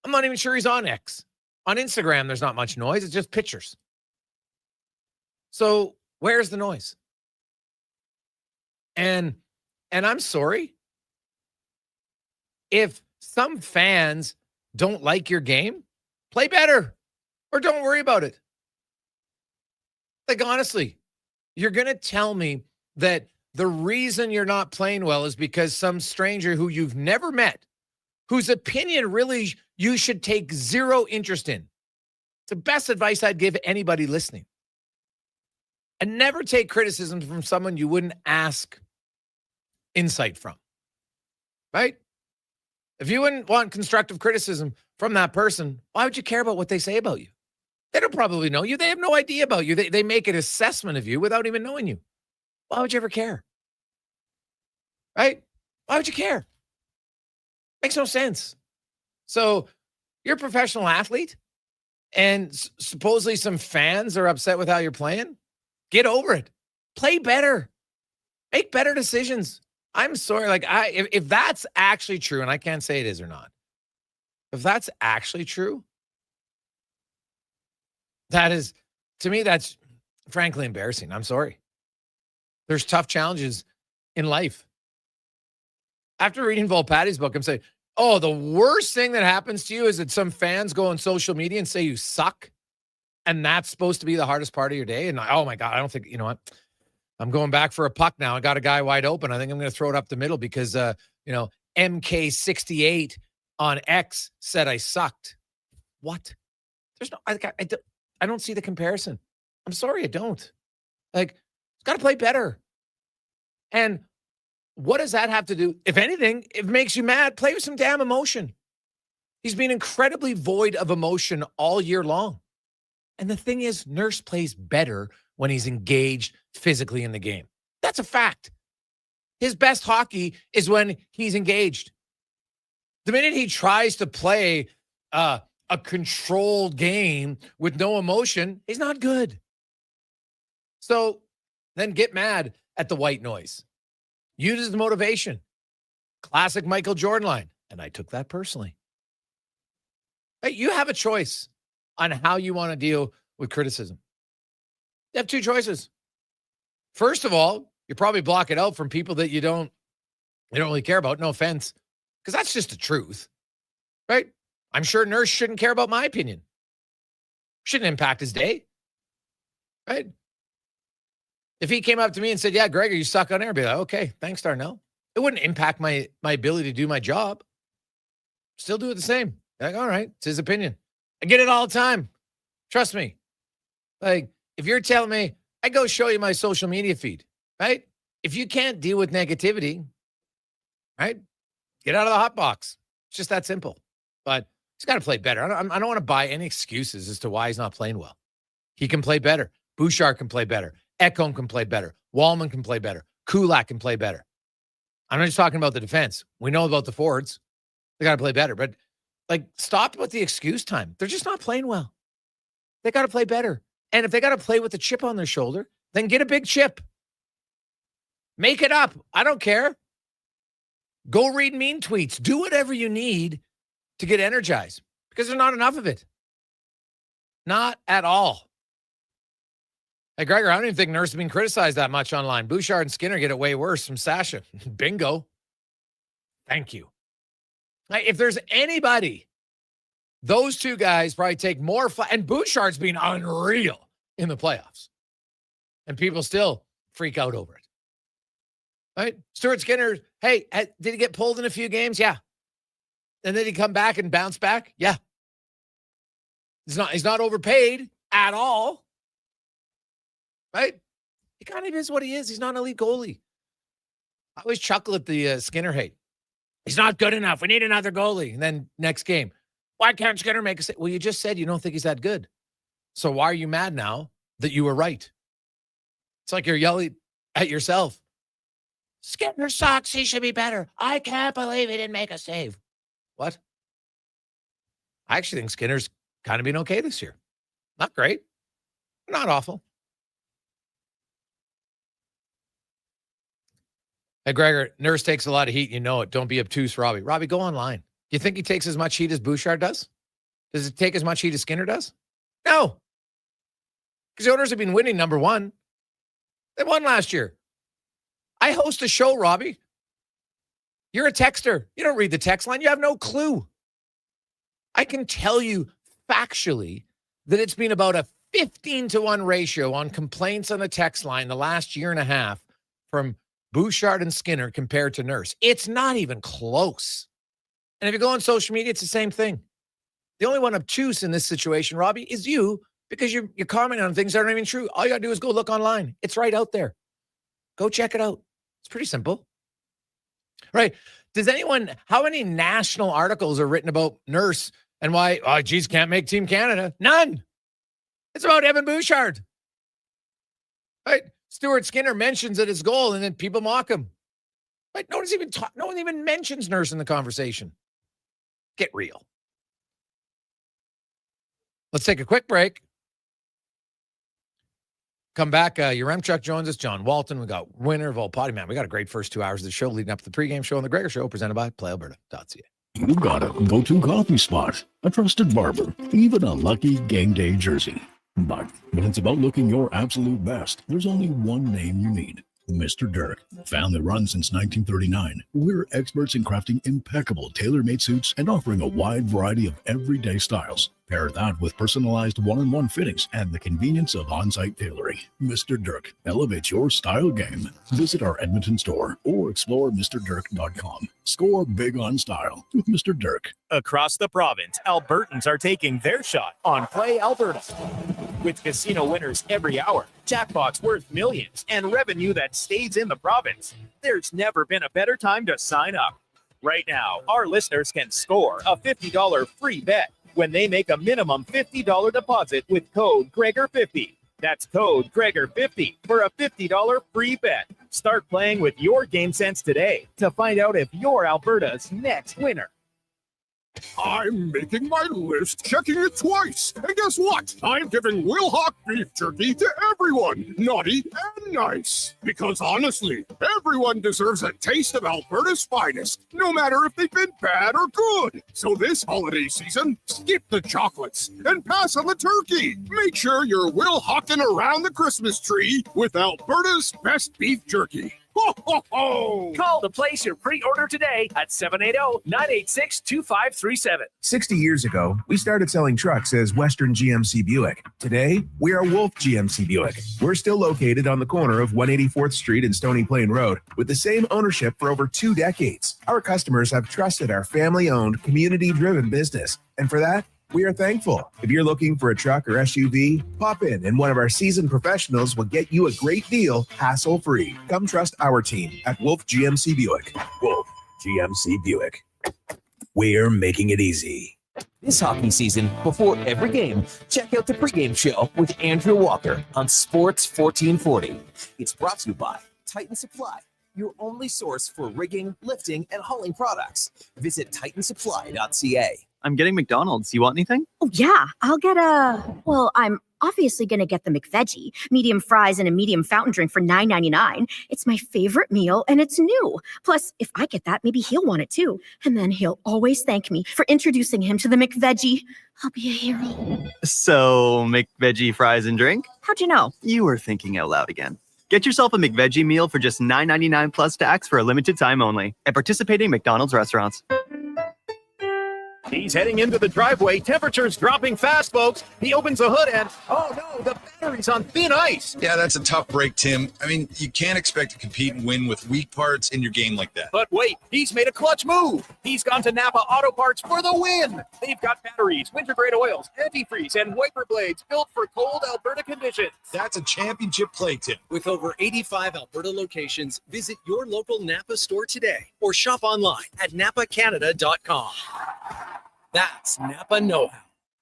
I'm not even sure he's on X. On Instagram, there's not much noise. It's just pictures. So where's the noise? And I'm sorry. If some fans don't like your game, play better or don't worry about it. Like, honestly, you're going to tell me that the reason you're not playing well is because some stranger who you've never met, whose opinion really you should take zero interest in. It's the best advice I'd give anybody listening. And never take criticism from someone you wouldn't ask insight from. Right? If you wouldn't want constructive criticism from that person, why would you care about what they say about you? They don't probably know you. They have no idea about you. They make an assessment of you without even knowing you. Why would you ever care? Right? Why would you care? Makes no sense. So you're a professional athlete and supposedly some fans are upset with how you're playing. Get over it. Play better. Make better decisions. I'm sorry. Like, if that's actually true, and I can't say it is or not, if that's actually true, that is, to me, that's frankly embarrassing. I'm sorry. There's tough challenges in life. After reading Volpatti's book, I'm saying, oh, the worst thing that happens to you is that some fans go on social media and say you suck. And that's supposed to be the hardest part of your day. And oh my God, I don't think, you know what? I'm going back for a puck now. I got a guy wide open. I think I'm going to throw it up the middle because, MK68 on X said I sucked. What? There's no, I don't see the comparison. I'm sorry, I don't. Like, it's got to play better. And what does that have to do? If anything, if it makes you mad, play with some damn emotion. He's been incredibly void of emotion all year long. And the thing is, Nurse plays better when he's engaged physically in the game. That's a fact. His best hockey is when he's engaged. The minute he tries to play a controlled game with no emotion, he's not good. So then get mad at the white noise. Use it as motivation. Classic Michael Jordan line. And I took that personally. Hey, you have a choice on how you want to deal with criticism. You have two choices. First of all, you probably block it out from people that you don't really care about. No offense, because that's just the truth, right? I'm sure Nurse shouldn't care about my opinion. Shouldn't impact his day, right? If he came up to me and said, yeah, Gregor, you suck on air, I'd be like, okay, thanks, Darnell. It wouldn't impact my ability to do my job. Still do it the same. Like, all right, it's his opinion. I get it all the time. Trust me. Like, if you're telling me, I go show you my social media feed, right? If you can't deal with negativity, right, get out of the hot box. It's just that simple. But he's got to play better. I don't want to buy any excuses as to why he's not playing well. He can play better. Bouchard can play better. Ekholm can play better. Wallman can play better. Kulak can play better. I'm not just talking about the defense. We know about the forwards. They got to play better. But, like, stop with the excuse time. They're just not playing well. They got to play better. And if they got to play with a chip on their shoulder, then get a big chip. Make it up. I don't care. Go read mean tweets. Do whatever you need to get energized because there's not enough of it. Not at all. Hey, Gregor, I don't even think Nurse has been criticized that much online. Bouchard and Skinner get it way worse from Sasha. Bingo. Thank you. If there's anybody, those two guys probably take more fun. And Bouchard's been unreal in the playoffs. And people still freak out over it. Right? Stuart Skinner, hey, did he get pulled in a few games? Yeah. And then he come back and bounce back? Yeah. He's not overpaid at all. Right? He kind of is what he is. He's not an elite goalie. I always chuckle at the Skinner hate. He's not good enough. We need another goalie. And then next game, why can't Skinner make a save? Well, you just said you don't think he's that good. So why are you mad now that you were right? It's like you're yelling at yourself. Skinner sucks. He should be better. I can't believe he didn't make a save. What? I actually think Skinner's kind of been okay this year. Not great. Not awful. Hey, Gregor, Nurse takes a lot of heat. You know it. Don't be obtuse, Robbie. Robbie, go online. Do you think he takes as much heat as Bouchard does? Does it take as much heat as Skinner does? No. Because the Oilers have been winning, number one. They won last year. I host a show, Robbie. You're a texter. You don't read the text line. You have no clue. I can tell you factually that it's been about a 15-1 ratio on complaints on the text line the last year and a half from Bouchard and Skinner compared to Nurse. It's not even close. And if you go on social media, it's the same thing. The only one obtuse in this situation, Robbie, is you because you're commenting on things that aren't even true. All you got to do is go look online. It's right out there. Go check it out. It's pretty simple. Right. How many national articles are written about Nurse and why, can't make Team Canada? None. It's about Evan Bouchard. Right. Stuart Skinner mentions it as goal, and then people mock him. Right? No one even mentions Nurse in the conversation. Get real. Let's take a quick break. Come back. Yaremchuk joins us. John Walton. We got winner of all potty man. We got a great first 2 hours of the show leading up to the pregame show on the Gregor Show, presented by PlayAlberta.ca. You got a go-to coffee spot, a trusted barber, even a lucky game day jersey. But when it's about looking your absolute best, there's only one name you need. Mr. Dirk. Family run since 1939. We're experts in crafting impeccable tailor-made suits and offering a wide variety of everyday styles. Pair that with personalized one-on-one fittings and the convenience of on-site tailoring. Mr. Dirk elevates your style game. Visit our Edmonton store or explore MrDirk.com. Score big on style with Mr. Dirk. Across the province, Albertans are taking their shot on Play Alberta. With casino winners every hour, jackpots worth millions, and revenue that stays in the province, there's never been a better time to sign up. Right now, our listeners can score a $50 free bet when they make a minimum $50 deposit with code Gregor50. That's code Gregor50 for a $50 free bet. Start playing with your game sense today to find out if you're Alberta's next winner. I'm making my list, checking it twice. And guess what? I'm giving Will Hawk beef jerky to everyone, naughty and nice. Because honestly, everyone deserves a taste of Alberta's finest, no matter if they've been bad or good. So this holiday season, skip the chocolates and pass on the turkey. Make sure you're Will Hawking around the Christmas tree with Alberta's best beef jerky. Ho, ho, ho! Call to place your pre-order today at 780-986-2537. 60 years ago, we started selling trucks as Western GMC Buick. Today, we are Wolf GMC Buick. We're still located on the corner of 184th Street and Stony Plain Road with the same ownership for over 2 decades. Our customers have trusted our family-owned, community-driven business. And for that, we are thankful. If you're looking for a truck or SUV, pop in and one of our seasoned professionals will get you a great deal, hassle-free. Come trust our team at Wolf GMC Buick. Wolf GMC Buick. We're making it easy. This hockey season, before every game, check out the pregame show with Andrew Walker on Sports 1440. It's brought to you by Titan Supply, your only source for rigging, lifting, and hauling products. Visit titansupply.ca. I'm getting McDonald's. You want anything? Oh, yeah. I'll get I'm obviously going to get the McVeggie. Medium fries and a medium fountain drink for $9.99. It's my favorite meal, and it's new. Plus, if I get that, maybe he'll want it too. And then he'll always thank me for introducing him to the McVeggie. I'll be a hero. So, McVeggie fries and drink? How'd you know? You were thinking out loud again. Get yourself a McVeggie meal for just $9.99 plus tax for a limited time only at participating McDonald's restaurants. He's heading into the driveway. Temperature's dropping fast, folks. He opens the hood and, oh no, the battery's on thin ice. Yeah, that's a tough break, Tim. I mean, you can't expect to compete and win with weak parts in your game like that. But wait, he's made a clutch move. He's gone to Napa Auto Parts for the win. They've got batteries, winter-grade oils, antifreeze, and wiper blades built for cold Alberta conditions. That's a championship play, Tim. With over 85 Alberta locations, visit your local Napa store today or shop online at napacanada.com. That's Napa know-how.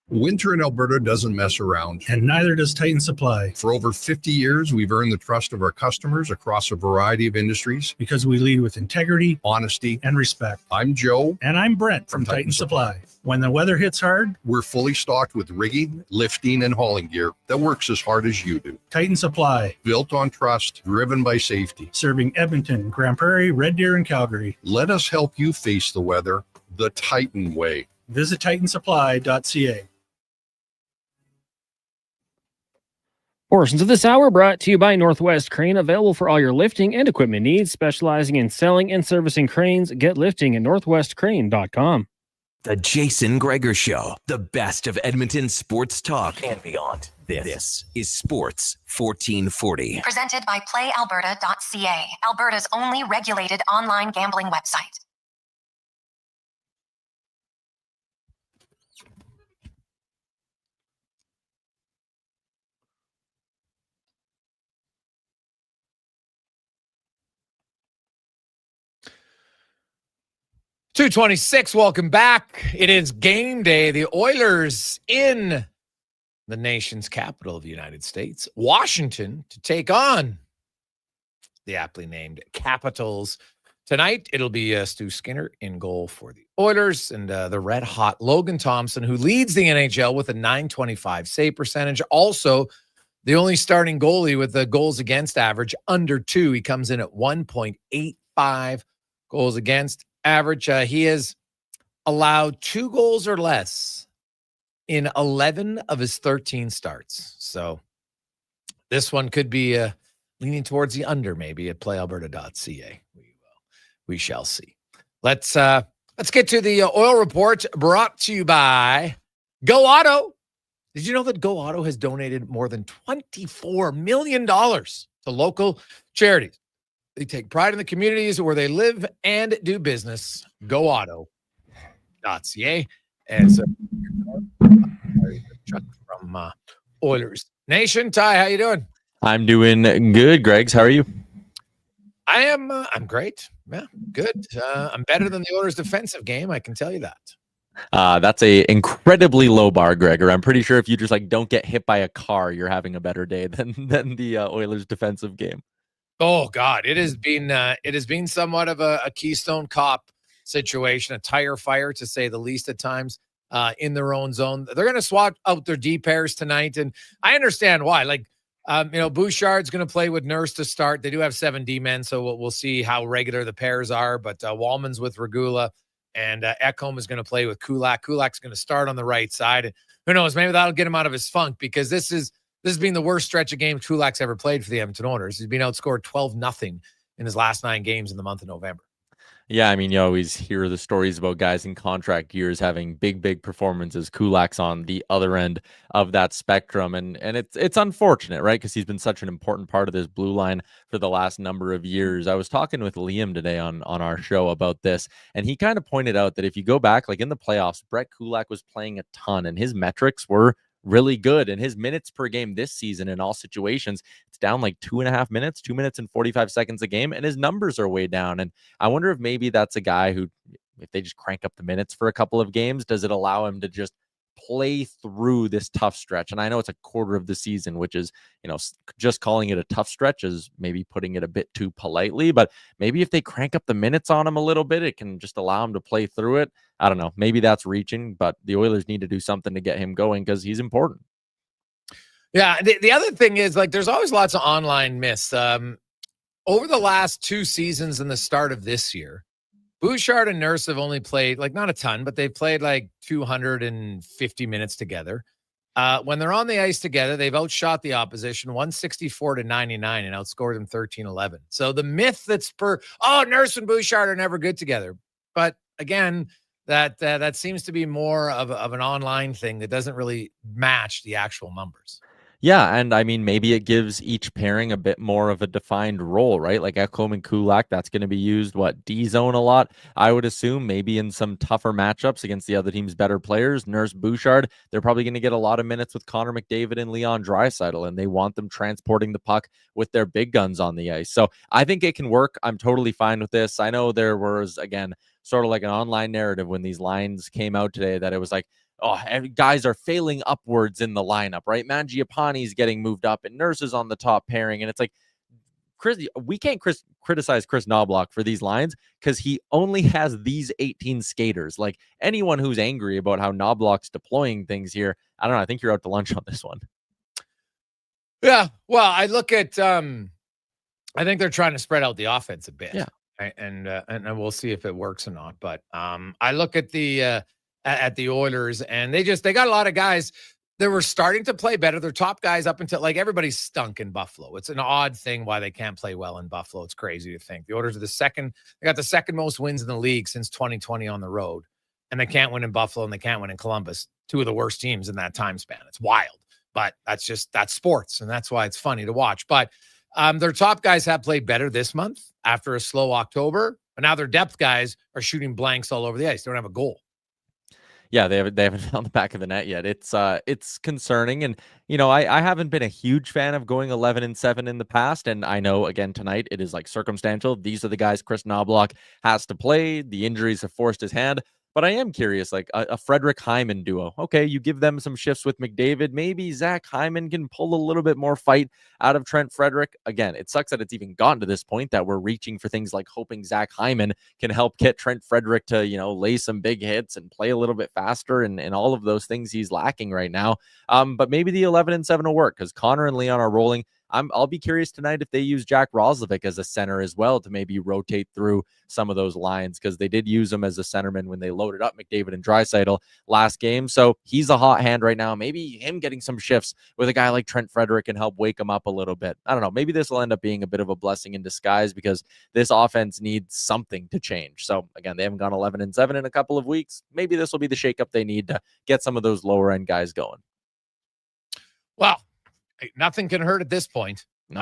Winter in Alberta doesn't mess around. And neither does Titan Supply. For over 50 years, we've earned the trust of our customers across a variety of industries. Because we lead with integrity, honesty, and respect. I'm Joe. And I'm Brent from Titan Supply. When the weather hits hard, we're fully stocked with rigging, lifting, and hauling gear that works as hard as you do. Titan Supply. Built on trust, driven by safety. Serving Edmonton, Grand Prairie, Red Deer, and Calgary. Let us help you face the weather the Titan way. Visit titansupply.ca. Portions of this hour brought to you by Northwest Crane, available for all your lifting and equipment needs, specializing in selling and servicing cranes. Get lifting at northwestcrane.com. The Jason Gregor Show, the best of Edmonton sports talk and beyond. This is Sports 1440. Presented by PlayAlberta.ca, Alberta's only regulated online gambling website. .226, welcome back. It is game day. The Oilers in the nation's capital of the United States, Washington, to take on the aptly named Capitals. Tonight, it'll be Stu Skinner in goal for the Oilers and the red-hot Logan Thompson, who leads the NHL with a .925 save percentage. Also, the only starting goalie with the goals against average under 2. He comes in at 1.85 goals against average. He has allowed 2 goals or less in 11 of his 13 starts. So this one could be leaning towards the under, maybe at playalberta.ca. We shall see. Let's get to the oil report brought to you by Go Auto. Did you know that Go Auto has donated more than $24 million to local charities? They take pride in the communities where they live and do business. GoAuto.ca. And so from Oilers Nation. Ty, how you doing? I'm doing good, Greggs. How are you? I'm great. Yeah, good. I'm better than the Oilers' defensive game. I can tell you that. That's a incredibly low bar, Gregor. I'm pretty sure if you just don't get hit by a car, you're having a better day than the Oilers' defensive game. Oh God, it has been somewhat of a Keystone Cop situation, a tire fire to say the least at times. In their own zone, they're going to swap out their D pairs tonight, and I understand why. Bouchard's going to play with Nurse to start. They do have 7 D men, so we'll see how regular the pairs are. But Wallman's with Regula, and Ekholm is going to play with Kulak. Kulak's going to start on the right side. And who knows? Maybe that'll get him out of his funk, because this has been the worst stretch of games Kulak's ever played for the Edmonton Oilers. He's been outscored 12-0 in his last 9 games in the month of November. Yeah, I mean, you always hear the stories about guys in contract years having big performances. Kulak's on the other end of that spectrum, and it's unfortunate, right? Because he's been such an important part of this blue line for the last number of years. I was talking with Liam today on our show about this, and he kind of pointed out that if you go back, in the playoffs, Brett Kulak was playing a ton, and his metrics were really good, and his minutes per game this season in all situations, it's down 2.5 minutes, 2 minutes and 45 seconds a game, and his numbers are way down. And I wonder if maybe that's a guy who, if they just crank up the minutes for a couple of games, does it allow him to just play through this tough stretch? And I know it's a quarter of the season, which is, just calling it a tough stretch is maybe putting it a bit too politely, but maybe if they crank up the minutes on him a little bit, it can just allow him to play through it. I don't know. Maybe that's reaching, but the Oilers need to do something to get him going because he's important. Yeah. The other thing is, there's always lots of online myths. Over the last 2 seasons and the start of this year, Bouchard and Nurse have only played, not a ton, but they've played 250 minutes together. When they're on the ice together, they've outshot the opposition 164-99 and outscored them 13-11. So the myth that's Nurse and Bouchard are never good together. But again, that seems to be more of an online thing that doesn't really match the actual numbers. Yeah, and I mean, maybe it gives each pairing a bit more of a defined role, right? Ekholm and Kulak, that's going to be used, D-zone a lot, I would assume, maybe in some tougher matchups against the other team's better players. Nurse, Bouchard, they're probably going to get a lot of minutes with Connor McDavid and Leon Draisaitl, and they want them transporting the puck with their big guns on the ice. So I think it can work. I'm totally fine with this. I know there was, again, sort of an online narrative when these lines came out today that it was guys are failing upwards in the lineup, right? Mangiapane's getting moved up and Nurse is on the top pairing. And it's we can't criticize Chris Knobloch for these lines because he only has these 18 skaters. Anyone who's angry about how Knobloch's deploying things here, I don't know. I think you're out to lunch on this one. Yeah. Well, I look at, I think they're trying to spread out the offense a bit. Yeah. And we'll see if it works or not. But I look at the Oilers, and they got a lot of guys that were starting to play better. Their top guys up until everybody stunk in Buffalo. It's an odd thing why they can't play well in Buffalo. It's crazy to think. The Oilers are they got the second most wins in the league since 2020 on the road, and they can't win in Buffalo and they can't win in Columbus. 2 of the worst teams in that time span. It's wild, but that's sports, and that's why it's funny to watch. But their top guys have played better this month after a slow October, but now their depth guys are shooting blanks all over the ice. They don't have a goal. Yeah, they haven't found the back of the net yet. It's concerning, and I haven't been a huge fan of going 11-7 in the past, and I know again tonight it is circumstantial. These are the guys Chris Knobloch has to play. The injuries have forced his hand, But I am curious, like a Frederick Hyman duo. Okay, you give them some shifts with McDavid. Maybe Zach Hyman can pull a little bit more fight out of Trent Frederick. Again, it sucks that it's even gotten to this point that we're reaching for things like hoping Zach Hyman can help get Trent Frederick to, lay some big hits and play a little bit faster and all of those things he's lacking right now. But maybe the 11-7 will work because Connor and Leon are rolling. I'll be curious tonight if they use Jack Roslovic as a center as well to maybe rotate through some of those lines because they did use him as a centerman when they loaded up McDavid and Draisaitl last game. So he's a hot hand right now. Maybe him getting some shifts with a guy like Trent Frederick can help wake him up a little bit. I don't know. Maybe this will end up being a bit of a blessing in disguise because this offense needs something to change. So again, they haven't gone 11-7 in a couple of weeks. Maybe this will be the shakeup they need to get some of those lower end guys going. Well, nothing can hurt at this point. No.